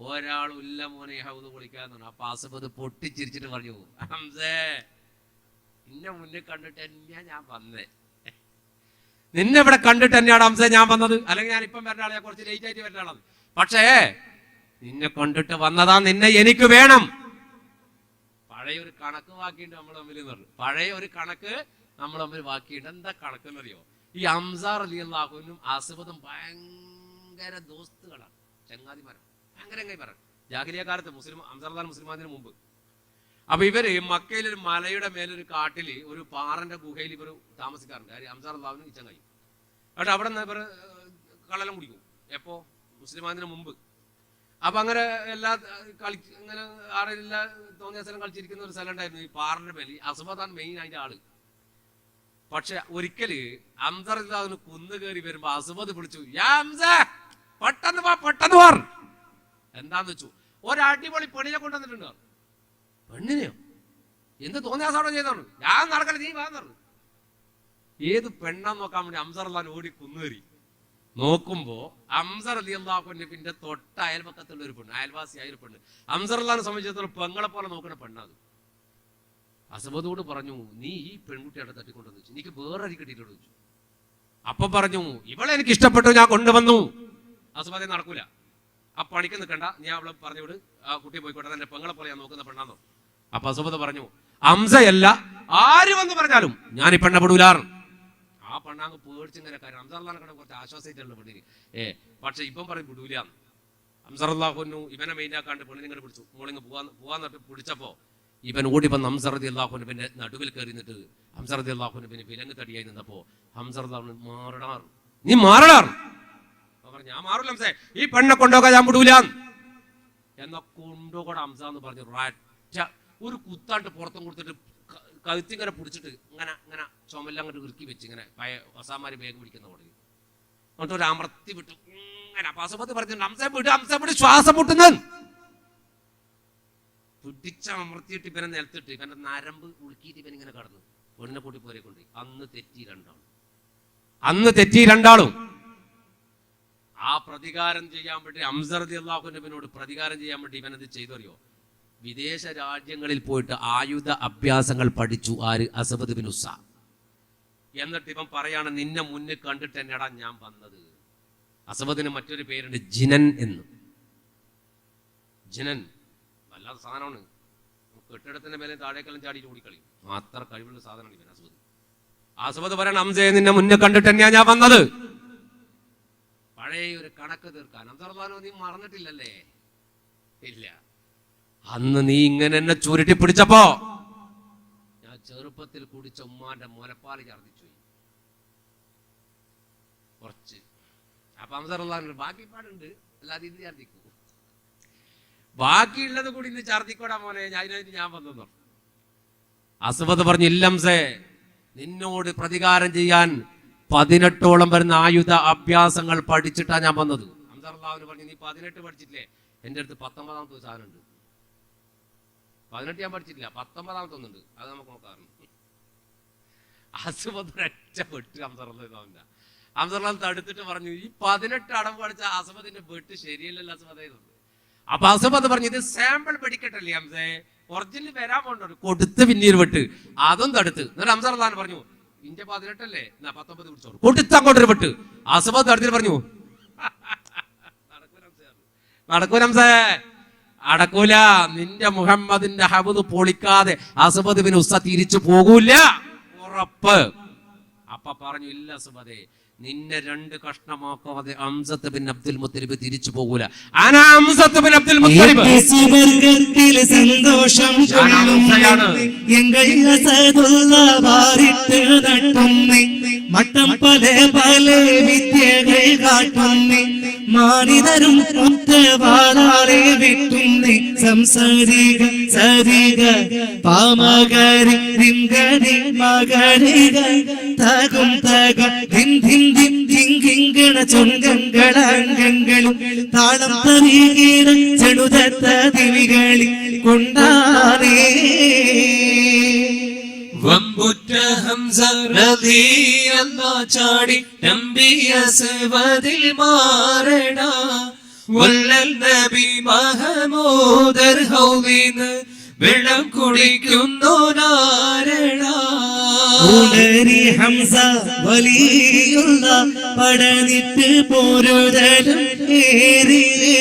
ഒരാളില്ല മോനെ ഹൗദ് കുളിക്കാന്ന്. അപ്പൊ ആസിഫ് പൊട്ടിച്ചിരിച്ചിട്ട് പറഞ്ഞു, ഹംസേ നിന്നെ മുന്നേ കണ്ടിട്ട് തന്നെയാ ഞാൻ വന്നേ. നിന്നെ ഇവിടെ കണ്ടിട്ട് തന്നെയാണ് ഹംസേ ഞാൻ വന്നത്. അല്ലെങ്കിൽ ഞാൻ ഇപ്പം വരുന്ന ആളെ കുറച്ച് ലേറ്റ് ആയിട്ട് വരുന്ന ആളാണ്. പക്ഷേ നിന്നെ കണ്ടിട്ട് വന്നതാ, നിന്നെ എനിക്ക് വേണം. പഴയ ഒരു കണക്ക് ബാക്കിയുണ്ട് നമ്മൾ തമ്മിൽ എന്ന് പറഞ്ഞു. പഴയ ഒരു കണക്ക് നമ്മൾ തമ്മിൽ ബാക്കിയുണ്ട്. എന്താ കണക്ക് എന്നറിയോ? ഈ ഹംസ റളിയല്ലാഹു അൻഹും ആസിഫും ഭയങ്കര ദോസ്തുകളാണ്, ചങ്ങാതിമാരാണ്, ഭയങ്കര ചങ്ങാതിമാരാണ്. ജാഹിലിയ കാലത്ത് മുസ്ലിമാനത്തിന് മുമ്പ്. അപ്പൊ ഇവര് മക്കയിൽ ഒരു മലയുടെ മേലൊരു കാട്ടില് ഒരു പാറന്റെ ഗുഹയിൽ ഇവർ താമസിക്കാറുണ്ട്. ഹംസ റളിയല്ലാഹു അൻഹു ചങ്ങായി. അവിടെ അവിടെ നിന്ന് ഇവർ കള്ളലം കുടിക്കും. എപ്പോ? മുസ്ലിമാനത്തിന് മുമ്പ്. അപ്പൊ അങ്ങനെ എല്ലാ ഇങ്ങനെ ആരെല്ലാം തോന്നിയ സ്ഥലം കളിച്ചിരിക്കുന്ന ഒരു സ്ഥലം ഉണ്ടായിരുന്നു ഈ പാറിന്റെ മേൽ. അസുബത്താണ് മെയിൻ അതിന്റെ ആള്. പക്ഷെ ഒരിക്കല് ഹംസ റളിയല്ലാഹു അൻഹു കുന്ന് കയറി വരുമ്പോ അസുബത്ത് വിളിച്ചു, പെട്ടെന്ന് വാ, പെട്ടെന്ന് വാ. എന്താന്ന് വെച്ചു, ഒരടിപൊളി പെണ്ണിനെ കൊണ്ടുവന്നിട്ടുണ്ട്. പെണ്ണിനെയോ? എന്ത് തോന്നിയ സാധനം ചെയ്താണ്? ഞാൻ നടക്കല, നീ വാന്ന് പറഞ്ഞു. ഏത് പെണ്ണാന്ന് നോക്കാൻ വേണ്ടി ഹംസ റളിയല്ലാഹു അൻഹു ഓടി കുന്നുകയറി. നോക്കുമ്പോ ഹംസ റളിയല്ലാഹു അൻഹുവിന്റെ തൊട്ട അയൽപക്കത്തുള്ള ഒരു പെണ്ണ്, അയൽവാസിയായ ഒരു പെണ്ണ്. ഹംസ റളിയല്ലാഹു അൻഹു സംബന്ധിച്ചിടത്തോളം പെങ്ങളെ പോലെ നോക്കുന്ന പെണ്ണത്. അസബത്തോട് പറഞ്ഞു, നീ ഈ പെൺകുട്ടിയുടെ തട്ടിക്കൊണ്ടെന്ന് വെച്ചു, എനിക്ക് വേറെ അരി കിട്ടിയിട്ടുണ്ട് വെച്ചു. അപ്പൊ പറഞ്ഞു, ഇവളെ എനിക്ക് ഇഷ്ടപ്പെട്ടു, ഞാൻ കൊണ്ടുവന്നു. അസബത്തെ നടക്കൂല, ആ പണിക്ക് നിൽക്കണ്ട, നീ അവളെ പറഞ്ഞു വിട്, ആ കുട്ടി പോയിക്കോട്ടെ, എന്റെ പെങ്ങളെ പോലെ ഞാൻ നോക്കുന്ന പെണ്ണാന്നോ. അപ്പൊ അസബത്ത് പറഞ്ഞു, ഹംസയല്ല ആര് വന്ന് പറഞ്ഞാലും ഞാൻ ഈ പെണ്ണപ്പെടൂലാറ്. ആ പെണ്ണാങ്ങ് പേടിച്ചിങ്ങനെ കാര്യം. ഹംസ റളിയല്ലാഹു അൻഹു കുറച്ച് ആശ്വാസമായിട്ടുള്ള പെണ്ണിന്. പക്ഷെ ഇപ്പം പറയും വിടൂലാന്ന്. ഹംസ റളിയല്ലാഹു അൻഹു ഇവനെ മെയിനാക്കാണ്ട് പെണ്ണിനിങ്ങനെ പിടിച്ചു. മോളിങ്ങ് പോവാന്നിട്ട് പിടിച്ചപ്പോ ഇവൻ ഓടി വന്ന് ഹംസ റളിയല്ലാഹു അൻഹുവിന്റെ നടുവിൽ കയറി നിന്നിട്ട് ഹംസ റളിയല്ലാഹു അൻഹുവിന് വിലങ്ങ് തടിയായി നിന്നപ്പോ ഹംസ റളിയല്ലാഹു അൻഹു മാറടാർ, നീ മാറടാർ. ഞാൻ മാറില്ല ഹംസേ, ഈ പെണ്ണെ കൊണ്ടുപോകാൻ ഞാൻ വിടൂല എന്നാ കൊണ്ടുപോകണം ഹംസ എന്ന് പറഞ്ഞു. ഒരു കുത്താണ്ട് പുറത്തും കൊടുത്തിട്ട് കഴുത്തിങ്ങനെ പിടിച്ചിട്ട് ഇങ്ങനെ ഇങ്ങനെ ചുമല്ലാം അങ്ങോട്ട് ഇറുക്കി വെച്ച് ഇങ്ങനെ ഒസാമാര് ബാഗ് പിടിക്കുന്ന പോലെ എന്നിട്ട് ഒരു അമർത്തി വിട്ടു. ഇങ്ങനെ അസബത്ത് പറഞ്ഞിട്ടുണ്ട്, ഹംസ വിട്ട് ശ്വാസം മുട്ടുന്നത്. പിടിച്ചമർത്തിയിട്ട് ഇവനെ നിലത്തിട്ട് ഇവന്റെ നരമ്പ് ഉളുക്കിയിട്ട് ഇവൻ ഇങ്ങനെ കടന്നു. പെണ്ണിനെ കൂട്ടി പോരെ കൊണ്ട്. അന്ന് തെറ്റി രണ്ടാണ്. അന്ന് തെറ്റി രണ്ടാളും. ആ പ്രതികാരം ചെയ്യാൻ വേണ്ടി ഹംസ റളിയല്ലാഹു അൻഹുവിനോട് പ്രതികാരം ചെയ്യാൻ വേണ്ടി ഇവൻ എന്ത് ചെയ്തു അറിയോ? വിദേശ രാജ്യങ്ങളിൽ പോയിട്ട് ആയുധ അഭ്യാസങ്ങൾ പഠിച്ചു. ആര്? അസ്വദ് ബിൻ ഉസ്സ. എന്നിട്ട് ഇവൻ പറയാണ്, നിന്നെ മുന്നിൽ കണ്ടിട്ട് തന്നെടാ ഞാൻ വന്നത്. അസ്വദിന് മറ്റൊരു പേരുണ്ട്, ജിനൻ എന്ന്. ജിനൻ വല്ലാത്ത സാധനമാണ്. കെട്ടിടത്തിന്റെ മേലെ താഴേക്കെല്ലാം ചാടി ഓടിക്കളി. അത്ര കഴിവുള്ള സാധനമാണ് ഇവൻ അസ്വദ്. അസ്വദ് പറയണം, ഹംസയെ നിന്നെ മുന്നിൽ കണ്ടിട്ട് തന്നെയാ ഞാൻ വന്നത്. പഴയ ഒരു കണക്ക് തീർക്കാൻ ഹംസ നീ മറന്നിട്ടില്ലല്ലേ? ഇല്ല. അന്ന് നീ ഇങ്ങനെ എന്നെ ചുരുട്ടി പിടിച്ചപ്പോ ഞാൻ ചെറുപ്പത്തിൽ കുടിച്ച ഉമ്മാന്റെ മുലപ്പാല് ഛർദിച്ചു കുറച്ച്. അപ്പൊ ഹംസ ബാക്കി പാടുണ്ട്, അല്ലാതെ ഇത് ഛർദിക്കൂ, ബാക്കിയുള്ളത് കൂടി ഇന്ന് ഛർദിക്കോടാ മോനെ, അതിനായിട്ട് ഞാൻ വന്നു. അസ്വദ് പറഞ്ഞു, ഇല്ല ഹംസേ, നിന്നോട് പ്രതികാരം ചെയ്യാൻ 18ഓളം വരുന്ന ആയുധ അഭ്യാസങ്ങൾ പഠിച്ചിട്ടാ ഞാൻ വന്നത്. ഹംസ റളിയല്ലാഹു പറഞ്ഞു, നീ 18 പഠിച്ചിട്ടില്ലേ? എന്റെ അടുത്ത് 19ാമത്തെ സാധനം ഉണ്ട്. 18 ഞാൻ പഠിച്ചിട്ടില്ല, 19ാമത്തെ ഒന്നുണ്ട്, അത് നമുക്ക് നോക്കാറുണ്ട്. അസ്വദ് ഒരൊറ്റ വെട്ട് ഹംസ റളിയല്ലാഹുവിന്റെ. ഹംസ റളിയല്ലാഹു തടുത്തിട്ട് പറഞ്ഞു, ഈ 18 അടവ് പഠിച്ച അസ്വദിന്റെ വെട്ട് ശരിയല്ലല്ലോ അസ്വദ്. അപ്പൊ അസ്വദ് പറഞ്ഞു, ഇത് സാമ്പിൾ പഠിക്കട്ടല്ലേ ഹംസേ, ഒറിജിനൽ വരാൻ പോകണ്ട, കൊടുത്ത് പിന്നീട് വെട്ട്. അതും തടുത്ത്. എന്നിട്ട് ഹംസ റളിയല്ലാഹു പറഞ്ഞു, ഇന്റെ 18 അല്ലേ, 19 പിടിച്ചോളൂ, കൊടുത്ത് അങ്ങോട്ടൊരു വെട്ട്. അസ്വദ് തടുത്തിട്ട് പറഞ്ഞു, നടക്കൂല ഹംസേ, അടക്കൂല, നിന്റെ മുഹമ്മദിന്റെ ഹബദ് പൊളിക്കാതെ അസ്വദ് ബിൻ ഉസ്സ തിരിച്ചു പോകൂല, ഉറപ്പ്. അപ്പൊ പറഞ്ഞു, ഇല്ല അസ്വദേ, നിന്നെ 2 കഷ്ണമാക്കാതെ ഹംസത്ത് ബിൻ അബ്ദുൽ മുത്തലിബ് തിരിച്ചു പോകൂല. അനാ ഹംസത്ത് ബിൻ അബ്ദുൽ മുത്തലിബ്. സ്വർഗ്ഗത്തിലെ സന്തോഷം എങ്കിൽ അസദുല്ലാഹ് വാരിട്ട് നട്ടുന്നേ, മട്ടം പല പല വിദ്യകൾ കാട്ടുന്നേ, മാനിതരും മുത്തവാളാരെ വിട്ടുന്നേ, സംസരിക സരിക പാമകരി റിംഗരി മകരിക തകും തക ധിം ധിം ധിം ധിം ധിംഗണ ചൊങ്കങ്ങള അംഗങ്ങളും താളം തരികീട ചെടുതത്ത ദിവികളിൽ കൊണ്ടാനേ. വമ്പുറ്റ ഹംസ റളിയല്ലാഹു ചാടി നബിയ അസ്വദിൽ മാറടാ, വല്ലൽ നബി മഹമൂദർ ഹൗലിന് വെള്ളം കുടിക്കുന്നു നാരടാ. ഉണരി ഹംസ വലിയുള്ള പടനിട്ട് പോരുതലും ഏറിയേ,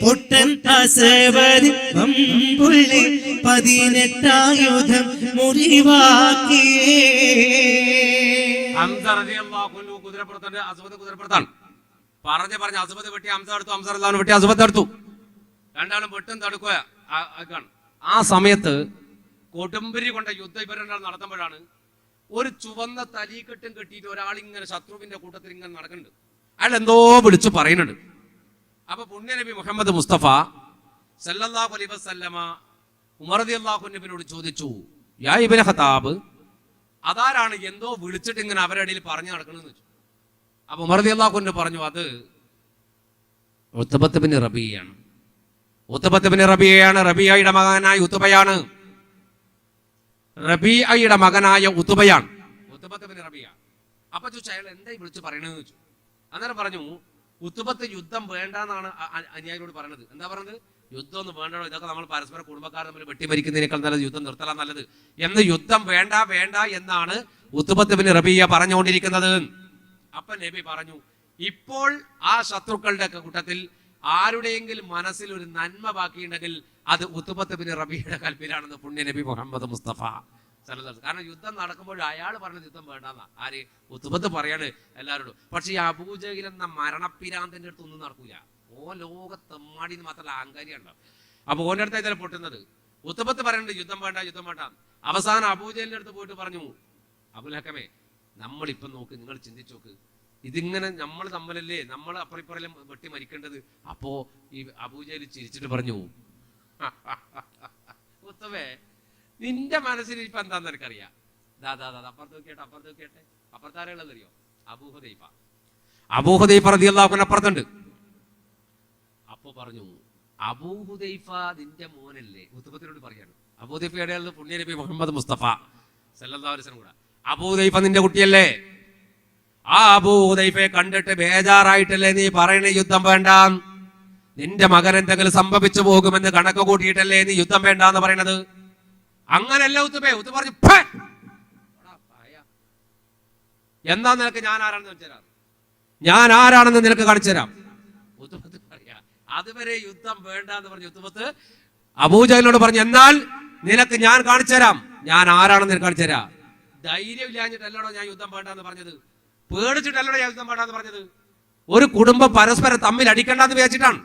പൊട്ടൻ അസ്വദ് വമ്പുള്ളി 18 ആയുധം മുറിവാക്കിയേ. ഹംസ റളിയല്ലാഹു അൻഹു കുതിരപ്പുറത്തുണ്ട്, അസ്വദ് കുതിരപ്പുറത്താണ്. പറഞ്ഞ അസ്വദ് വെട്ടി ഹംസ എടുത്തു, ഹംസ റളിയല്ലാഹു അൻഹു വെട്ടി അസ്വദ് എടുത്തു. രണ്ടാളും വെട്ടും തടുക്കുക. ആ സമയത്ത് കൊടുമ്പിരി കൊണ്ട യുദ്ധം ഇവർ നടത്തുമ്പോഴാണ് ഒരു ചുവന്ന തലീക്കെട്ടും കെട്ടിയിട്ട് ഒരാളിങ്ങനെ ശത്രുവിന്റെ കൂട്ടത്തിൽ ഇങ്ങനെ നടക്കുന്നുണ്ട്. അയാൾ എന്തോ വിളിച്ചു പറയുന്നുണ്ട്. അപ്പൊ പുണ്യ നബി മുഹമ്മദ് മുസ്തഫ സല്ലല്ലാഹു അലൈഹി വസല്ലമ ഉമർ റളിയല്ലാഹു അൻഹുവിനോട് ചോദിച്ചു, യാ ഇബ്നു ഖത്താബ്, അതാരാണ് എന്തോ വിളിച്ചിട്ട് ഇങ്ങനെ അവരുടെ ഇടയിൽ പറഞ്ഞു നടക്കണമെന്ന് വെച്ചു. അപ്പൊ ഉമർ റളിയല്ലാഹു അൻഹു പറഞ്ഞു, അത് ഉത്ബത്ത് ബിൻ റബീഅയാണ്. ഉത്ബത്ത് ബിൻ റബീഅയാണ്, റബീഅയുടെ മകനായ ഉത്ബയാണ്. റബീഅയുടെ മകനായ ഉത്ബയാണ് ഉത്ബത്ത് ബിൻ റബീഅ. അപ്പൊ ചോദിച്ചു, അയാൾ എന്തായി വിളിച്ചു പറയണെന്ന് ചോദിച്ചു. അന്നേരം പറഞ്ഞു, ഉത്ബത്ത് യുദ്ധം വേണ്ടെന്നാണ് അനുയായികളോട് പറയുന്നത്. എന്താ പറയുന്നത്? യുദ്ധം ഒന്നും വേണ്ടോ, ഇതൊക്കെ നമ്മൾ പരസ്പരം കുടുംബക്കാർ തമ്മിൽ വെട്ടിമരിക്കുന്നതിനേക്കാൾ നല്ലത് യുദ്ധം നിർത്തലാ നല്ലത് എന്ന്, യുദ്ധം വേണ്ട എന്നാണ് ഉത്ബത്ത് ബിൻ റബീഅ പറഞ്ഞുകൊണ്ടിരിക്കുന്നത്. അപ്പൊ നബി പറഞ്ഞു, ഇപ്പോൾ ആ ശത്രുക്കളുടെ കൂട്ടത്തിൽ ആരുടെയെങ്കിലും മനസ്സിൽ ഒരു നന്മ ബാക്കിയുണ്ടെങ്കിൽ അത് ഉത്ബത്ത് ബിൻ റബീഅയുടെ കൽപ്പിലാണെന്ന് പുണ്യ നബി മുഹമ്മദ് മുസ്തഫ. കാരണം യുദ്ധം നടക്കുമ്പോൾ അയാൾ പറഞ്ഞത് യുദ്ധം വേണ്ടെന്നാ. ആര്? ഉത്ബത്ത് പറയാണ് എല്ലാവരോടും. പക്ഷെ ഈ അബൂജഹൽ എന്ന മരണപ്പിരാന്തന്റെ അടുത്ത് ഒന്നും നടക്കൂല. ഓ ലോകത്തെമ്മാടി മാത്രമല്ല അഹങ്കാരി ഉണ്ടാവും. അപ്പൊ ഓന്റെ അടുത്ത് ഇതിൽ പൊട്ടുന്നത്. ഉത്ബത്ത് പറയുന്നത് യുദ്ധം വേണ്ട. അവസാനം അബൂജഹലിന്റെ അടുത്ത് പോയിട്ട് പറഞ്ഞു, അബുൽ ഹക്കമേ, നമ്മളിപ്പം നോക്ക്, നിങ്ങൾ ചിന്തിച്ചു നോക്ക്, ഇതിങ്ങനെ നമ്മൾ തമ്മിലല്ലേ, നമ്മൾ അപ്പുറം വെട്ടി മരിക്കേണ്ടത്. അപ്പോ ഈ അബൂജഹൽ ചിരിച്ചിട്ട് പറഞ്ഞു, ഉത്തമേ, നിന്റെ മനസ്സിൽ ഇപ്പൊ എന്താന്ന് എനിക്കറിയാം. അപ്പുറത്ത് നോക്കിയട്ടെ. അപ്പുറത്താരെയുള്ളതറിയോ? അബൂ ഹുദൈഫ റളിയല്ലാഹു അൻഹു അപ്പുറത്തുണ്ട്. അപ്പൊ പറഞ്ഞു, അബൂ ഹുദൈഫ നിന്റെ മോനല്ലേ? ഉത്ബത്തിനോട് പറയാണ്. അബൂ ഹുദൈഫയുടെ പുണ്യ നബി മുഹമ്മദ് മുസ്തഫ സല്ലല്ലാഹു അലൈഹി വസല്ലം കൂടെ, അബൂ ഹുദൈഫ നിന്റെ കുട്ടിയല്ലേ? ആ അബൂ ഹുദൈഫയെ കണ്ടിട്ട് ബേജാറായിട്ടല്ലേ നീ പറയണ യുദ്ധം വേണ്ട, നിന്റെ മകൻ എന്തെങ്കിലും സംഭവിച്ചു പോകുമെന്ന് കണക്ക് കൂട്ടിയിട്ടല്ലേ നീ യുദ്ധം വേണ്ട എന്ന് പറയണത്? അങ്ങനല്ല ഉത്തുബേ. ഉത്തു പറഞ്ഞു, എന്താ നിനക്ക് ഞാൻ ആരാണെന്ന് വെച്ചുതരാം, ഞാൻ ആരാണെന്ന് നിനക്ക് കാണിച്ചു തരാം. ഉത്തുബത്ത് പറയാ, അതുവരെ യുദ്ധം വേണ്ട എന്ന് പറഞ്ഞു ഉത്തുബത്ത് അബൂജഹലിനോട് പറഞ്ഞു, എന്നാൽ നിനക്ക് ഞാൻ കാണിച്ചു തരാം, ഞാൻ ആരാണെന്ന് നിനക്ക് കാണിച്ചു തരാം. ധൈര്യം ഇല്ലാഞ്ഞിട്ടല്ലോ ഞാൻ യുദ്ധം വേണ്ട എന്ന് പറഞ്ഞത്, പേടിച്ചിട്ടല്ലോ ഞാൻ യുദ്ധം വേണ്ട എന്ന് പറഞ്ഞത്. ഒരു കുടുംബം പരസ്പരം തമ്മിൽ അടിക്കണ്ടെന്ന് വിചാരിച്ചിട്ടാണ്.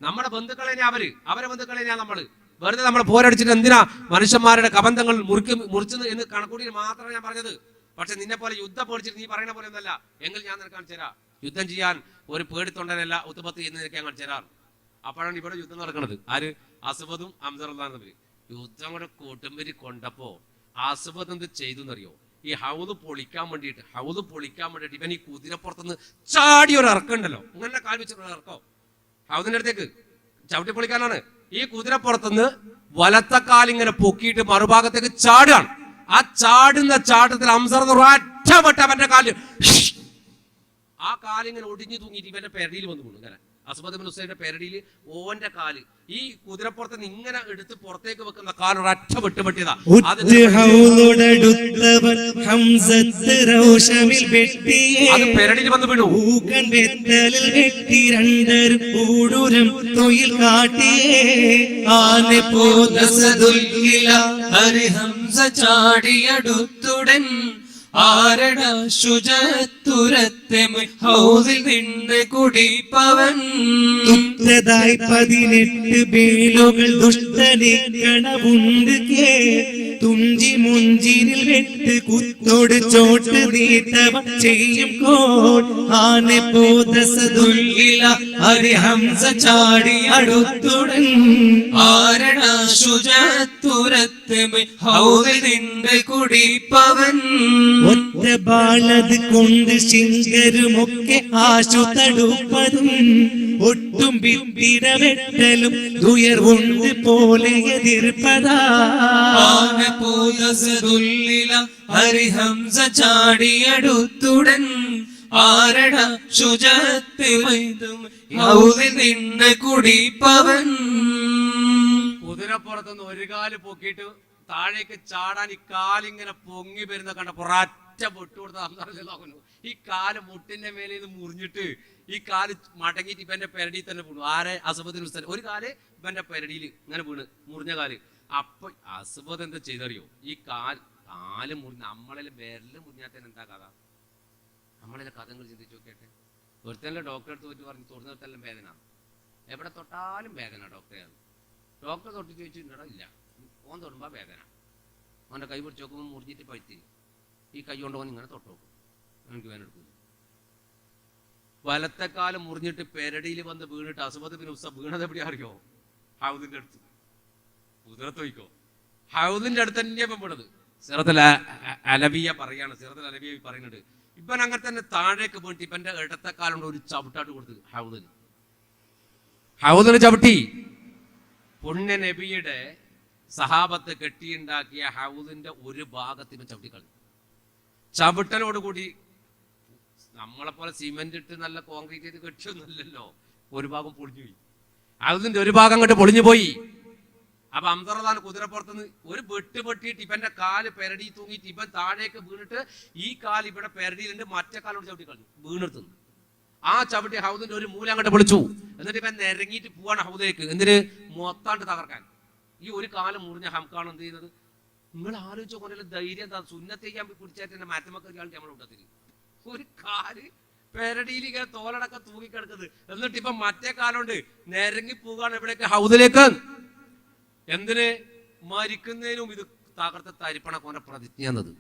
നമ്മുടെ ബന്ധുക്കളെ അവരെ ബന്ധുക്കളെ നമ്മള് വെറുതെ നമ്മൾ പോരടിച്ചിട്ട് എന്തിനാ മനുഷ്യന്മാരുടെ കബന്ധങ്ങൾ മുറിച്ചു എന്ന് കണക്കൂടി മാത്രമേ ഞാൻ പറഞ്ഞത്. പക്ഷെ നിന്നെ പോലെ യുദ്ധം പേടിച്ചിട്ട് നീ പറയുന്ന പോലെ ഒന്നല്ല. എങ്കിൽ ഞാൻ നിനക്ക് കാണിച്ചു തരാം, യുദ്ധം ചെയ്യാൻ ഒരു പേടിത്തൊണ്ടനല്ല ഉത്തുബത്ത് എന്ന് നിനക്ക് ഞാൻ കാണിച്ചു തരാം. അപ്പോഴാണ് ഇവിടെ യുദ്ധം നടക്കുന്നത്. ആര്? അസ്വദും അംസറുല്ലാഹും തമ്മിൽ യുദ്ധം കൂടെ കൂട്ടുമ്പരി കൊണ്ടപ്പോ അസ്വദ് എന്ത് ചെയ്തു എന്നറിയോ? ഈ ഹൗദ് പൊളിക്കാൻ വേണ്ടിയിട്ട് ഇവൻ ഈ കുതിരപ്പുറത്തുനിന്ന് ചാടി ഒരു ഇറക്കുണ്ടല്ലോ, ഇങ്ങനെ കാൽ വെച്ചിട്ടുള്ള ഇറക്കോ ഹൗദിന്റെ അടുത്തേക്ക് ചവിട്ടി പൊളിക്കാനാണ്. ഈ കുതിരപ്പുറത്തുനിന്ന് വലത്തക്കാലിങ്ങനെ പൊക്കിയിട്ട് മറുഭാഗത്തേക്ക് ചാടുകയാണ്. ആ ചാടുന്ന ചാട്ടത്തിൽ അംസർ ഒറ്റപ്പെട്ട അവന്റെ കാല്, ആ കാലിങ്ങനെ ഒടിഞ്ഞു തൂങ്ങിയിട്ട് ഇവന്റെ പെരടിയിൽ വന്നു വീണു. ഇങ്ങനെ അസ്വദ് ഇബ്നു ഹുസൈന്റെ പെരടിയിൽ ഓന്റെ കാല് ഈ കുതിരപ്പുറത്ത് നിന്ന് ഇങ്ങനെ എടുത്ത് പുറത്തേക്ക് വെക്കുന്ന കാൽ ഒരൊറ്റ വെട്ടുപെട്ടിയതാ. അത് പെരടിയിൽ വന്ന് വീണു. ചാടിയടുത്തുടൻ ആരട ശുചത്തുരത്തെ ഹൗദിൽ നിന്ന് കുടിപ്പവൻ 18 വേലുകൾ ദുഷ്ടനെ കണവുണ്ട് കേ തുഞ്ചി മുഞ്ചിനിൽ വെട്ട് കുത്തോട് ചോട്ട് നീട്ടവ ചെയ്യും കോൾ ആനെ പോദസദുല്ല അരി ഹംസ ചാടി അടുത്തുടൻ ആരട ശുചത്തുരത്തെ ഹൗദിൽ നിന്ന് കുടിപ്പവൻ ഒറ്റ ബാളത് കൊണ്ട് ശിങ്കരുമൊക്കെ ആശു തടുപ്പതും ഒട്ടും വിപ്പിരവെട്ടലും ഉയർവുണ്ട് പോലെ എതിർപ്പതാ ഹരിഹംസ ചാടിയടുത്തുടൻ ആരട ശുചത്തെ നിന്ന് കുടിപ്പവൻ. കുതിരപ്പുറത്തുനിന്ന് ഒരു കാല് പൊക്കിയിട്ട് താഴേക്ക് ചാടാൻ ഈ കാലിങ്ങനെ പൊങ്ങി വരുന്ന കണ്ടപ്പോ ഒരൊറ്റ പൊട്ട് കൊടുത്താകുന്നു. ഈ കാല് മുട്ടിന്റെ മേലെ നിന്ന് മുറിഞ്ഞിട്ട് ഈ കാല് മടങ്ങിയിട്ട് ഇവന്റെ പെരടിയിൽ തന്നെ വീണു. ആരെ? അസ്വദ് ഇബ്നു ഹുസൈൻ. ഒരു കാല് ഇവന്റെ പെരടിയിൽ ഇങ്ങനെ വീണ്, മുറിഞ്ഞ കാല്. അപ്പൊ അസ്വദ് എന്താ ചെയ്തറിയോ? ഈ കാല് മുറിഞ്ഞ നമ്മളെ വിരല് മുറിഞ്ഞാത്തന്നെ എന്താ കഥ? നമ്മളെ കഥകൾ ചിന്തിച്ചു നോക്കിയിട്ട്. ഒരുത്തന്നെ ഡോക്ടറെ അടുത്ത് പോയിട്ട് പറഞ്ഞു തൊടുന്നിടത്തെല്ലാം വേദന, എവിടെ തൊട്ടാലും വേദന ഡോക്ടറെ. ഡോക്ടറെ തൊട്ട് ചോദിച്ചിട്ടുണ്ടോ? ഇല്ല. ഓൻ തൊടുമ്പോ വേദന. അവന്റെ കൈ പിടിച്ച് നോക്കുമ്പോൾ മുറിഞ്ഞിട്ട് പഴുത്തി. ഈ കൈ കൊണ്ട് ഓൻ ഇങ്ങനെ തൊട്ട് നോക്കും, എനിക്ക് വേദന എടുക്കുന്നു. വലത്തെക്കാലം മുറിഞ്ഞിട്ട് പെരടിയിൽ വന്ന് വീണിട്ട് അസ്വദ് ഇബ്നു ഹുസൈൻ വീണത് എവിടെയാ അറിയോ? ഹൗദിന്റെ അടുത്ത്. കുതിരത്ത് പോയിക്കോ, ഹൗദിന്റെ അടുത്ത് തന്നെ ഇപ്പം വീണത്. സിറത്തുൽ അലവിയ പറയാണ്, സിറത്തുൽ അലവിയ പറയുന്നുണ്ട്, ഇവൻ അങ്ങനെ തന്നെ താഴേക്ക് വീണിട്ട് ഇവന്റെ ഇടത്തെക്കാലുണ്ട് ഒരു ചവിട്ടാട്ട് കൊടുത്ത് ഹൗദിന് ചവിട്ടി. പുണ്യ നബിയുടെ സഹാബത്ത് കെട്ടിയുണ്ടാക്കിയ ഹൗദിന്റെ ഒരു ഭാഗത്തിന് ചവിട്ടിക്കളി. ചവിട്ടലോടുകൂടി നമ്മളെപ്പോലെ സിമെന്റ് ഇട്ട് നല്ല കോൺക്രീറ്റ് ചെയ്ത് കെട്ടിയൊന്നുമില്ലല്ലോ, ഒരു ഭാഗം പൊളിഞ്ഞുപോയി. ഹൗദിന്റെ ഒരു ഭാഗം അങ്ങോട്ട് പൊളിഞ്ഞു പോയി. അപ്പൊ അംസറദാൻ കുതിരപ്പുറത്തുനിന്ന് ഒരു വെട്ട് വെട്ടിയിട്ട് ഇവന്റെ കാല് പെരടി തൂങ്ങിയിട്ട് ഇവൻ താഴേക്ക് വീണിട്ട് ഈ കാല് ഇവിടെ പെരടിയിലുണ്ട്, മറ്റേ കാലോട് ചവിട്ടി കളഞ്ഞു വീണെടുത്തുന്നു. ആ ചവിട്ടി ഹൗദിന്റെ ഒരു മൂല അങ്ങോട്ട് പൊളിച്ചു. എന്നിട്ട് ഇവൻ നിരങ്ങിയിട്ട് പോവാണ് ഹൗദിലേക്ക്. എന്തിന്? മൊത്താണ്ട് തകർക്കാൻ. ഈ ഒരു കാലം മുറിഞ്ഞ ഹംക്കാണ് എന്ത് ചെയ്യുന്നത്? നിങ്ങൾ ആലോചിച്ചോ, കൊല്ലം ധൈര്യം എന്താ? സുന്നത്ത് ചെയ്യാൻ പിടിച്ചായിട്ട് എന്റെ മാറ്റമൊക്കെ നമ്മുടെ കൂട്ടത്തിൽ ഒരു കാല് പെരടിയിൽ ഇങ്ങനെ തോലടക്കം തൂങ്ങിക്കിടക്കുന്നത്. എന്നിട്ട് ഇപ്പൊ മറ്റേ കാലുണ്ട് നിരങ്ങി പോകാണ് എവിടേക്ക്? ഹൗദിലേക്ക്. എന്തിന്? മരിക്കുന്നതിനും ഇത് തകർത്ത് തരിപ്പണ കോനെ പ്രതിജ്ഞ എന്നത്.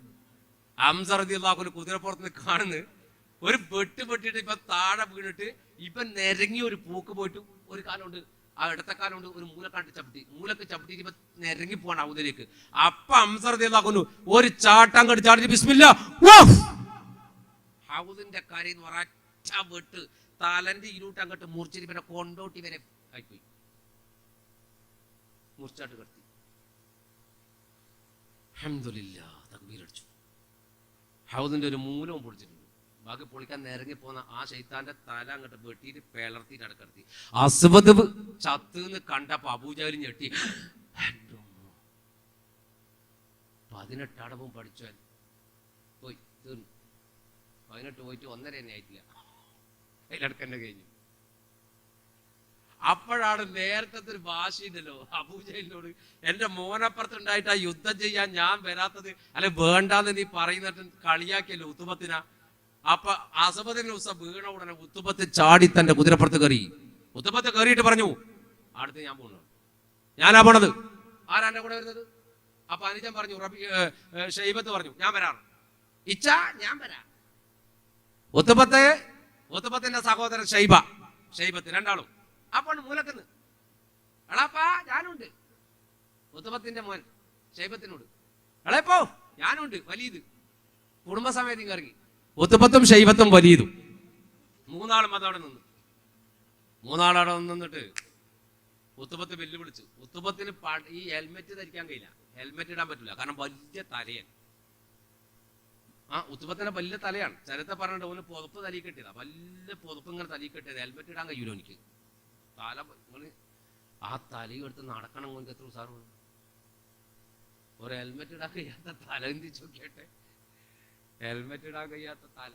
ഹംസ റളിയല്ലാഹു അൻഹു കുതിരപ്പുറത്ത് കാണുന്നു, ഒരു വെട്ട് വെട്ടിട്ട് ഇപ്പൊ താഴെ വീണിട്ട് ഇപ്പൊ നിരങ്ങി ഒരു പൂക്ക് പോയിട്ട് ഒരു കാലുണ്ട്, ആ ഇടത്തെ കാലുണ്ട് ഒരു മൂലക്കാണ്ട് മൂലക്ക് ചവിട്ടിട്ട് ഇപ്പൊ നിരങ്ങി പോവാണ് ഹൗദിലേക്ക്. അപ്പൊ ഹംസ റളിയല്ലാഹു അൻഹു ഒരു ചാട്ടം കണ്ട് ചാടി ബിസ്മില്ലാ ഹൗദിന്റെ കാര്യം ഒരൊറ്റ വെട്ട് തലന്റെ ഇരുട്ട് അങ്ങോട്ട് മുറിച്ചിട്ട് ഇവനെ കൊണ്ടോട്ടി ഇവനെ ആയിപ്പോയി, മുറിച്ചാട്ട് കിടത്തി. അൽഹംദുലില്ലാഹ് തക്ബീർ അടിച്ചു. ഹൗദിന്റെ ഒരു മൂലവും പൊളിച്ചിട്ടുണ്ട്. ബാക്കി പൊളിക്കാൻ നിരങ്ങി പോന്ന ആ ശൈത്താന്റെ തല അങ്ങോട്ട് വെട്ടിയിട്ട് പിളർത്തിയിട്ട് അടക്കടത്തി. അസ്വദ് ചത്തുന്ന് കണ്ടപ്പോ അബൂജഹൽ ഞെട്ടി. 18 അടവും പഠിച്ചാൽ പോയി തീർന്നു. 18 പോയിട്ട് 1.5 തന്നെ ആയിട്ടില്ല, അതിലടക്കന്നെ കഴിഞ്ഞു. അപ്പോഴാണ് നേരത്തെ ഒരു ഭാഷയുണ്ടല്ലോ അബൂജഹലിനോട്, എന്റെ മോനപ്പുറത്തുണ്ടായിട്ട് ആ യുദ്ധം ചെയ്യാൻ ഞാൻ വരാത്തത് അല്ലെ വേണ്ടാന്ന് നീ പറയുന്നിട്ട് കളിയാക്കിയല്ലോ ഉത്തുബത്തിന. അപ്പൊ അസബദിന് വീണ ഉടനെ ഉത്തുബത്ത് ചാടി തന്റെ കുതിരപ്പുറത്ത് കയറി. ഉത്തുബത്ത് കയറിയിട്ട് പറഞ്ഞു, അടുത്ത് ഞാൻ പോണു, ഞാനാ പോണത്. ആരാ എന്റെ കൂടെ വരുന്നത്? അപ്പൊ അനുജൻ പറഞ്ഞു, ഷൈബത്ത് പറഞ്ഞു, ഞാൻ വരാറ്. ഇച്ച ഞാൻ വരാം. ഉത്തുബത്തിന്റെ സഹോദരൻ ഷൈബത്ത് രണ്ടാളും അപ്പോൾ മൂലക്കുന്ന്, എളാപ്പാ ഞാനുണ്ട്. ഉത്തുബത്തിന്റെ മോൻ ഷൈബത്തിനോട്, എളേപ്പോ ഞാനുണ്ട്. വലീദ് കുടുംബസമേതം കറങ്ങി. ഉത്തുബത്തും ഷൈബത്തും വലീദും മൂന്നാളും അതവിടെ നിന്നിട്ട് ഉത്തുബത്ത് വെല്ലുവിളിച്ചു. ഉത്തുബത്തിന് ഈ ഹെൽമെറ്റ് ധരിക്കാൻ കഴിയില്ല, ഹെൽമെറ്റ് ഇടാൻ പറ്റില്ല, കാരണം വലിയ തലയാണ്. ഉത്തുബത്തിന്റെ വലിയ തലയാണ്. ചരിത്രം പറഞ്ഞിട്ട് ഓന് പുതപ്പ് തലയിൽ കെട്ടിയതാ, വലിയ പുതപ്പ് ഇങ്ങനെ തലയിൽ കെട്ടിയത്. ഹെൽമെറ്റ് ഇടാൻ കഴിയൂല എനിക്ക്. തല നിങ്ങള് ആ തലയും എടുത്ത് നടക്കണം. ഓനക്ക് എത്ര ഉസാറുണ്ട്. ഒരു ഹെൽമെറ്റ് ഇടാൻ കഴിയാത്ത തല എന്തിച്ചു നോക്കിയട്ടെ, ഹെൽമെറ്റ് ഇടാൻ കഴിയാത്ത തല.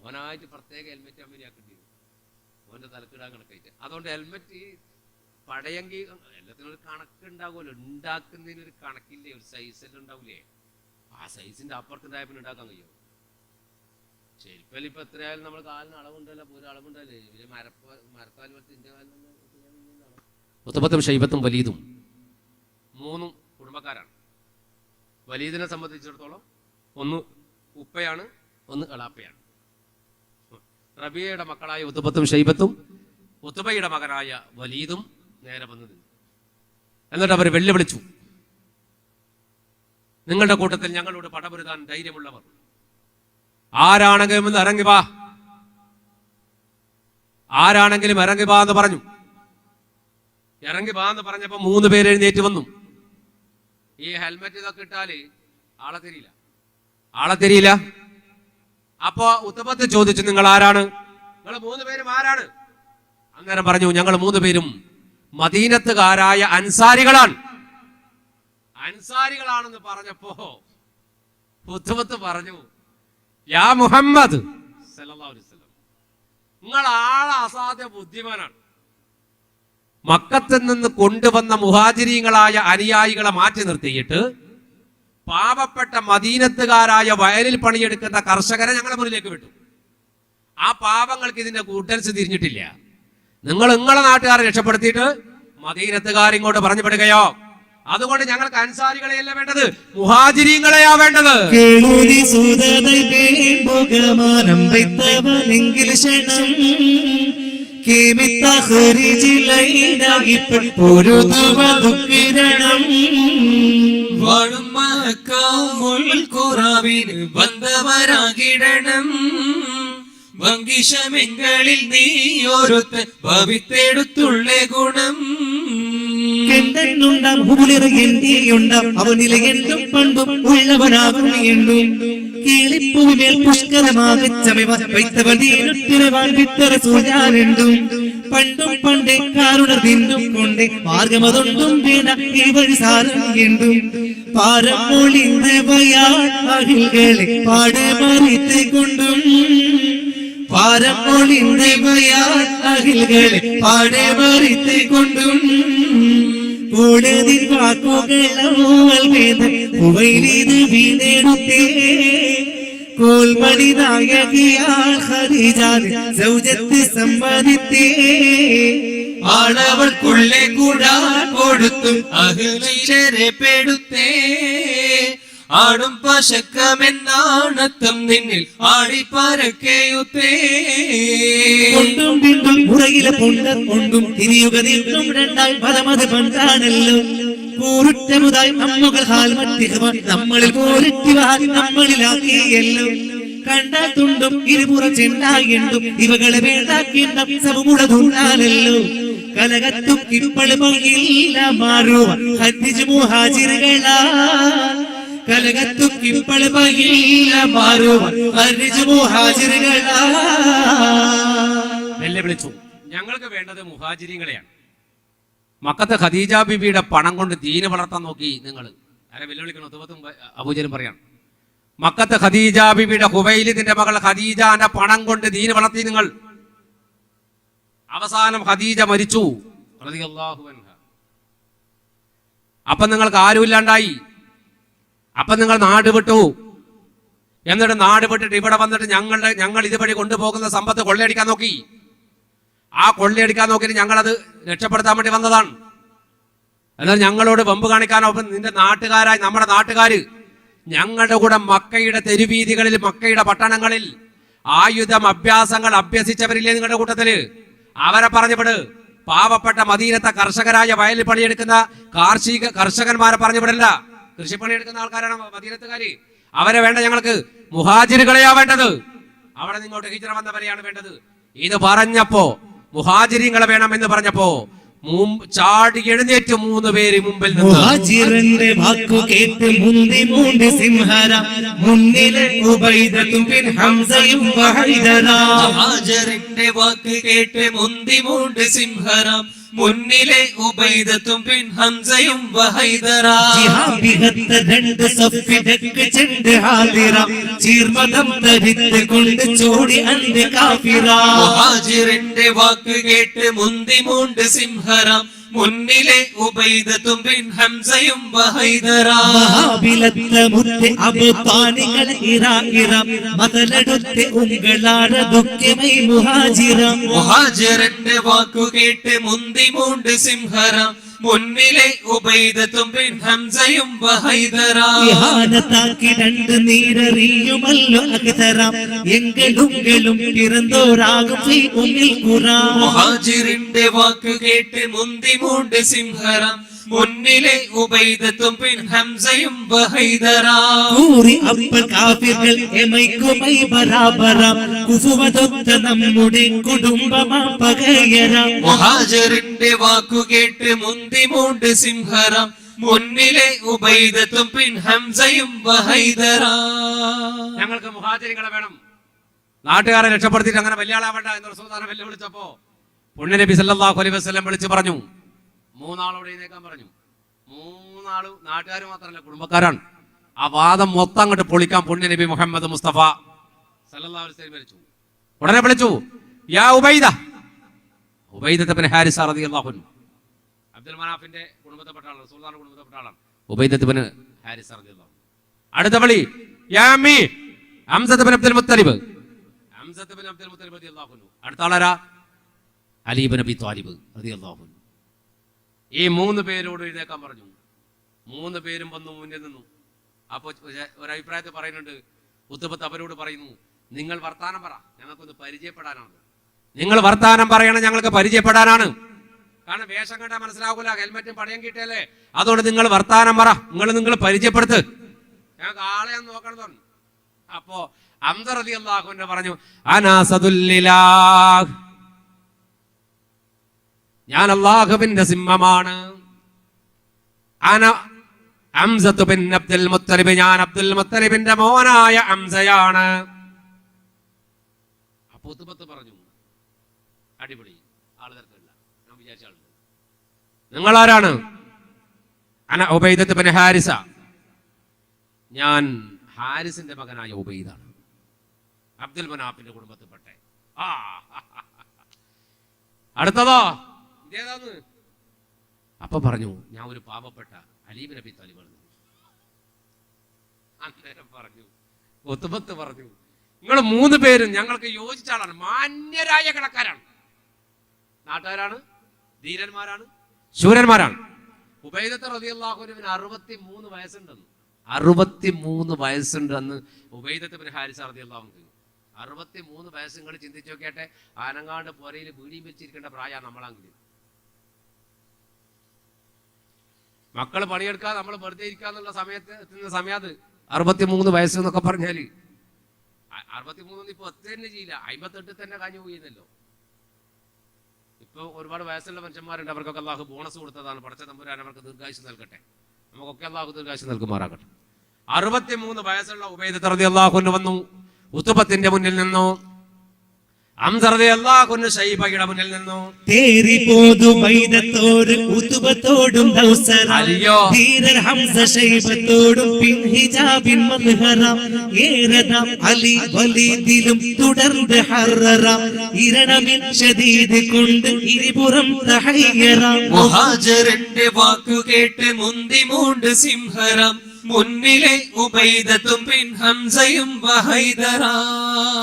ഓനായിട്ട് പ്രത്യേക ഹെൽമെറ്റ് കമ്പനിയാക്കേണ്ടി വരും, ഓന്റെ തലക്കിടാൻ കണക്കായിട്ട്. അതുകൊണ്ട് ഹെൽമെറ്റ് പടയെങ്കിൽ എല്ലാത്തിനും ഒരു കണക്കുണ്ടാകുമല്ലോ, ഉണ്ടാക്കുന്നതിനൊരു കണക്കില്ലേ, ഒരു സൈസെല്ലാം ഉണ്ടാവില്ലേ. ആ സൈസിന്റെ അപ്പുറത്തുണ്ടായ പിന്നെ ഉണ്ടാക്കാൻ കഴിയുമോ? ചെരുപ്പല് ഇപ്പൊ എത്രയായാലും നമ്മൾ കാലിന് അളവുണ്ടല്ലോ, ഒരു അളവുണ്ടല്ലേ. മരക്കാൽ ഉത്തുബത്തും ഷൈബത്തും വലീദും മൂന്നും കുടുംബക്കാരാണ്. വലീദിനെ സംബന്ധിച്ചിടത്തോളം ഒന്ന് ഉപ്പയാണ്, ഒന്ന് എളാപ്പയാണ്. റബിയയുടെ മക്കളായ ഉത്തുബത്തും ഷൈബത്തും ഉത്തുബയുടെ മകനായ വലീദും നേരെ വന്നു നിന്നു. എന്നിട്ട് അവർ വെല്ലുവിളിച്ചു, നിങ്ങളുടെ കൂട്ടത്തിൽ ഞങ്ങളോട് പടപൊരുതാൻ ധൈര്യമുള്ളവർ ആരാണെങ്കിലും ഇറങ്ങി വാ, ആരാണെങ്കിലും ഇറങ്ങി വാ എന്ന് പറഞ്ഞു. ഇറങ്ങി വാ എന്ന് പറഞ്ഞപ്പോ 3 പേര് എഴുന്നേറ്റ് വന്നു. ഈ ഹെൽമെറ്റ് ഇതൊക്കെ ഇട്ടാല് ആളെ തിരിയില്ല. അപ്പോ ഉത്തുബത്ത് ചോദിച്ചു, നിങ്ങൾ ആരാണ്? നിങ്ങൾ 3 പേരും ആരാണ്? അന്നേരം പറഞ്ഞു, ഞങ്ങൾ 3 പേരും മദീനത്തുകാരായ അൻസാരികളാണെന്ന് പറഞ്ഞപ്പോ ഉത്തുബത്ത് പറഞ്ഞു, യാ മുഹമ്മദ് സല്ലല്ലാഹു അലൈഹി വസല്ലം, നിങ്ങൾ ആളെ അസാധ്യ ബുദ്ധിമാനാണ്. മക്കത്തിൽ നിന്ന് കൊണ്ടുവന്ന മുഹാജിരീങ്ങളായ അനുയായികളെ മാറ്റി നിർത്തിയിട്ട് പാവപ്പെട്ട മദീനത്തുകാരായ വയലിൽ പണിയെടുക്കുന്ന കർഷകരെ ഞങ്ങളുടെ മുന്നിലേക്ക് വിട്ടു. ആ പാവങ്ങൾക്ക് ഇതിന്റെ കൂട്ടൻസ് തിരിഞ്ഞിട്ടില്ല. നിങ്ങളെ നാട്ടുകാരെ രക്ഷപ്പെടുത്തിയിട്ട് മദീനത്തുകാരിങ്ങോട്ട് പറഞ്ഞു വിടുകയോ? അതുകൊണ്ട് ഞങ്ങൾക്ക് അൻസാരികളെയല്ല വേണ്ടത്, മുഹാജിരീങ്ങളെയാ വേണ്ടത്. വാഴും മക്കാമുൽഖുറാവിന് വന്നവരാകിടണം. വങ്കിഷമെങ്ങളിൽ നീയൊരുത്തൻ ഭവിത്തെടുത്തുള്ള ഗുണം. അവനിലെ എന്തും പണ്ടും ഉള്ളവനാകും എണ്ണും കിളിപ്പൂവിൽ പുഷ്കരമാകും പണ്ടേ കാരുണ തിന്നും കൊണ്ടേ മാർഗമതൊണ്ടും വേണ്ട ഈ വഴി സാരം എണ്ടും പാരം പൊളിന്തവയാളികളെ പാടമറിത്ത് കൊണ്ടും പാരം പൊളിന്തവയാളികളെ പാടമറിത്ത് കൊണ്ടും കൂടുതൽ വാക്കുകൾ വീണെടുത്തേ കോൽമണി നായകിയാൾ ഖദീജാനെ സൗജത്ത് സമ്മതിത്തേ ആളവൾക്കുള്ളെ കൂടാ കൊടുത്തും അഹ്ലൈരെ പെടുത്തേ. ആടും പശക്കമെന്നാണത്തം നിന്നിൽ ആടിപ്പരക്കെയുത്തേ. കൊണ്ടും പിണ്ടും മുറയിലെ പൊണ്ടം കൊണ്ടും തിരിയുക നിന്നും രണ്ടായി പദമത് പണ്ടാണല്ലോ. കൂറുറ്റമുതായി നമ്മകൾ ഹാൽമത്തിഹമാൻ നമ്മളിൽ പോരിറ്റുവാൻ നമ്മളിലാക്കിയല്ലോ. കണ്ടാത്തുണ്ടും ഇരുപുറം ചെണ്ടായിട്ടും ഇവകളെ വേണ്ടാക്കിണ്ട സമുളതുണ്ടാണല്ലോ. കലകത്തും ഇപ്പളുമില്ല മാറുവ ഹജ്ജ് മുഹാജിറുകളാ കലകത്തുക്കിപ്പോൾ മഹില്ല മാറുവാൻ അർജു മുഹാജിറുകളാ. വെല്ലുവിളിച്ചു, ഞങ്ങൾക്ക് വേണ്ടത് മുഹാജിരികളെയാണ്. മക്കത്തെ ഖദീജ ബിബിയുടെ പണം കൊണ്ട് ദീന് വളർത്താൻ നോക്കി നിങ്ങൾ. ആരെ വെല്ലുവിളിക്കണം? ഉത്ബത്തും അബൂജലും പറയാണ്, മക്കത്തെ ഖദീജ ബിബിയുടെ ഹുവൈലിദിന്റെ മകൾ ഖദീജാന്റെ പണം കൊണ്ട് ദീന് വളർത്തി നിങ്ങൾ. അവസാനം ഖദീജ മരിച്ചു റളിയല്ലാഹു അൻഹ. അപ്പൊ നിങ്ങൾക്ക് ആരുമില്ലാണ്ടായി. അപ്പൊ നിങ്ങൾ നാട് വിട്ടു. എന്നിട്ട് നാട് വിട്ടിട്ട് ഇവിടെ വന്നിട്ട് ഞങ്ങൾ ഇതുവഴി കൊണ്ടുപോകുന്ന സമ്പത്ത് കൊള്ളയടിക്കാൻ നോക്കി. ആ കൊള്ളയടിക്കാൻ നോക്കിയിട്ട് ഞങ്ങളത് രക്ഷപ്പെടുത്താൻ വേണ്ടി വന്നതാണ്. എന്നാൽ ഞങ്ങളോട് വമ്പ് കാണിക്കാനോ നിന്റെ നാട്ടുകാരായി നമ്മുടെ നാട്ടുകാര് ഞങ്ങളുടെ കൂടെ മക്കയുടെ തെരുവീതികളിൽ മക്കയുടെ പട്ടണങ്ങളിൽ ആയുധം അഭ്യാസങ്ങൾ അഭ്യസിച്ചവരില്ലേ നിങ്ങളുടെ കൂട്ടത്തില്? അവരെ പറഞ്ഞുവിട്. പാവപ്പെട്ട മദീനത്തെ കർഷകരായ വയലിൽ പണിയെടുക്കുന്ന കർഷകന്മാരെ പറഞ്ഞുവിടല്ല. കൃഷിപ്പണിയെടുക്കുന്ന ആൾക്കാരാണ് മദീനത്തുകാര്. അവരെ വേണ്ട ഞങ്ങൾക്ക്. മുഹാജിറുകളെയാ വേണ്ടത്. അവിടെ നിങ്ങോട്ട് ഹിജ്റ വന്നവരെയാണ് വേണ്ടത്. ഇത് പറഞ്ഞപ്പോ മുഹാജിരിങ്ങളെ വേണം എന്ന് പറഞ്ഞപ്പോ ചാടി എഴുന്നേറ്റ് 3 പേര് മുമ്പിൽ നിന്ന്. മുഹാജിറിന്റെ വാക്കു കേട്ട് മുന്തി മൂണ്ട് സിംഹരാം, മുന്നിലെ ഉബൈദത്തും ബിൻ ഹംസയും വഹൈദരാ. മുഹാജിറിന്റെ വാക്ക് കേട്ട് മുന്തി മൂണ്ട് സിംഹരാം, മുന്നിലെ ഉബൈദത്തും ബിൻ ഹംസയും വഹൈദരാ. ജിഹാബിഹത്ത 2 സഫിദക്ക് ചെണ്ട് ഹാദിറ, ചീർമതം ധരിത്ത് കൊണ്ട് ചോടി അന്ത് കാഫിറ. മുഹാജിറിന്റെ വാക്ക് കേട്ട് മുന്തി മൂണ്ട് സിംഹരാം, മുന്നിലെ ഉബൈദത്തും ബിൻ ഹംസയും വഹൈദരാ. മഹാബിലത്തെ മുത്ത് അബുതാനികൾ ഇറാം, മതലെടുത്ത് ഉങ്ങളാണ് ദുഃഖമൈ മുഹാജിറാം. മുഹാജിറിന്റെ വാക്കു കേട്ട് മുന്തി മൂണ്ട് സിംഹരാം, മുന്നിലെ ഉബൈദത്തും ബിൻ ഹംസയും വഹൈദരാ. ഇഹാനത്താക്കി 2 നീരറിയുമല്ലോ അക്തറാം, എങ്കിലും പിറന്തോരാകും ഈ ഉമ്മിൽ ഖുറാൻ. മുഹാജിറിന്റെ വാക്ക് കേട്ട് മുന്തി മൂണ്ട് സിംഹരാം, മുന്നിലെ ഉബൈദത്തും ബിൻ ഹംസയും വഹൈദരാ. കൂറി അപ്പോൾ കാഫിറുകൾ എമൈക്കുമൈ ബറാബറാം, കുഫുവതൊത്ത നമ്മുടെ കുടുംബമാ പകയരാം. മുഹാജിറിന്റെ വാക്കു കേട്ട് മുന്തി മൂണ്ട് സിംഹരാം, മുന്നിലെ ഉബൈദത്തും ബിൻ ഹംസയും വഹൈദരാ. ഞങ്ങൾക്ക് മുഹാജിരികളെ വേണം. നാട്ടുകാരെ രക്ഷപ്പെടുത്തിയിട്ട് അങ്ങനെ വലിയ ആളാവേണ്ട എന്ന് റസൂലുള്ളാഹി വെല്ലുവിളിച്ചപ്പോ പുണ്യനബി സല്ലല്ലാഹു അലൈഹി വസല്ലം വിളിച്ചു പറഞ്ഞു, 3 ആളോട് എഴുന്നേക്കാൻ പറഞ്ഞു. 3 ആള് നാട്ടുകാർ മാത്രമല്ല കുടുംബക്കാരാണ്. ആ വാദം മൊത്തം അങ്ങോട്ട് പൊളിക്കാൻ പുണ്യനബി മുഹമ്മദ് മുസ്തഫ സല്ലല്ലാഹു അലൈഹി വസല്ലം വിളിച്ചു. ഉടനെ വിളിച്ചു, യാ ഉബൈദ. ഉബൈദത്ത് ബിൻ ഹാരിസ റളിയല്ലാഹു അൻഹു അബ്ദുൽ മനാഫിന്റെ കുടുംബത്തിൽപ്പെട്ട ആളാണ്, റസൂലുള്ളാഹിയുടെ കുടുംബത്തിൽപ്പെട്ട ആളാണ് ഉബൈദത്ത് ബിൻ ഹാരിസ റളിയല്ലാഹു അൻഹു. അടുത്ത വിളി, യാ അമ്മി Hamzath bin Abdul Muthalib. Hamzath bin Abdul Muthalib റളിയല്ലാഹു അൻഹു. അടുത്ത ആളാരാ? അലി ഇബ്നു അബി ത്വാലിബ് റളിയല്ലാഹു അൻഹു. ഈ 3 പേരോട് എഴുന്നേക്കാൻ പറഞ്ഞു. 3 പേരും വന്നു മുന്നിൽ നിന്നു. അപ്പൊ ഒരഭിപ്രായത്തിൽ പറയുന്നുണ്ട്, ഉത്ബത്ത് അവരോട് പറയുന്നു, നിങ്ങൾ വർത്താനം പറ, ഞങ്ങൾക്കൊന്ന് പരിചയപ്പെടാനാണ്. നിങ്ങൾ വർത്താനം പറയണം, ഞങ്ങൾക്ക് പരിചയപ്പെടാനാണ്. കാരണം വേഷം കണ്ടാൽ മനസ്സിലാകൂല, ഹെൽമെറ്റും പടയം കിട്ടിയല്ലേ. അതുകൊണ്ട് നിങ്ങൾ വർത്താനം പറ, നിങ്ങൾ പരിചയപ്പെടുത്ത്, ഞങ്ങൾക്ക് ആളെ നോക്കണം പറഞ്ഞു. അപ്പോ ഹംസ റളിയല്ലാഹു അൻഹു പറഞ്ഞു, അനാസദുല്ലിലാഹ്, ഞാൻ അല്ലാഹുവിന്റെ സിംഹമാണ്. അന ഹംസത്തു ബിൻ അബ്ദുൽ മുത്തലിബ്, ഞാൻ അബ്ദുൽ മുത്തലിബിന്റെ മോനായ ഹംസയാണ്. അപ്പോൾ ഉത്ബത്ത് പറഞ്ഞു, അടിപൊളി, ആള് തർക്കമില്ല, ഞാൻ വിചാരിച്ച ആളുണ്ട്. നിങ്ങൾ ആരാണ്? അന ഉബൈദത്ത് ബിൻ ഹാരിസ, ഞാൻ ഹാരിസിന്റെ മകനായ ഉബൈദാണ്, അബ്ദുൽ മനാഫിന്റെ കുടുംബത്തിൽപ്പെട്ടെ. അടുത്തതോ ഇതേതാന്ന്? അപ്പൊ പറഞ്ഞു, ഞാൻ ഒരു പാവപ്പെട്ട അലി ഇബ്നു അബി ത്വാലിബ് ആണ്. അന്നേരം പറഞ്ഞു, ഉത്ബത്ത് പറഞ്ഞു, നിങ്ങൾ 3 പേരും ഞങ്ങൾക്ക് യോജിച്ച ആളാണ്, മാന്യരായ കടക്കാരാണ്, നാട്ടുകാരാണ്, ധീരന്മാരാണ്, ശൂരന്മാരാണ്. ഉബൈദത്ത് റളിയല്ലാഹു അൻഹുവിന് 63 വയസ്സുണ്ടെന്ന്. 63 വയസ്സുണ്ടെന്ന് ഉബൈദത്ത് ബിൻ ഹാരിസ റളിയല്ലാഹു അൻഹു. 63 വയസ്സ് നിങ്ങൾ ചിന്തിച്ചു നോക്കിയാട്ടെ. ആനങ്ങാണ്ട് പുരയിൽ വീടിയും വെച്ചിരിക്കേണ്ട പ്രായമാണ് നമ്മളാണെങ്കിൽ. മക്കൾ പണിയെടുക്കാതെ നമ്മൾ വെറുതെ ഇരിക്കാന്നുള്ള സമയത്ത് 63 വയസ്സ് എന്നൊക്കെ പറഞ്ഞാല് 63 ഇപ്പൊ 10 തന്നെ ചെയ്യില്ല, 58 തന്നെ കഴിഞ്ഞു പോയിരുന്നല്ലോ. ഇപ്പൊ ഒരുപാട് വയസ്സുള്ള മനുഷ്യന്മാരുണ്ട്, അവർക്കൊക്കെ അല്ലാഹു ബോണസ് കൊടുത്തതാണ്. പടച്ച തമ്പുരാൻ അവർക്ക് ദീർഘായുസ് നൽകട്ടെ, നമുക്കൊക്കെ അല്ലാഹു ദീർഘായുസ് നൽകുമാറാകട്ടെ. 63 വയസ്സുള്ള ഉബൈദത്ത് റളിയല്ലാഹു അൻഹു വന്നു. ഉത്ബത്തിന്റെ മുന്നിൽ നിന്നു. ഹംസ റളിയല്ലാഹു ശൈബയുടെ മുന്നിൽ നിന്നു. തേറിപ്പോതു ബൈദത്തോടും ഉത്ബത്തോടും അലിയോ ധീരൻ ഹംസ ശൈബത്തോടും പിൻ ഹിജാബിൻ മദ്ഹറം ഏറനാം അലി വലീദിലും തുടർന്ന് ഹററാം ഇരണമിൻ ഷദീദ് കൊണ്ട് ഇരുപുറം തഹയ്യറാം. മുഹാജിറിന്റെ വാക്കു കേട്ട് മുന്തി മൂണ്ട് സിംഹറാം മുന്നിലെ ഉബൈദത്തും പിൻ ഹംസയും വഹൈദറാ.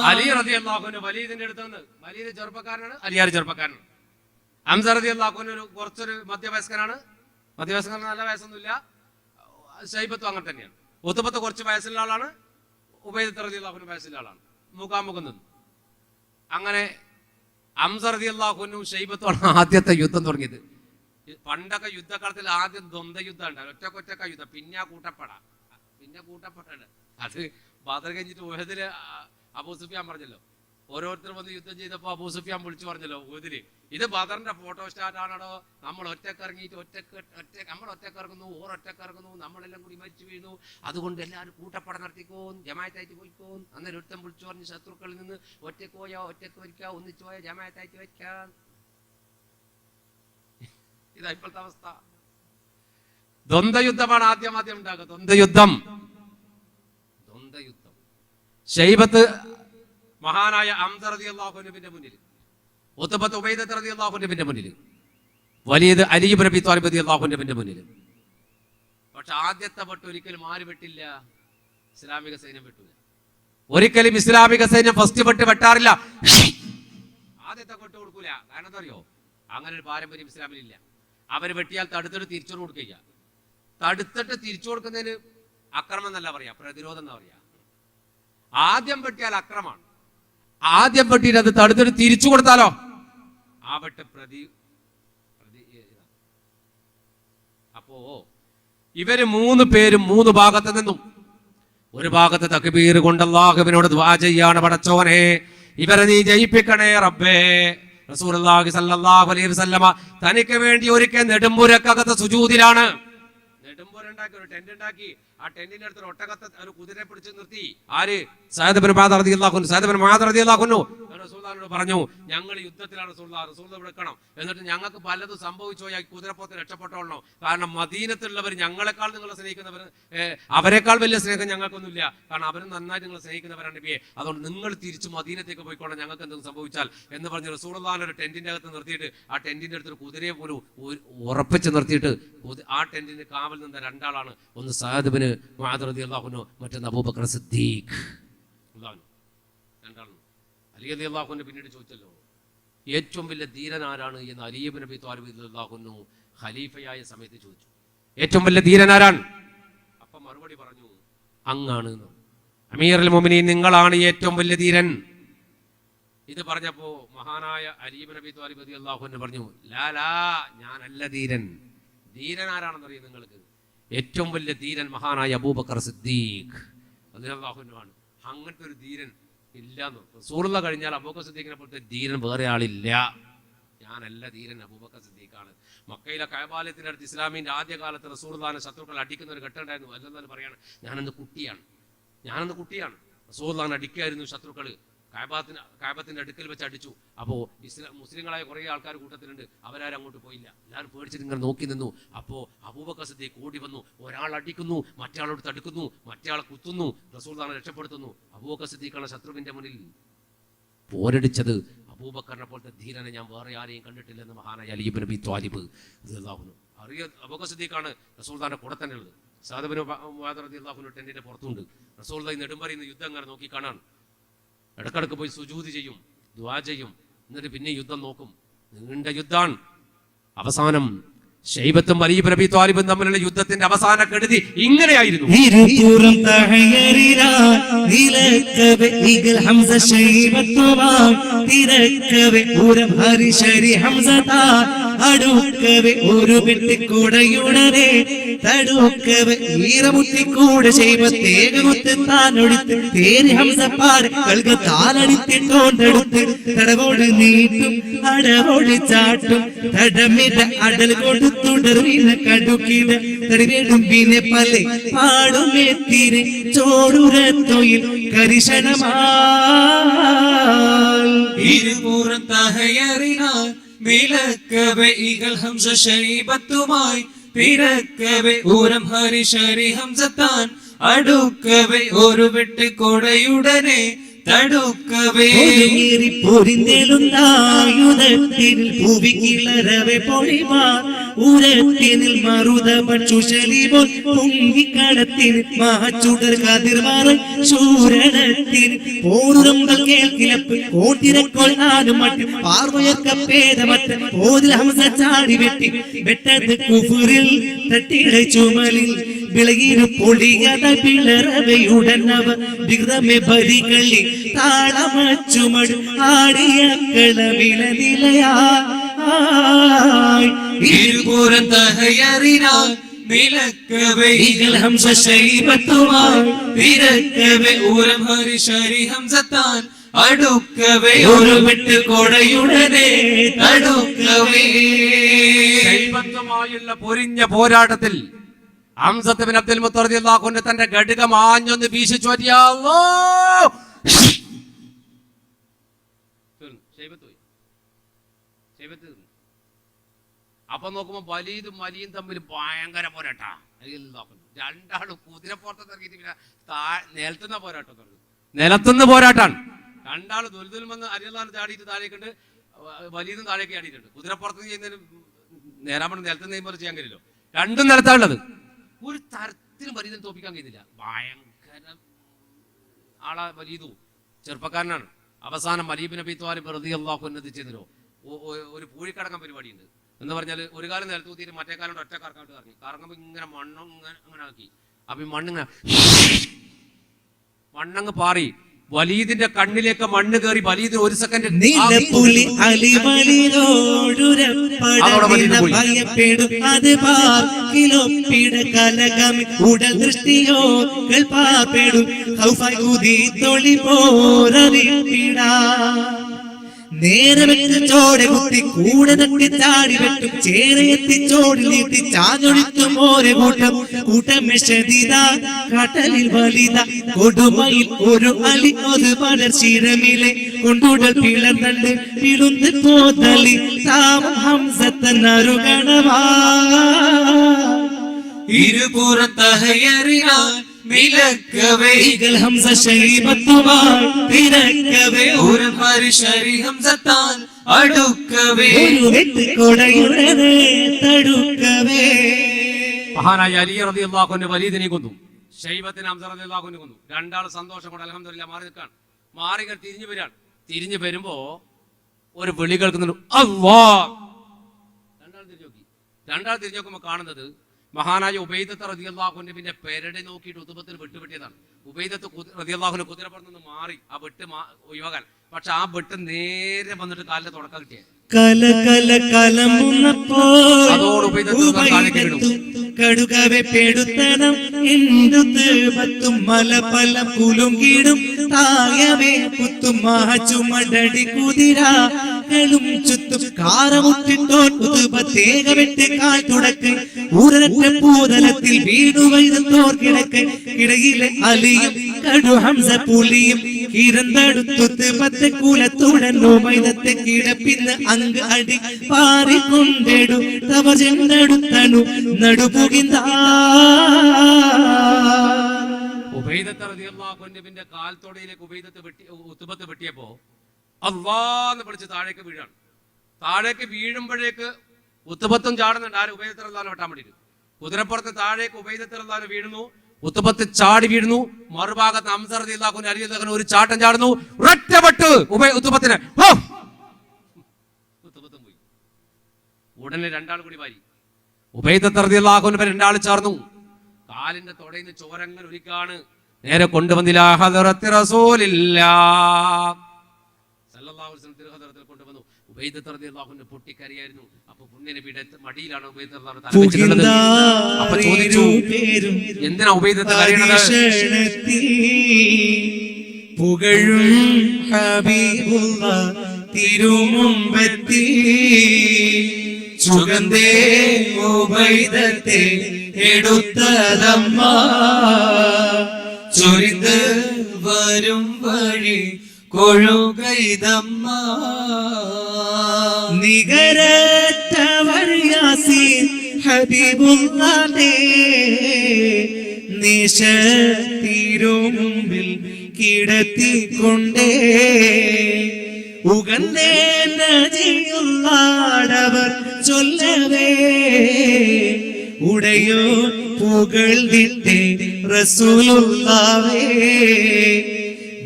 അലി റളിയല്ലാഹു അൻഹു വലീദിന്റെ അടുത്ത് നിന്ന്, വലീദ് ചെറുപ്പക്കാരനാണ്, അലിയാർ ചെറുപ്പക്കാരനാണ്. ഹംസ റളിയല്ലാഹു അൻഹു കുറച്ചൊരു മധ്യവയസ്കനാണ്. മധ്യവയസ്കൻ നല്ല വയസ്സൊന്നുമില്ല. ശൈബത്തും അങ്ങനെ തന്നെയാണ്. ഉത്ബത്ത് കുറച്ച് വയസ്സുള്ള ആളാണ്, ഉബൈദത്ത് റളിയല്ലാഹു അൻഹു വയസ്സുള്ള ആളാണ്. മുഖാമുഖം നിന്നു. അങ്ങനെ ഹംസ റളിയല്ലാഹു അൻഹു ശൈബത്തുമാണ് ആദ്യത്തെ യുദ്ധം തുടങ്ങിയത്. പണ്ടൊക്കെ യുദ്ധകാലത്തിൽ ആദ്യം ദ്വന്ദ്വ യുദ്ധം ഉണ്ടാവും, ഒറ്റക്കൊറ്റക്ക യുദ്ധം, പിന്നെ കൂട്ടപ്പട. അത് ബദർ കഴിഞ്ഞിട്ട് ഉഹദില് അബൂ സുഫിയാൻ പറഞ്ഞല്ലോ, ഓരോരുത്തർ വന്ന് യുദ്ധം ചെയ്തപ്പോ അബൂ സുഫിയാൻ വിളിച്ചു പറഞ്ഞല്ലോ ഉഹദില്, ഇത് ബദറിന്റെ ഫോട്ടോ സ്റ്റാറ്റ് ആണോ, നമ്മൾ ഒറ്റക്കിറങ്ങിയിട്ട് നമ്മൾ ഒറ്റക്കിറങ്ങുന്നു, ഒറ്റക്കിറങ്ങുന്നു, നമ്മളെല്ലാം കൂടി മരിച്ചു വീഴുന്നു, അതുകൊണ്ട് എല്ലാവരും കൂട്ടപ്പട നടത്തിക്കോന്ന്, ജമായത്തായിട്ട് പോയിക്കോന്ന്. അന്നേരം ഒരുത്തം വിളിച്ചു പറഞ്ഞ് ശത്രുക്കളിൽ നിന്ന് ഒറ്റക്ക് പോയാ ഒറ്റക്ക് വരിക്കുക, ഒന്നിച്ചു പോയാ ജമായത്തായിട്ട് വയ്ക്കാം. ഇതാ ഇപ്പോഴത്തെ അവസ്ഥ. ദ്വന്ദ്വയുദ്ധമാണ് ആദ്യം ഉണ്ടാകുക. ദ്വന്ദ്വയുദ്ധം. ശൈബത്ത് മഹാനായ ഹംസ റളിയല്ലാഹു അൻഹുവിന്റെ മുന്നിൽ, ഉത്ബത്ത് ഉബൈദത്ത് റളിയല്ലാഹു അൻഹുവിന്റെ മുന്നിൽ, വലീദ് അലി ഇബ്നു അബീ ത്വാലിബ് റളിയല്ലാഹു അൻഹുവിന്റെ മുന്നിൽ. പക്ഷെ ആദ്യത്തെ വെട്ട് ഒരിക്കലും ആര് വെട്ടില്ല? ഇസ്ലാമിക സൈന്യം വെട്ടില്ല. ഒരിക്കലും ഇസ്ലാമിക സൈന്യം ഫസ്റ്റ് വെട്ട് വെട്ടാറില്ല. ആദ്യത്തെ വെട്ട് കൊടുക്കൂല. കാരണം എന്താ അറിയോ? അങ്ങനെ ഒരു പാരമ്പര്യം ഇസ്ലാമിലില്ല. അവര് വെട്ടിയാൽ തടുത്തിട്ട് തിരിച്ചു കൊടുക്കുക. തടുത്തിട്ട് തിരിച്ചു കൊടുക്കുന്നതിന് അക്രമം എന്നല്ല പറയാ, പ്രതിരോധം എന്നാ പറയാ. ആദ്യം വെട്ടിയാൽ അക്രമമാണ്. ആദ്യം വെട്ടിയിട്ട് അത് തടുത്തിട്ട് തിരിച്ചു കൊടുത്താലോ ആ വെട്ട് അപ്പോ ഇവര് 3 പേരും 3 ഭാഗത്ത് നിന്നും. ഒരു ഭാഗത്ത് തക്ബീർ കൊണ്ട് അല്ലാഹുവിനോട് ദുആ ചെയ്യാണ്, പടച്ചോനെ ഇവരെ നീ ജയിപ്പിക്കണേ റബ്ബേ. റസൂലുള്ളാഹി സ്വല്ലല്ലാഹു അലൈഹി വസല്ലമ തനിക്ക് വേണ്ടി ഒരിക്കൽ നെടുമ്പുരക്കകത്ത് സുജൂദിലാണ്. നെടുമ്പുരുണ്ടാക്കി ഒരു ടെന്റ് ഉണ്ടാക്കി. ആ ടെന്റിന്റെ അടുത്ത് ഒട്ടകത്തെ ഒരു കുതിരയെ പിടിച്ച് നിർത്തി. ആര്? സഅദ് ഇബ്നു മുആദ് റളിയല്ലാഹു അൻഹു. സഅദ് ഇബ്നു മുആദ് റളിയല്ലാഹു അൻഹു റസൂലുള്ളാഹിനോട് പറഞ്ഞു, ഞങ്ങൾ യുദ്ധത്തിലാണ് റസൂലുള്ളാഹി വിളിക്കണം, എന്നിട്ട് ഞങ്ങൾക്ക് പലതും സംഭവിച്ചു പോയാൽ കുതിരപ്പുറത്ത് രക്ഷപ്പെട്ടോളണം. കാരണം മദീനത്തുള്ളവർ ഞങ്ങളെക്കാൾ നിങ്ങളെ സ്നേഹിക്കുന്നവർ, അവരെക്കാൾ വലിയ സ്നേഹം ഞങ്ങൾക്കൊന്നുമില്ല. കാരണം അവരും നന്നായിട്ട് നിങ്ങളെ സ്നേഹിക്കുന്നവരാണ് നബിയെ. അതുകൊണ്ട് നിങ്ങൾ തിരിച്ചു മദീനത്തേക്ക് പോയിക്കോളാം, ഞങ്ങൾക്ക് എന്തെങ്കിലും സംഭവിച്ചാൽ എന്ന് പറഞ്ഞ് റസൂലുള്ളാഹിനെ ഒരു ടെന്റിന്റെ അകത്ത് നിർത്തിയിട്ട് ആ ടെന്റിന്റെ അടുത്തൊരു കുതിരയെ പോലും ഉറപ്പിച്ച് നിർത്തിയിട്ട് ആ ടെന്റിന് കാവൽ നിന്ന 2 ആളാണ്. ഒന്ന് സഅദ് ഇബ്നു മുആദ് റളിയല്ലാഹു അൻഹു, മറ്റൊന്ന് അബൂബക്കർ സിദ്ദീഖ്. 2 ആളാണ്. അലി റളിയല്ലാഹു അൻഹു പിന്നീട് ചോദിച്ചല്ലോ, ഏറ്റവും വലിയ ധീരൻ ആരാണ് എന്ന് അലി ഇബ്നു അബീ ത്വാലിബ് റളിയല്ലാഹു അൻഹു ഖലീഫയായ സമയത്ത് ചോദിച്ചു. ഏറ്റവും വലിയ ധീരൻ ആരാണ്? അപ്പൊ മറുപടി പറഞ്ഞു, അങ്ങാണ്. അമീറുൽ മുഅ്മിനീൻ, നിങ്ങളാണ് ഏറ്റവും വലിയ ധീരൻ. ഇത് പറഞ്ഞപ്പോ മഹാനായ അലി ഇബ്നു അബീ ത്വാലിബ് റളിയല്ലാഹു അൻഹു പറഞ്ഞു, ലാ ഞാനല്ല ധീരൻ. ധീരൻ ആരാണെന്ന് അറിയാം നിങ്ങൾക്ക്? ഏറ്റവും വലിയ ധീരൻ മഹാനായ അബൂബക്കർ സിദ്ദീഖ് റളിയല്ലാഹു അൻഹു ആണ്. അങ്ങനത്തെ ഒരു ധീരൻ ഇല്ലാന്ന്. റസൂലുള്ളാഹി കഴിഞ്ഞാൽ അബൂബക്കർ സിദ്ദീഖിനെ പോലത്തെ ധീരൻ വേറെ ആളില്ല. ഞാനല്ല ധീരൻ, അബൂബക്കർ സിദ്ദീഖാണ്. മക്കയിലെ കഅബാലയത്തിന്റെ അടുത്ത് ഇസ്ലാമിന്റെ ആദ്യകാലത്ത് റസൂലുള്ളാഹിനെ ശത്രുക്കൾ അടിക്കുന്ന ഒരു ഘട്ടം ഉണ്ടായിരുന്നു. അല്ലെന്നാലും പറയാണ്, ഞാനന്ന് കുട്ടിയാണ്. റസൂലുള്ളാഹിനെ അടിക്കായിരുന്നു ശത്രുക്കൾ. കഅബത്തിന്റെ അടുക്കൽ വെച്ച് അടിച്ചു. അപ്പോൾ മുസ്ലിങ്ങളായ കുറേ ആൾക്കാർ കൂട്ടത്തിലുണ്ട്. അവരാരും അങ്ങോട്ട് പോയില്ല. എല്ലാവരും പേടിച്ചിട്ട് ഇങ്ങനെ നോക്കി നിന്നു. അപ്പോൾ അബൂബക്കർ സിദ്ദീഖ് ഓടി വന്നു. ഒരാൾ അടിക്കുന്നു, മറ്റേയാളോട് തടുക്കുന്നു, മറ്റേയാളെ കുത്തുന്നു, റസൂലുള്ളാഹിനെ രക്ഷപ്പെടുത്തുന്നു. അബൂബക്കർ സിദ്ദീഖാണ് ശത്രുവിന്റെ മുന്നിൽ പോരടിച്ചത്. അബൂബക്കറിനെ പോലത്തെ ധീരനെ ഞാൻ വേറെ ആരെയും കണ്ടിട്ടില്ലെന്ന് മഹാനായ അലി ഇബ്നു അബീ ത്വാലിബ് റളിയല്ലാഹു അൻഹു അറിയ. അബൂബക്കർ സിദ്ദീഖാണ് റസൂലുള്ളാഹിന്റെ കൂടെ തന്നെ ഉള്ളത്. സഅദ് ഇബ്നു മുആദ് റളിയല്ലാഹു അൻഹു ടെന്റിന്റെ പുറത്തുണ്ട്. റസൂലുള്ളാഹി നെടുമ്പറിയുന്ന യുദ്ധം അങ്ങനെ നോക്കി കാണാൻ. ഇടക്കിടക്ക് പോയി സുജൂദ് ചെയ്യും, ദുആ ചെയ്യും, എന്നിട്ട് പിന്നെ യുദ്ധം നോക്കും. നീണ്ട യുദ്ധാണ്. അവസാനം ശൈബത്തും അലി ഇബ്നു അബീ ത്വാലിബും തമ്മിലുള്ള യുദ്ധത്തിന്റെ അവസാന കെടുതി ഇങ്ങനെയായിരുന്നു. അടുക്കവെ ഒരു വെട്ടിക്കൂടയുടനെ തടുക്കവെ ഈറമുട്ടിക്കൂടെ ശൈബത്തേകുത്ത് താനൊടുത്ത് തേരി ഹംസപ്പാട് കൽക താലടിത്തിട്ടോണ്ടെടുത്ത് തടവോട് നീട്ടും അടവോട് ചാട്ടും തടമിട അടൽ കൊണ്ട് തുടർവിന കടുക്കിട തടിവേടും പിന്നെ പല പാടുമെത്തിരെ ചോടുരത്തൊയിൽ കരിശനമാ ഇരുപുറം തഹയറിനാൽ വിലക്കവെ ഇകൾ ഹംസ ശൈബത്തുമായി പിറക്കവെ ഊരം ഹരിശരി ഹംസത്താൻ അടുക്കവെ ഒരു വെട്ട് കൊടയുടനെ തടുക്കവേ പൊരിന്തേലുണ്ടായുധത്തിൽ ഭൂവിക്കിളരവെ പൊഴിമാർ ഉരത്തിനിൽ മറുത പക്ഷുശലിപോൽ പൊങ്ങിക്കടത്തിന് മാച്ചുടർ കതിർമാറൻ ശൂരണത്തിന് പോരുറമ്പൽ കേൾക്കിലപ്പ് കോട്ടിരക്കോൾ ആനും മറ്റും പാർവയക്ക പേദമറ്റ പോതിൽ ഹംസ ചാടി വെട്ടി വെട്ടത് കുഫുറിൽ തട്ടിട ചുമലിൽ വിളകിനു പൊളിയത പിളറവയുടനവ വികൃതമെ ബലികളി താളമച്ചുമടു ആടിയ കളവില നിലയായി ഇരുപുറം തഹയറിനാൽ വിലക്കവെ ഇകൾ ഹംസ ശൈബത്തുമായി പിറക്കവെ ഊരം ഹരിശരി ഹംസത്താൻ അടുക്കവേ ഒരു വെട്ട് കൊടയുടനെ തടുക്കവേ ശൈബത്തുമായുള്ള പൊരിഞ്ഞ പോരാട്ടത്തിൽ ഹംസത്ത് ബിൻ അബ്ദുൽ മുത്തലിബ് റളിയല്ലാഹു അൻഹു തന്റെ ഘടികം ആഞ്ഞൊന്ന് വീശിച്ചു. അപ്പൊ നോക്കുമ്പോ വലീദും വലിയും തമ്മിൽ ഭയങ്കര പോരാട്ടാ. രണ്ടാളും കുതിരപ്പുറത്ത് ഇറങ്ങിയിട്ട് പിന്നെ നിലത്തുന്ന പോരാട്ടം, നിലത്തുനിന്ന് പോരാട്ടാണ്. രണ്ടാള് ദുൽദുൽമെന്ന് അരിയല്ലാന്ന് ചാടിയിട്ട് താഴേക്കുണ്ട്, വലീദും താഴേക്ക് ചാടിയിട്ടുണ്ട്. കുതിരപ്പുറത്ത് ചെയ്യുന്നതിന് നേരാമണ് നിലത്തുനിന്ന് ചെയ്യുമ്പോൾ ചെയ്യാൻ കഴിയില്ലോ. രണ്ടും നിലത്താണുള്ളത്. ഒരു തരത്തിലും വലീദിനെ തോപ്പിക്കാൻ കഴിയുന്നില്ല. ഭയങ്കര ആളാ വലീദു, ചെറുപ്പക്കാരനാണ്. അവസാനം അലി ഇബ്നു അബീ ത്വാലിബ് റളിയല്ലാഹു അൻഹു ചെയ്തോ ഒരു പൂഴിക്കടക്കം പരിപാടിയുണ്ട്. എന്ന് പറഞ്ഞാൽ ഒരു കാലം നിലത്തൂത്തിയിട്ട് മറ്റേ കാലം ഒറ്റ കറക്കാട്ട് കറങ്ങി കറങ്ങുമ്പോൾ ഇങ്ങനെ മണ്ണും അങ്ങനെ ആക്കി. അപ്പൊ ഈ മണ്ണങ്ങ് പാറി വലീദിന്റെ കണ്ണിലേക്ക് മണ്ണ് കയറി വലീദിന് ഒരു സെക്കൻഡ് ഉടൽ ദൃഷ്ടിയോ നേരെ വെച്ച് ചോടെ കുത്തി കൂടെ തട്ടി ചാടി വെട്ടും ചേരയെത്തി ചോടിൽ നീട്ടി ചാഞ്ഞൊഴിത്തും ഓരോ കൂട്ടം കൂട്ടമെഷതിത കടലിൽ വലിത കൊടുമയിൽ ഒരു അലി ഒരു പലർ ശിരമിലെ കൊണ്ടുടൽ പിളർന്നണ്ട് പിളുന്ന് പോതലി താമ ഹംസത്തനറുകണവാ ഇരുപുറം തഹയറിനാൽ വിലക്കവേ ഇകൾ ഹംസ ശൈബത്തുമായി പിറക്കവേ ഊരം ഹരിശരി ഹംസത്താൻ അടുക്കവേ ഒരു വെട്ട് കൊടയുടനെ തടുക്കവേ. മഹാനായ അലി റളിയല്ലാഹു അൻഹു വലീദിനെ കൊന്നു, ശൈബത്തിന് ഹംസ റളിയല്ലാഹു അൻഹു കൊന്നു. രണ്ടാൾ സന്തോഷം കൊണ്ട് അൽഹംദുലില്ലാഹ് മാറി നിൽക്കാണ്. മാറികൾ തിരിഞ്ഞു വരാണ്. തിരിഞ്ഞു വരുമ്പോ ഒരു വിളി കേൾക്കുന്നുണ്ട്, അല്ലാഹ്. രണ്ടാൾ തിരിഞ്ഞു നോക്കുമ്പോ കാണുന്നത് മഹാനായ ഉബൈദത്ത് റളിയല്ലാഹു അൻഹുവിന്റെ പെരടി നോക്കിയിട്ട് ഉതുബത്തിൽ വെട്ടുപെട്ടിയതാണ്. ഉബൈദത്ത് റളിയല്ലാഹു അൻഹു കുതിരപ്പുറത്ത് മാറി ആ വെട്ട് ഒഴിവാക്കാൻ. പക്ഷെ ആ വെട്ട് നേരെ വന്നിട്ട് കാലിന്റെ തുടക്കം കിട്ടിയത്. കടുകവെ പെടുത്തണം എന്തുത്ത് പത്തും മല പല കുലുങ്കിടും തായവേ കുത്തും മാച്ചുമടടി കുതിരകളും ചുറ്റും കാറമുട്ടിട്ടോട്ടുപത്തേക വെട്ട് കാൽ തുടക്ക് ഊരറ്റ പൂതലത്തിൽ വീടുവൈതോർ കിടക്ക് കിടയിലെ അലിയും കടു ഹംസ പുലിയും കിരന്തടുത്തൊത്ത് പത്ത് കുലത്തുടനോ മൈതത്തെ കിടപ്പിന്ന് അങ്ക് അടി പാറിക്കൊണ്ടെടു തവ ചെന്നെടുത്തണു നടുപുകിന്ത. ഉബൈദത്ത് റളിയല്ലാഹു അൻഹുവിന്റെ കാൽത്തോടയിലേക്ക് ഉതുബത്ത് വെട്ടിയപ്പോ അല്ലാഹ് വിളിച്ച് താഴേക്ക് വീഴാണ്. താഴേക്ക് വീഴുമ്പോഴേക്ക് ഉതുബത്തും ചാടുന്നുണ്ട്. ആര്? ഉബൈദത്ത് റളിയല്ലാഹു വെട്ടാൻ വേണ്ടിയിട്ട്. കുതിരപ്പുറത്ത് താഴേക്ക് ഉബൈദത്ത് റളിയല്ലാഹു വീഴുന്നു, ഉതുബത്ത് ചാടി വീഴുന്നു. മറുഭാഗത്ത് ഹംസ റളിയല്ലാഹു അൻഹു ഒരു ചാട്ടം ചാടുന്നു, ഒറ്റപ്പെട്ട് ഉതുബത്തിന് ഉതുബത്തും പോയി. ഉടനെ രണ്ടാൾ കൂടി വാരി ഉബൈദത്ത് റളിയല്ലാഹു അൻഹു രണ്ടാൾ ചേർന്നു. കാലിന്റെ തൊടയിൽ നിന്ന് ചോരങ്ങൾ ഒലിക്കാണ്. നേരെ കൊണ്ടുവന്നില്ല ഹദറത്ത് റസൂലില്ലാഹ് സല്ലല്ലാഹു അലൈഹി വസല്ലം തിരുഹദറത്തിൽ കൊണ്ടുവന്നു. ഉബൈദത്ത് റളിയല്ലാഹു അൻഹു പൊട്ടിക്കരയായിരുന്നു. അപ്പൊ പുണ്യനബിയുടെ മടിയിലാണ് ഉബൈദത്ത് റളിയല്ലാഹു അൻഹു തലവെച്ചിട്ടുള്ളത്. അപ്പൊ ചോദിച്ചു, എന്തിനാ ഉബൈദത്ത് കരയുന്നത്? പുകഴും ഹബീബുള്ളാഹ് തിരുമുമ്പത്തി സുഗന്ധേ ഉബൈദത്തെ എടുത്തതമ്മ ചൊരിந்து വരും വഴി കൊഴുകൈതമ്മ നികരറ്റവർ യാസീൻ ഹബീബുള്ളാഹേ നിശ തിരുമുമ്പിൽ കിടത്തിക്കൊണ്ടേ ഉഗന്ധേ നജിയുള്ളാടവർ ചൊല്ലവേ ഉടയോ പുകഴ്ന്നിട്ടേ റസൂലുള്ളാഹേ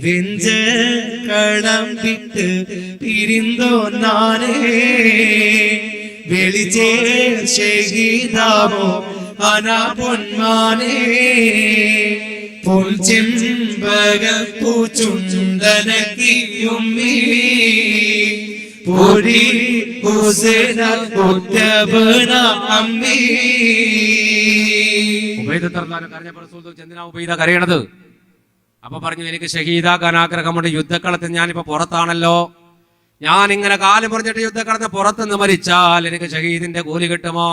വെഞ്ച കളം വിട്ട് പിരിന്തോ നാനേ വെളിച്ചേ ഷഹീദാമോ അനാ പൊന്മാനേ പൂച്ചുണ്ടനക്കിയുമ്മീ പൊരി ഹുസൈന കൊറ്റബന അമ്മീ ഉബൈദ കരഞ്ഞപ്പോൾ റസൂൽ എന്തിനാ ഉബൈദ കരയണത്? അപ്പൊ പറഞ്ഞു, എനിക്ക് ഷഹീദാക്കാൻ ആഗ്രഹമുണ്ട്. യുദ്ധക്കളത്തിൽ ഞാനിപ്പോ പുറത്താണല്ലോ, ഞാൻ ഇങ്ങനെ കാല് പറഞ്ഞിട്ട് യുദ്ധക്കളത്തിന് പുറത്തുനിന്ന് മരിച്ചാൽ എനിക്ക് ഷഹീദിന്റെ കൂലി കിട്ടുമോ?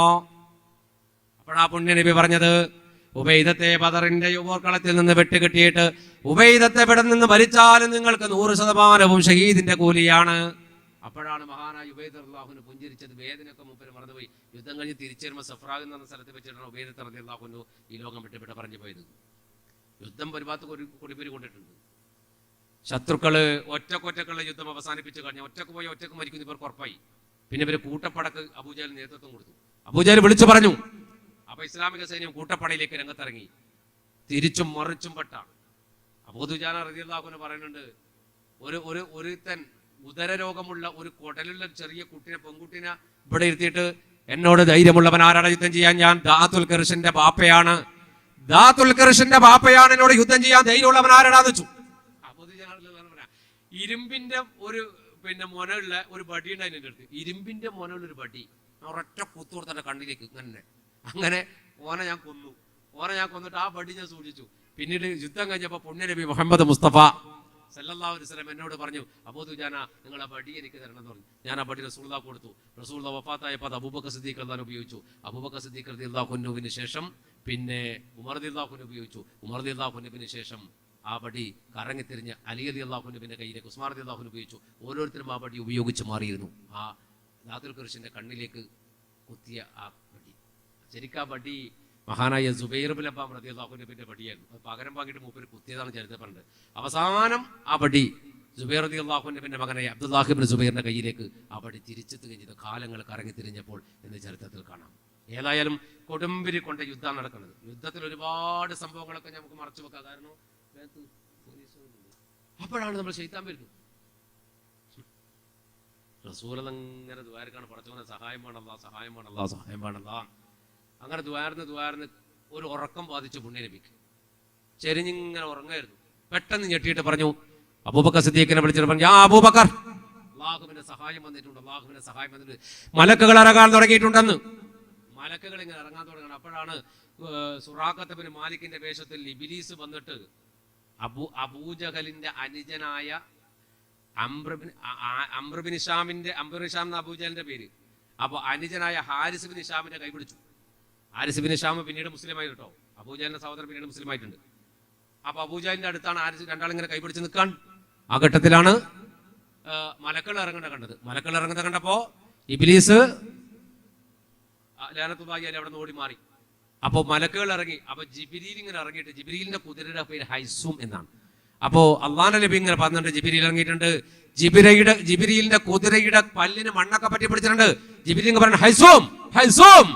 അപ്പോഴാ പുണ്യ നബി പറഞ്ഞത്, ഉബൈദത്തെ ബദറിന്റെ യുവോർക്കളത്തിൽ നിന്ന് വെട്ടുകിട്ടിയിട്ട് ഉബൈദത്തെ ഇവിടെ നിന്ന് മരിച്ചാലും നിങ്ങൾക്ക് 100% ഷഹീദിന്റെ കൂലിയാണ്. അപ്പോഴാണ് മഹാനായ ഉബൈദ് റളിയല്ലാഹു പുഞ്ചിരിച്ചത്. വേദനയൊക്കെ മൂപ്പര് മറന്നുപോയി. യുദ്ധം കഴിഞ്ഞ് തിരിച്ചു വരുമ്പോൾ സഫ്രാഗ് എന്ന സ്ഥലത്ത് വെച്ചിട്ടാണ് ഉബൈദ് റളിയല്ലാഹു ഈ ലോകം വിട്ട് പറഞ്ഞു പോയത്. യുദ്ധം ഒരു ഭാഗത്ത് കൊടിപ്പേര് കൊണ്ടിട്ടുണ്ട്. ശത്രുക്കള് ഒറ്റക്കൊറ്റക്കുള്ള യുദ്ധം അവസാനിപ്പിച്ചു കഴിഞ്ഞ ഒറ്റക്ക് പോയി ഒറ്റക്ക് മരിക്കുന്ന ഇവർക്ക് ഉറപ്പായി. പിന്നെ ഇവര് കൂട്ടപ്പടക്ക് അബൂജഹൽ നേതൃത്വം കൊടുത്തു. അബൂജഹൽ വിളിച്ചു പറഞ്ഞു. അപ്പൊ ഇസ്ലാമിക സൈന്യം കൂട്ടപ്പടയിലേക്ക് രംഗത്തിറങ്ങി. തിരിച്ചും മറിച്ചും പെട്ടാണ്. അബൂ ദുജാന റളിയല്ലാഹു അൻഹു പറയുന്നുണ്ട്, ഒരുത്തൻ ഉദരരോഗമുള്ള ഒരു കുടലുള്ള ചെറിയ കുട്ടിനെ, പെൺകുട്ടിനെ ഇവിടെ ഇരുത്തിയിട്ട് എന്നോട് ധൈര്യമുള്ളവൻ ആരാണ് യുദ്ധം ചെയ്യാൻ? ഞാൻ ദാത്തുൽ ഖർഷിന്റെ ബാപ്പയാണ്, ദാത്തുൽ ഖർഷിന്റെ ബാപ്പയാണ്, എന്നോട് യുദ്ധം ചെയ്യാൻ ധൈര്യമുള്ളവൻ ആരാടാന്ന് വെച്ചു. ഇരുമ്പിന്റെ ഒരു മൊനുള്ള ഒരു വടി ഉണ്ടായിരുന്നു എൻ്റെ അടുത്ത്. ഇരുമ്പിന്റെ മൊനുള്ള ഒരു വടി ഒരൊറ്റ കുത്തുകൊടുത്ത കണ്ണിലേക്ക് അങ്ങനെ ഓനെ ഞാൻ കൊന്നിട്ട് ആ വടി ഞാൻ സൂക്ഷിച്ചു. പിന്നീട് യുദ്ധം കഴിഞ്ഞപ്പോൾ പുണ്യ നബി മുഹമ്മദ് മുസ്തഫ സല്ലല്ലാഹു അലൈഹി വസല്ലം എന്നോട് പറഞ്ഞു, അബൂ ദുജാന നിങ്ങൾ ആ വടി എനിക്ക് തരണം എന്ന് പറഞ്ഞു. ഞാൻ ആ വടി റസൂലുള്ളാഹിക്ക് കൊടുത്തു. റസൂലുള്ളാഹി വഫാത്തായപ്പോൾ അത് അബൂബക്കർ സിദ്ദീഖ് റളിയല്ലാഹു ഉപയോഗിച്ചു. അബൂബക്കർ സിദ്ദീഖ് റളിയല്ലാഹു അൻഹുവിന് ശേഷം പിന്നെ ഉമർ റളിയല്ലാഹു അൻഹു ഉപയോഗിച്ചു. ഉമർ റളിയല്ലാഹു അൻഹുവിന് ശേഷം ആ വടി കറങ്ങിത്തിരിഞ്ഞ് അലി റളിയല്ലാഹു അൻഹുവിന്റെ കയ്യിലേക്ക് ഉസ്മാൻ റളിയല്ലാഹു അൻഹു ഉപയോഗിച്ചു. ഓരോരുത്തരും ആ വടി ഉപയോഗിച്ച് മാറിയിരുന്നു. ആ ദാത്തുൽ ഖർഷിന്റെ കണ്ണിലേക്ക് കുത്തിയ ആ വടി, ശരിക്കും ആ വടി മഹാനായ സുബൈർ ഇബ്നു അവ്വാം റളിയല്ലാഹു അൻഹുവിന്റെ വടിയായിരുന്നു. അത് പകരം വാങ്ങിയിട്ട് മൂപ്പര് കുത്തിയതാണ് ചരിത്രം പറഞ്ഞത്. അവസാനം ആ വടി സുബൈർ റളിയല്ലാഹു അൻഹുവിന്റെ മകനായ അബ്ദുല്ലാഹ് ഇബ്നു സുബൈറിന്റെ കയ്യിലേക്ക് ആ വടി തിരിച്ചെത്തുകയും ചെയ്തു. കാലങ്ങൾ കറങ്ങിത്തിരിഞ്ഞപ്പോൾ എന്ന് ചരിത്രത്തിൽ കാണാം. ഏതായാലും കൊടുമ്പിരി കൊണ്ട് യുദ്ധം നടക്കുന്നത്. യുദ്ധത്തിൽ ഒരുപാട് സംഭവങ്ങളൊക്കെ നമുക്ക് മറച്ചു വെക്കാം. കാരണം അപ്പോഴാണ് നമ്മൾ ശൈത്താൻ വരുന്നത്. റസൂലങ്ങനെ ദ്വാരക്കാണ്, പടച്ചവനെ സഹായം വേണല്ലാ, സഹായം വേണല്ലാ, സഹായം വേണല്ലാ. അങ്ങനെ ദ്വാരന്ന് ഒരു ഉറക്കം ബാധിച്ചു പുണ്യ നബിക്ക്. ചെരിഞ്ഞിങ്ങനെ ഉറങ്ങായിരുന്നു. പെട്ടെന്ന് ഞെട്ടിയിട്ട് പറഞ്ഞു, അബൂബക്കർ സിദ്ദീഖിനെ വിളിച്ചിട്ട് പറഞ്ഞു, അബൂബക്കർ, അല്ലാഹുവിന്റെ സഹായം വന്നിട്ടുണ്ട്, അല്ലാഹുവിന്റെ സഹായം വന്നിട്ടുണ്ട്, മലക്കുകൾ ഇറങ്ങാൻ തുടങ്ങിയിട്ടുണ്ടെന്ന്. മലക്കുകൾ ഇങ്ങനെ ഇറങ്ങാൻ തുടങ്ങണം. അപ്പോഴാണ് സുറാഖത്ത് ബിൻ മാലിക്കിന്റെ വേഷത്തിൽ ഇബ്ലീസ് വന്നിട്ട് അബൂജഹലിന്റെ അനുജനായ അംർ ബിൻ ഹിഷാം എന്ന അബൂജഹലിന്റെ പേര്. അപ്പൊ അനുജനായ ഹാരിസ് ബിൻ ഹിഷാമിന്റെ കൈ പിടിച്ചു. ഹാരിസ് ബിൻ ഹിഷാം പിന്നീട് മുസ്ലിം ആയി കേട്ടോ. അബൂജഹലിന്റെ സഹോദരൻ പിന്നീട് മുസ്ലിം ആയിട്ടുണ്ട്. അപ്പൊ അബൂജഹലിന്റെ അടുത്താണ് ഹാരിസ്, രണ്ടാളിങ്ങനെ കൈപിടിച്ച് നിൽക്കാൻ. ആ ഘട്ടത്തിലാണ് മലക്കൾ ഇറങ്ങുന്നത് കണ്ടത്. മലക്കൾ ഇറങ്ങുന്നത് കണ്ടപ്പോ ഇബ്ലീസ് ലഅനത്തുല്ലാഹി അലൈഹി അവിടെ നിന്ന് ഓടി മാറി. അപ്പൊ മലക്കുകൾ ഇറങ്ങി. അപ്പൊ ജിബ്രീൽ ഇങ്ങനെ ഇറങ്ങിയിട്ട്, ജിബ്രീലിന്റെ കുതിരയുടെ പേര് ഹൈസൂം എന്നാണ്. അപ്പോ അള്ളാഹുവിന്റെ നബി ഇങ്ങനെ പറഞ്ഞിട്ടുണ്ട്, ജിബ്രീൽ ഇറങ്ങിയിട്ടുണ്ട്, ജിബ്രീലിന്റെ കുതിരയുടെ പല്ലിന് മണ്ണൊക്കെ പറ്റി പിടിച്ചിട്ടുണ്ട്. ജിബ്രീൽ ഇങ്ങനെ പറഞ്ഞു, ഹൈസൂം ഹൈസൂം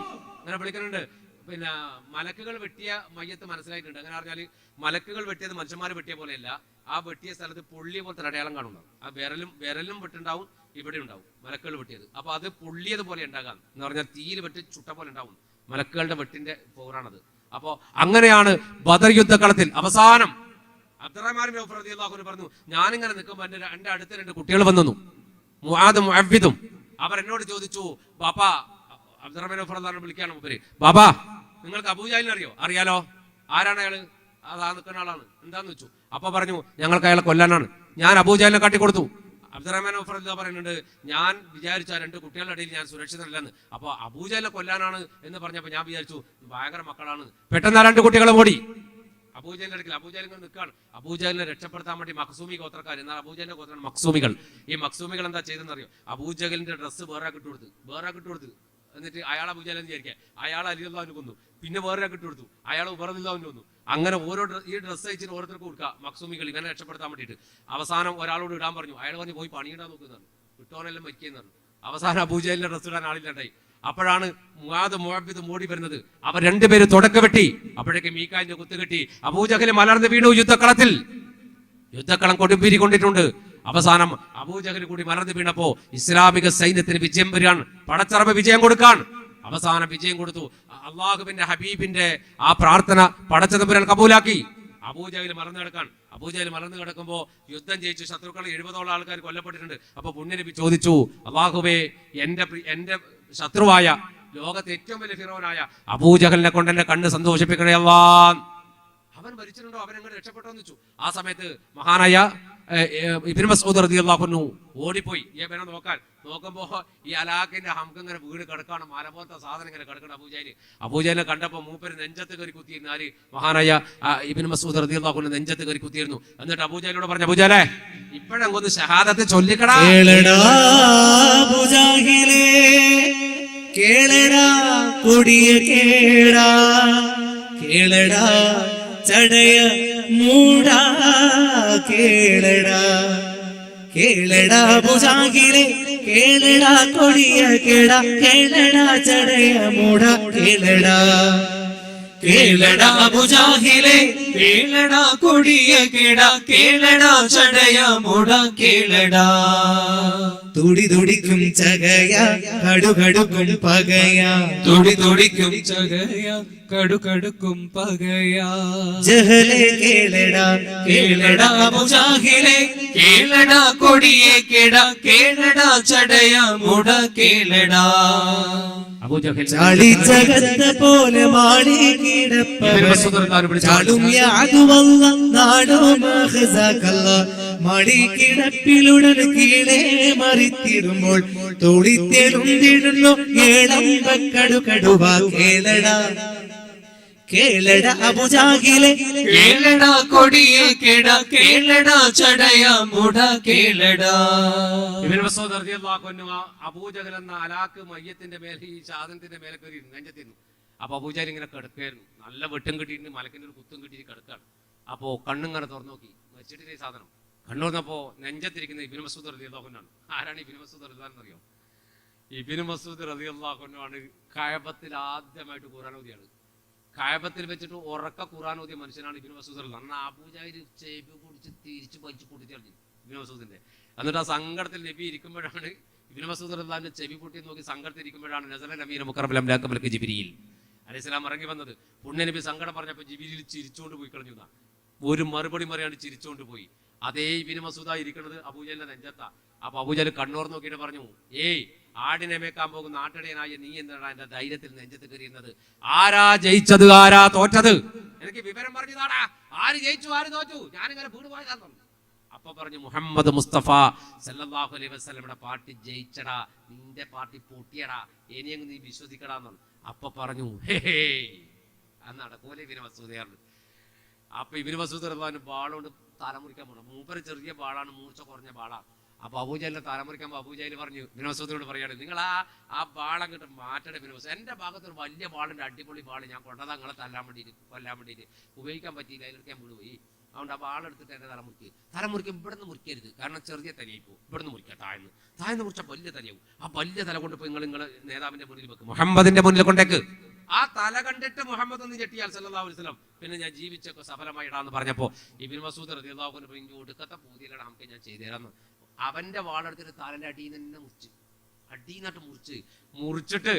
അങ്ങനെ വിളിക്കുന്നുണ്ട്. പിന്നെ മലക്കുകൾ വെട്ടിയ മയ്യത്ത് മനസ്സിലായിട്ടുണ്ട്. അങ്ങനെ പറഞ്ഞാൽ മലക്കുകൾ വെട്ടിയത് മനുഷ്യന്മാർ വെട്ടിയ പോലെയല്ല. ആ വെട്ടിയ സ്ഥലത്ത് പൊള്ളിയ പോലത്തെ അടയാളം കാണുന്നുണ്ടാവും. ആ വിരലും വെട്ടുണ്ടാവും, ഇവിടെ ഉണ്ടാവും മലക്കുകൾ വെട്ടിയത്. അപ്പൊ അത് പൊള്ളിയത് പോലെ ഉണ്ടാകാം എന്ന് പറഞ്ഞാൽ തീയിൽ വെട്ടി ചുട്ട പോലെ ഉണ്ടാവും. മലക്കുകളുടെ വെട്ടിന്റെ പൗറാണത്. അപ്പോ അങ്ങനെയാണ് ബദർ യുദ്ധക്കളത്തിൽ അവസാനം അബ്ദുറഹ്മാൻ ബിൻ ഔഫ് റളിയല്ലാഹു അൻഹു പറഞ്ഞു, ഞാനിങ്ങനെ നിൽക്കുമ്പോൾ എന്റെ അടുത്ത് 2 കുട്ടികൾ വന്നു, മുആദും മുഅവ്വിദും. അവർ എന്നോട് ചോദിച്ചു, ബാപ്പാ, അബ്ദുറഹ്മാൻ ബിൻ ഔഫ് റളിയല്ലാഹു അൻഹു വിളിക്കാണ് മൂപ്പര്, ബാബാ നിങ്ങൾക്ക് അബൂജഹലിനെ അറിയോ? അറിയാലോ. ആരാണ് അയാള്? അതാ നിൽക്കുന്ന ആളാണ്. എന്താന്ന് വെച്ചു. അപ്പൊ പറഞ്ഞു, ഞങ്ങൾക്ക് അയാളെ കൊല്ലാനാണ്. ഞാൻ അബൂജഹലിനെ കാട്ടിക്കൊടുത്തു. അബ്ദുറഹ്മാൻ ഔഫ് റളിയല്ലാഹു പറയുന്നുണ്ട്, ഞാൻ വിചാരിച്ചു ആ 2 കുട്ടികളുടെ ഇടയിൽ ഞാൻ സുരക്ഷിതനല്ലെന്ന്. അപ്പോൾ അബൂജഹലിനെ കൊല്ലാനാണ് എന്ന് പറഞ്ഞപ്പോൾ ഞാൻ വിചാരിച്ചു ഭയങ്കര മക്കളാണ്. പെട്ടെന്ന് ആ 2 കുട്ടികളെ ഓടി അബൂജഹലിന്റെ അടുക്കൽ. അബൂജഹൽ ഇങ്ങനെ നിൽക്കുകയാണ്. അബൂജഹലിനെ രക്ഷപ്പെടുത്താൻ വേണ്ടി മഖ്സൂമി ഗോത്രക്കാർ, എന്നാൽ അബൂജഹലിന്റെ ഗോത്രമാണ് മഖ്സൂമികൾ. ഈ മഖ്സൂമികൾ എന്താ ചെയ്തെന്നറിയോ? അബൂജഹലിന്റെ ഡ്രസ്സ് വേറെ കിട്ടുകൊടുത്ത് എന്നിട്ട് അയാൾ അബൂജഹൽ എന്ന് വിചാരിക്കുക, അയാൾ അലി അള്ളാഹുവിന് കൊന്നു. പിന്നെ വേറെ കിട്ടുകൊടുത്തു, അയാൾ ഉമർ റളിയല്ലാഹുവിന് കൊന്നു. അങ്ങനെ ഓരോ ഈ ഡ്രസ്സ് അയച്ചിട്ട് ഓരോരുത്തർക്ക് കൊടുക്കുക മഖ്സൂമികൾ ഇവനെ രക്ഷപ്പെടുത്താൻ വേണ്ടിയിട്ട്. അവസാനം ഒരാളോട് ഇടാൻ പറഞ്ഞു. അയാൾ പറഞ്ഞു പോയി പണിയിടാൻ നോക്കുന്നതാണ്, കിട്ടോനെല്ലാം മരിക്കുന്നു. അവസാനം അബൂജഹലിന്റെ ഡ്രസ്സ് ഇടാൻ ആളില്ലാണ്ടായി. അപ്പോഴാണ് മുആദ് മുഅബ്ബിദ് മോടി വരുന്നത്. അവർ 2 പേര് തുടക്ക വെട്ടി. അപ്പോഴേക്ക് മീകാലിന്റെ കുത്തുകെട്ടി അബൂജഹൽ മലർന്ന് വീണു യുദ്ധക്കളത്തിൽ. യുദ്ധക്കളം കൊടുമ്പിരി കൊണ്ടിട്ടുണ്ട്. അവസാനം അബൂജഹൽ കൂടി മലർന്ന് വീണപ്പോ ഇസ്ലാമിക സൈന്യത്തിന് വിജയം വരികയാണ്. പടച്ചറബ് വിജയം കൊടുക്കാൻ അവസാനം വിജയം കൊടുത്തു. അള്ളാഹുവിന്റെ ഹബീബിന്റെ ആ പ്രാർത്ഥന പടച്ചതമ്പുരാൻ കബൂലാക്കി. അബൂജഹൽ മലർന്നു കിടക്കുമ്പോ യുദ്ധം ജയിച്ചു. ശത്രുക്കൾ 70ഓളം ആൾക്കാർ കൊല്ലപ്പെട്ടിട്ടുണ്ട്. അപ്പൊ പുണ്യനബി ചോദിച്ചു, അള്ളാഹുവേ എന്റെ ശത്രുവായ ലോകത്തെ ഏറ്റവും വലിയ ഫിറോനായ അബൂജഹലിനെ കൊണ്ട് എന്റെ കണ്ണ് സന്തോഷിപ്പിക്കണേ അല്ലാ. അവൻ മരിച്ചിട്ടുണ്ടോ, അവൻ എങ്ങനെ രക്ഷപ്പെട്ടോ എന്ന് വെച്ചു. ആ സമയത്ത് മഹാനായ ഇബ്നു മസ്ഊദ് റളിയല്ലാഹു അൻഹു ഓടിപ്പോയി ഇവനെ നോക്കുമ്പോ ഈ അലാഖിന്റെ ഹംക്ക് ഇങ്ങനെ വീട് കിടക്കാണ്, മല പോലത്തെ സാധനം ഇങ്ങനെ കിടക്കണം. അബൂജഹലിനെ കണ്ടപ്പോ മൂപ്പര് നെഞ്ചത്ത് കയറി കുത്തിയിരുന്നു. ആര്? മഹാനായ ഇബ്നു മസ്ഊദ് റളിയല്ലാഹു അൻഹു നെഞ്ചത്ത് കയറി കുത്തിയിരുന്നു. എന്നിട്ട് അബൂജഹലിനോട് പറഞ്ഞു, അബൂജഹലേ ഇപ്പോഴെങ്കൊന്ന് ഷഹാദത്ത് ചൊല്ലിക്കടാ. കേളടാ കൊടിയ കേടാ, കേളടാ ചടയ മൂടാ, കേളടാ കേളടാ മുജാഹിലേ, കേളടാ കൊടിയ കേടാ, കേളടാ ചടയ മൂടാ, കേളടാ കേളടാ മുജാഹിലേ, കേളടാ കൊടിയ കേടാ, കേളടാ ചടയ മൂട, കേളടാ തുടി തുടിക്കും ചകയ കടുകടുക്കും പകയ, തുടി തുടിക്കും ചകയ കടുകടുക്കും പകയ. ജഹലേ കേളടാ, കേളടാ മുജാഹിലേ, കേളടാ കൊടിയ കേടാ, കേളടാ ചടയ മൂട, കേളടാ ചാടി ജഗത്ത പോലെ മാടി കിടപ്പവൻ ചാടും യാതുവല്ല നാടോ മഹ്സകല്ല. മടി കിടപ്പിലുടൻ കീഴേ മറിത്തിടുമ്പോൾ തോളിത്തെഴുന്നിടുന്നു ഏളമ്പക്കടുകടുവ, കേളടാ കേളടാ അബൂജഹലേ, കേളടാ കൊടിയ കേടാ, കേളടാ ചടയ മൂട, കേളടാ. ഇബ്നു മസ്ഊദ് റളിയല്ലാഹു അൻഹു അബൂജഹൽ എന്ന അലാക്ക് മയ്യത്തിന്റെ മേലെ ഈ സാധനത്തിന്റെ മേലെ കയറി നെഞ്ചത്തിരുന്നു. അപ്പൊ അബൂജഹൽ ഇങ്ങനെ കിടക്കുകയായിരുന്നു. നല്ല വെട്ടും കിട്ടിയിട്ട് മലക്കിന്റെ ഒരു കുത്തും കിട്ടിയിട്ട് കിടക്കുകയാണ്. അപ്പോ കണ്ണിങ്ങനെ തുറന്നു നോക്കി, വെച്ചിട്ടില്ല ഈ സാധനം. കണ്ണു തുറന്നപ്പോ നെഞ്ചത്തിരിക്കുന്ന ഇബ്നു മസ്ഊദ് റളിയല്ലാഹു അൻഹു ആണ്. ആരാണ് ഇബ്നു മസ്ഊദ് റളിയല്ലാഹു അൻഹു അറിയോ? ഇബ്നു മസ്ഊദ് റളിയല്ലാഹു അൻഹു ആണ് കഅബത്തിൽ ആദ്യമായിട്ട് ഖുർആൻ ഓതിയാണ്. കഅബത്തിൽ വെച്ചിട്ട് ഉറക്ക ഖുർആൻ ഓതിയ മനുഷ്യനാണ് ഇബ്നു മസ്ഊദ് റളിയല്ലാഹു അൻഹു. അന്ന് അബൂജഹൽ ചെവി കുടിച്ച് തിരിച്ച് വലിച്ചു പൊട്ടിച്ചു ഇബ്നു മസ്ഊദിന്റെ. എന്നിട്ട് ആ സങ്കടത്തിൽ നബി ഇരിക്കുമ്പോഴാണ് ഇബ്നു മസ്ഊദ് റളിയല്ലാഹു അൻഹു ചെവി പൊട്ടി നോക്കി സങ്കടത്തിൽ ഇരിക്കുമ്പോഴാണ് നസല നബീന മുഖറബൽ അംലാക മലക്ക് ജിബ്രീൽ അലൈഹിസ്സലാം ഇറങ്ങി വന്നത്. പുണ്യ നബി സങ്കടം പറഞ്ഞപ്പോൾ ജിബ്രീൽ ചിരിച്ചുകൊണ്ട് പോയി കളഞ്ഞു. ഒരു മറുപടി പറയാണ്ട് ചിരിച്ചുകൊണ്ട് പോയി. അതേ ഇബ്നു മസ്ഊദാ ഇരിക്കുന്നത് അബൂജഹലിന്റെ നെഞ്ചത്താ. അപ്പൊ അബൂജഹൽ കണ്ണൂർ നോക്കിയിട്ട് പറഞ്ഞു, ഏയ് ആടിനെ മേക്കാൻ പോകുന്ന ആട്ടിടയനായ നീ എന്താണ് എന്റെ ധൈര്യത്തിൽ നെഞ്ചത്ത് കയറിയുന്നത്? ആരാ ജയിച്ചത്, ആരാ തോറ്റത്? എനിക്ക് വിവരം പറഞ്ഞതാടാ. ആര് ജയിച്ചു, ആര് തോറ്റു? ഞാനിങ്ങനെ വീട് പോയതാന്ന്. അപ്പൊ പറഞ്ഞു, മുഹമ്മദ് മുസ്തഫ സല്ലല്ലാഹു അലൈഹി വസല്ലമയുടെ പാർട്ടി ജയിച്ചടാ, നിന്റെ പാർട്ടി പൊട്ടിയടാ, ഇനിയങ്ങ് നീ വിശ്വസിക്കടാന്ന്. അപ്പൊ പറഞ്ഞു, ഹേ നടക്കൂലെ ഇബ്നു മസ്ഊദ്. അപ്പൊ ഇബ്നു മസ്ഊദ് റളിയല്ലാഹു അൻഹു ബാളോട് തലമുറിക്കാൻ പോകണം. മൂപ്പര് ചെറിയ ബാളാണ്, മൂർച്ച കുറഞ്ഞ ബാളാണ്. അപ്പൊ അബൂജഹലിനെ തലമുറിക്കുമ്പോ അബൂജഹൽ പറഞ്ഞു, ഇബ്നു മസ്ഊദിനോട് പറയാണ്, നിങ്ങൾ ആ ബാളം കിട്ടും മാറ്റണേ ഇബ്നു മസ്ഊദ്. എന്റെ ഭാഗത്ത് ഒരു വലിയ ബാളുണ്ട്, അടിപൊളി ബാള്, ഞാൻ കൊണ്ടതാ നിങ്ങളെ കൊല്ലാൻ വേണ്ടിയിട്ട് ഉപയോഗിക്കാൻ പറ്റിയില്ല, അതിലെടുക്കാൻ വീടുപോയി. അതുകൊണ്ട് ആ ബാളെടുത്തിട്ട് എന്റെ തലമുറിക്കും ഇവിടുന്ന് മുറിക്കരുത്, കാരണം ചെറിയ തലയായി പോകും. ഇവിടുന്ന് മുറിക്കാം, താഴ്ന്ന് മുറിച്ച വലിയ തലയാവും. ആ വലിയ തല കൊണ്ട് പോയി നിങ്ങൾ നേതാവിന്റെ മുന്നിൽ വെക്കും, മുഹമ്മദിന്റെ മുന്നിൽ കൊണ്ടേക്ക്. ആ തല കണ്ടിട്ട് മുഹമ്മദ് ഒന്ന് ഞെട്ടിയാൽ സല്ലല്ലാഹു അലൈഹി വസല്ലം പിന്നെ ഞാൻ ജീവിച്ചൊക്കെ സഫലമായിടാന്ന് പറഞ്ഞപ്പോ ഇബ്നു മസ്ഊദ് റളിയല്ലാഹു അൻഹു പറഞ്ഞു, ഒടുക്കത്തെ പൂതിയിലാണ് നമുക്ക് ഞാൻ ചെയ്തുതരാന്ന്. അവന്റെ വാളെടുത്തിട്ട് തലന്റെ അടിയിൽ തന്നെ അടിയിന്നിട്ട് മുറിച്ചിട്ട്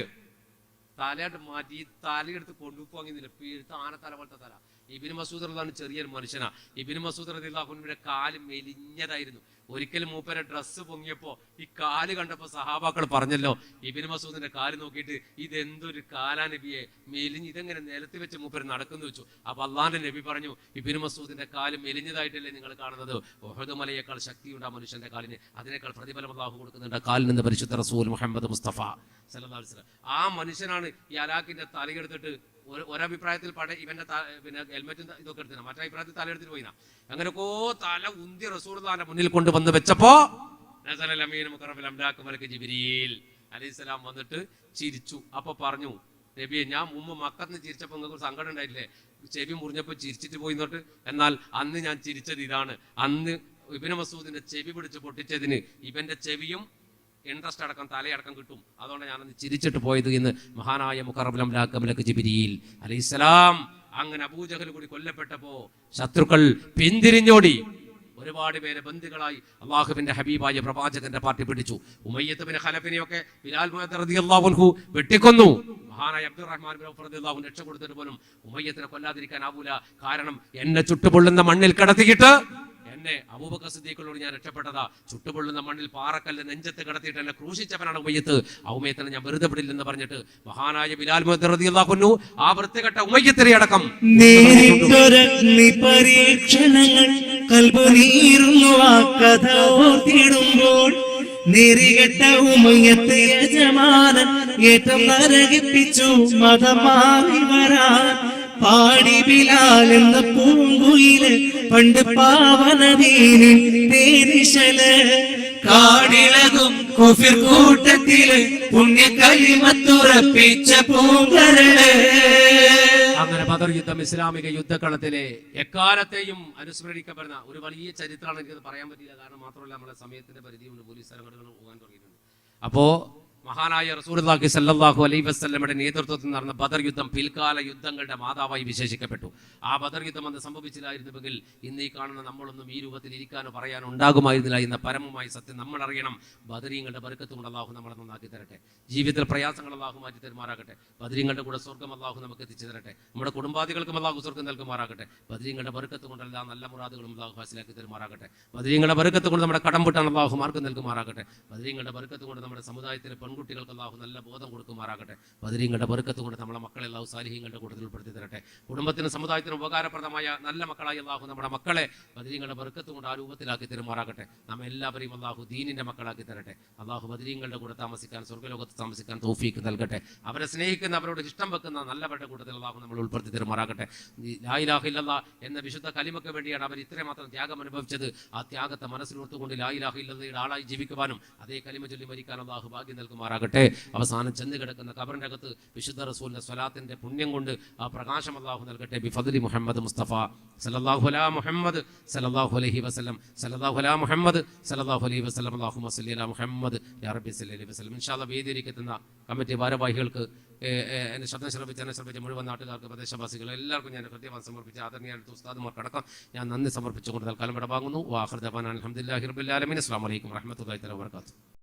തലയായിട്ട് മാറ്റി തലയെടുത്ത് കൊണ്ടുപോങ്ങിന്നില്ല. പേരുത്ത ആനത്തല പോലത്തെ തല ഇബ്നു മസ്ഊദ് റളിയല്ലാഹു ചെറിയൊരു മനുഷ്യനാ. ഇബ്നു മസ്ഊദ് റളിയല്ലാഹു അൻഹുവിന്റെ കാല് മെലിഞ്ഞതായിരുന്നു. ഒരിക്കലും മൂപ്പരെ ഡ്രസ്സ് പൊങ്ങിയപ്പോ ഈ കാല് കണ്ടപ്പോ സഹാബാക്കൾ പറഞ്ഞല്ലോ, ഇബ്നു മസ്ഊദിന്റെ കാല് നോക്കിയിട്ട് ഇതെന്തൊരു കാലാ നബിയെ, മെലിഞ്ഞ് ഇതെങ്ങനെ നിലത്ത് വെച്ച് മൂപ്പര് നടക്കുന്നു വെച്ചു. അപ്പൊ അള്ളാന്റെ നബി പറഞ്ഞു, ഇബ്നു മസ്ഊദിന്റെ കാല് മെലിഞ്ഞതായിട്ടല്ലേ നിങ്ങൾ കാണുന്നത്, ഉഹദ് മലയേക്കാൾ ശക്തിയുണ്ട് ആ മനുഷ്യന്റെ കാലിന്, അതിനേക്കാൾ പ്രതിഫലം അല്ലാഹു കൊടുക്കുന്നുണ്ട് കാലിൽ നിന്ന് പരിശുദ്ധ റസൂൽ മുഹമ്മദ് മുസ്തഫ സല്ലല്ലാഹു അലൈഹി വസല്ലം. ആ മനുഷ്യനാണ് ഈ അലാഖിന്റെ തലയെടുത്തിട്ട് ഒരഭിപ്രായത്തിൽ ഇവന്റെ പിന്നെ ഹെൽമെറ്റും ഇതൊക്കെ എടുത്തിന, മറ്റേ അഭിപ്രായത്തിൽ തലയെടുത്തിട്ട് പോയിന. അങ്ങനെയൊക്കെ തല ഉന്തി റസൂലുള്ളാഹിന്റെ മുന്നിൽ കൊണ്ടുവന്ന് വെച്ചപ്പോ ജിബ്രീൽ അലൈഹിസ്സലാം വന്നിട്ട് ചിരിച്ചു. അപ്പൊ പറഞ്ഞു, നബിയെ ഞാൻ മുമ്പ് മക്കത്ത് ചിരിച്ചപ്പോ നിങ്ങൾക്ക് സങ്കടം ഉണ്ടായില്ലേ, ചെവി മുറിഞ്ഞപ്പോ ചിരിച്ചിട്ട് പോയിന്നോട്ട്, എന്നാൽ അന്ന് ഞാൻ ചിരിച്ചത് ഇതാണ്, അന്ന് ഇബ്നു മസ്ഊദിന്റെ ചെവി പിടിച്ച് പൊട്ടിച്ചതിന് ഇവന്റെ ചെവിയും ഇൻട്രസ്റ്റ് അടക്കം തലയടക്കം കിട്ടും, അതുകൊണ്ട് ഞാനന്ന് ചിരിച്ചിട്ട് പോയത് എന്ന് മഹാനായ മുഖറബുൽ അംലാഖ് മലക്ക് ജിബ്രീൽ അലൈഹിസ്സലാം. അങ്ങനെ അബൂജഹൽ കൂടി കൊല്ലപ്പെട്ടപ്പോ ശത്രുക്കൾ പിന്തിരിഞ്ഞോടി. ഒരുപാട് പേരെ ബന്ദികളായി അള്ളാഹുവിന്റെ ഹബീബായ പ്രവാചകന്റെ പാർട്ടി പിടിച്ചു. ഉമയ്യത്ത് ബിൻ ഖലഫിനെയൊക്കെ ബിലാൽ റളിയല്ലാഹു അൻഹു വെട്ടിക്കൊന്നു. മഹാനായ അബ്ദുറഹ്മാൻ ബിൻ ഔഫ് റളിയല്ലാഹു അൻഹു രക്ഷ കൊടുത്തിട്ട് പോലും ഉമയ്യത്തിനെ കൊല്ലാതിരിക്കാനാവൂല. കാരണം എന്നെ ചുട്ടുപൊള്ളുന്ന മണ്ണിൽ കിടത്തിയിട്ട് എന്നെ അബൂബക്കർ സിദ്ദീഖിനോട് ഞാൻ രക്ഷപ്പെട്ടതാ. ചുട്ടുപൊള്ളുന്ന മണ്ണിൽ പാറക്കല്ല് നെഞ്ചത്ത് കിടത്തിയിട്ട് എന്നെ ക്രൂശിച്ചവനാണ് ഉമയ്യത്ത്. ആ ഉമയ്യത്തിനെ ഞാൻ വെറുതെ വിടില്ലെന്ന് പറഞ്ഞിട്ട് മഹാനായ ബിലാൽ റളിയല്ലാഹു അൻഹു ആ വൃത്തികെട്ട ഉമയ്യത്തിനെ അടക്കം പരീക്ഷണങ്ങൾ കൽബുനീറുന്നു ആ കഥ ഓർത്തിടുമ്പോൾ, നെറികെട്ട ഉമയ്യത്ത് യജമാനൻ ഏറ്റം നരകിപ്പിച്ചു മതമാറി വരാൻ. പാടി ബിലാൽ എന്ന പൂങ്കുയില് പണ്ട് പാവനദീനിൽ തേനിശല്, കാടിളകും കുഫിർ കൂട്ടത്തില് പുണ്യ കലിമത്തുറപ്പിച്ച പൂങ്കരള്. അങ്ങനെ ബദർ യുദ്ധം ഇസ്ലാമിക യുദ്ധക്കളത്തിലെ എക്കാലത്തെയും അനുസ്മരിക്കപ്പെടുന്ന ഒരു വലിയ ചരിത്രമാണ്. എനിക്കത് പറയാൻ പറ്റില്ല, കാരണം മാത്രമല്ല നമ്മുടെ സമയത്തിന്റെ പരിധിയുണ്ട്, പോലീസ് സംഘടനകൾ പോകാൻ തുടങ്ങിയിട്ടുണ്ട്. അപ്പോ മഹാനായ റസൂലുള്ളാഹി സ്വല്ലല്ലാഹു അലൈഹി വസല്ലമയുടെ നേതൃത്വത്തിൽ നടന്ന ബദർ യുദ്ധം പിൽക്കാല യുദ്ധങ്ങളുടെ മാതാവായി വിശേഷിക്കപ്പെട്ടു. ആ ബദർ യുദ്ധം അന്ന് സംഭവിച്ചില്ലായിരുന്നുവെങ്കിൽ ഇന്ന് ഈ കാണുന്ന നമ്മളൊന്നും ഈ രൂപത്തിൽ ഇരിക്കാനോ പറയാനോ ഉണ്ടാകുമായിരുന്നില്ല എന്ന പരമമായ സത്യം നമ്മൾ അറിയണം. ബദരീങ്ങളുടെ ബർക്കത്ത് കൊണ്ട് അല്ലാഹു നമ്മളെ നന്നാക്കി തരട്ടെ. ജീവിതത്തിൽ പ്രയാസങ്ങൾ അല്ലാഹു മാറ്റി തരുമാറാകട്ടെ. ബദരീങ്ങളുടെ കൂടെ സ്വർഗ്ഗം അല്ലാഹു നമുക്ക് എത്തിച്ചു തരട്ടെ. നമ്മുടെ കുടുംബാദികൾക്കും അല്ലാഹു സ്വർഗ്ഗം നൽകുമാറാകട്ടെ. ബദരീങ്ങളുടെ ബർക്കത്ത് കൊണ്ട് എല്ലാ നല്ല മുറാദുകളും അല്ലാഹു ഹാസിലാക്കി തരുമാറാകട്ടെ. ബദരീങ്ങളുടെ ബർക്കത്ത് കൊണ്ട് നമ്മുടെ കടം വിട്ടാൻ അല്ലാഹു മാർഗ്ഗം നൽകുമാറാകട്ടെ. ബദരീങ്ങളുടെ ബർക്കത്ത് കൊണ്ട് നമ്മുടെ സമുദായത്തിലെ കുട്ടികൾക്ക് അല്ലാഹു നല്ല ബോധം കൊടുക്കുമാറാകട്ടെ. ബദരീങ്ങളുടെ ബർക്കത്ത് കൊണ്ട് നമ്മളെ മക്കളെ അല്ലാഹു സാലിഹീങ്ങളുടെ കൂട്ടത്തിൽ ഉൾപ്പെടുത്തി തരട്ടെ. കുടുംബത്തിനും സമുദായത്തിനും ഉപകാരപ്രദമായ നല്ല മക്കളായി അല്ലാഹു നമ്മുടെ മക്കളെ ബദരീങ്ങളുടെ ബർക്കത്ത് കൊണ്ട് ആ രൂപത്തിലാക്കി തരുമാറാകട്ടെ. നമ്മ എല്ലാവരെയും അല്ലാഹു ദീനിന്റെ മക്കളാക്കി തരട്ടെ. അല്ലാഹു ബദരീങ്ങളുടെ കൂടെ താമസിക്കാൻ, സ്വർഗ്ഗലോകത്ത് താമസിക്കാൻ തൗഫീക്ക് നൽകട്ടെ. അവരെ സ്നേഹിക്കുന്ന, അവരോട് ഇഷ്ടം വെക്കുന്ന നല്ലവരുടെ കൂട്ടത്തിൽ അല്ലാഹു നമ്മൾ ഉൾപ്പെടുത്തി തരുമാറാകട്ടെ. ലാ ഇലാഹ ഇല്ലല്ലാഹ് എന്ന വിശുദ്ധ കലിമയ്ക്ക് വേണ്ടിയാണ് അവർ ഇത്രമാത്രം ത്യാഗം അനുഭവിച്ചത്. ആ ത്യാഗത്തെ മനസ്സിലോർത്തുകൊണ്ട് ലാ ഇലാഹ ഇല്ലല്ലാഹയുടെ ആളായി ജീവിക്കുവാനും അതേ കലിമ ചൊല്ലി മരിക്കാൻ അല്ലാഹു ഭാഗ്യം നൽകുമാറാകട്ടെ. അവസാനം ചെന്ന് കിടക്കുന്ന ഖബറിന്റെ അകത്ത് വിശുദ്ധ റസൂലിന്റെ സ്വലാത്തിന്റെ പുണ്യം കൊണ്ട് ആ പ്രകാശം അല്ലാഹു നൽകട്ടെ. ബിഫദ്ലി മുഹമ്മദ് മുസ്തഫ സല്ലല്ലാഹു അലാ മുഹമ്മദ് സല്ലല്ലാഹു അലൈഹി വസല്ലം സല്ലല്ലാഹു അലാ മുഹമ്മദ് സല്ലല്ലാഹു അലൈഹി വസല്ലം അല്ലാഹുമ്മ സല്ലി അലാ മുഹമ്മദ് യാ റബ്ബി സല്ലി അലൈഹി വസല്ലം. ഇൻഷാ അല്ലാഹ് വേദിയിലേക്ക് എത്തുന്ന കമ്മിറ്റി ഭാരവാഹികൾക്ക്, എന്നെ ശബ്ദം ശ്രമിച്ച മുഴുവൻ നാട്ടുകാർക്ക്, പ്രദേശവാസികൾ എല്ലാവർക്കും ഞാൻ ഹൃദയവാൻ സമർപ്പിച്ച് ആദരണീയായ ഉസ്താദുമാർക്കടക്കം ഞാൻ നന്ദി സമർപ്പിച്ചുകൊണ്ട് തൽക്കാലം വിടവാങ്ങുന്നു. വാഖിർ ദഅവാനാ അൽഹംദുലില്ലാഹി റബ്ബിൽ ആലമീൻ. അസ്സലാമു അലൈക്കും വറഹ്മത്തുള്ളാഹി തആല വബറകാതുഹു.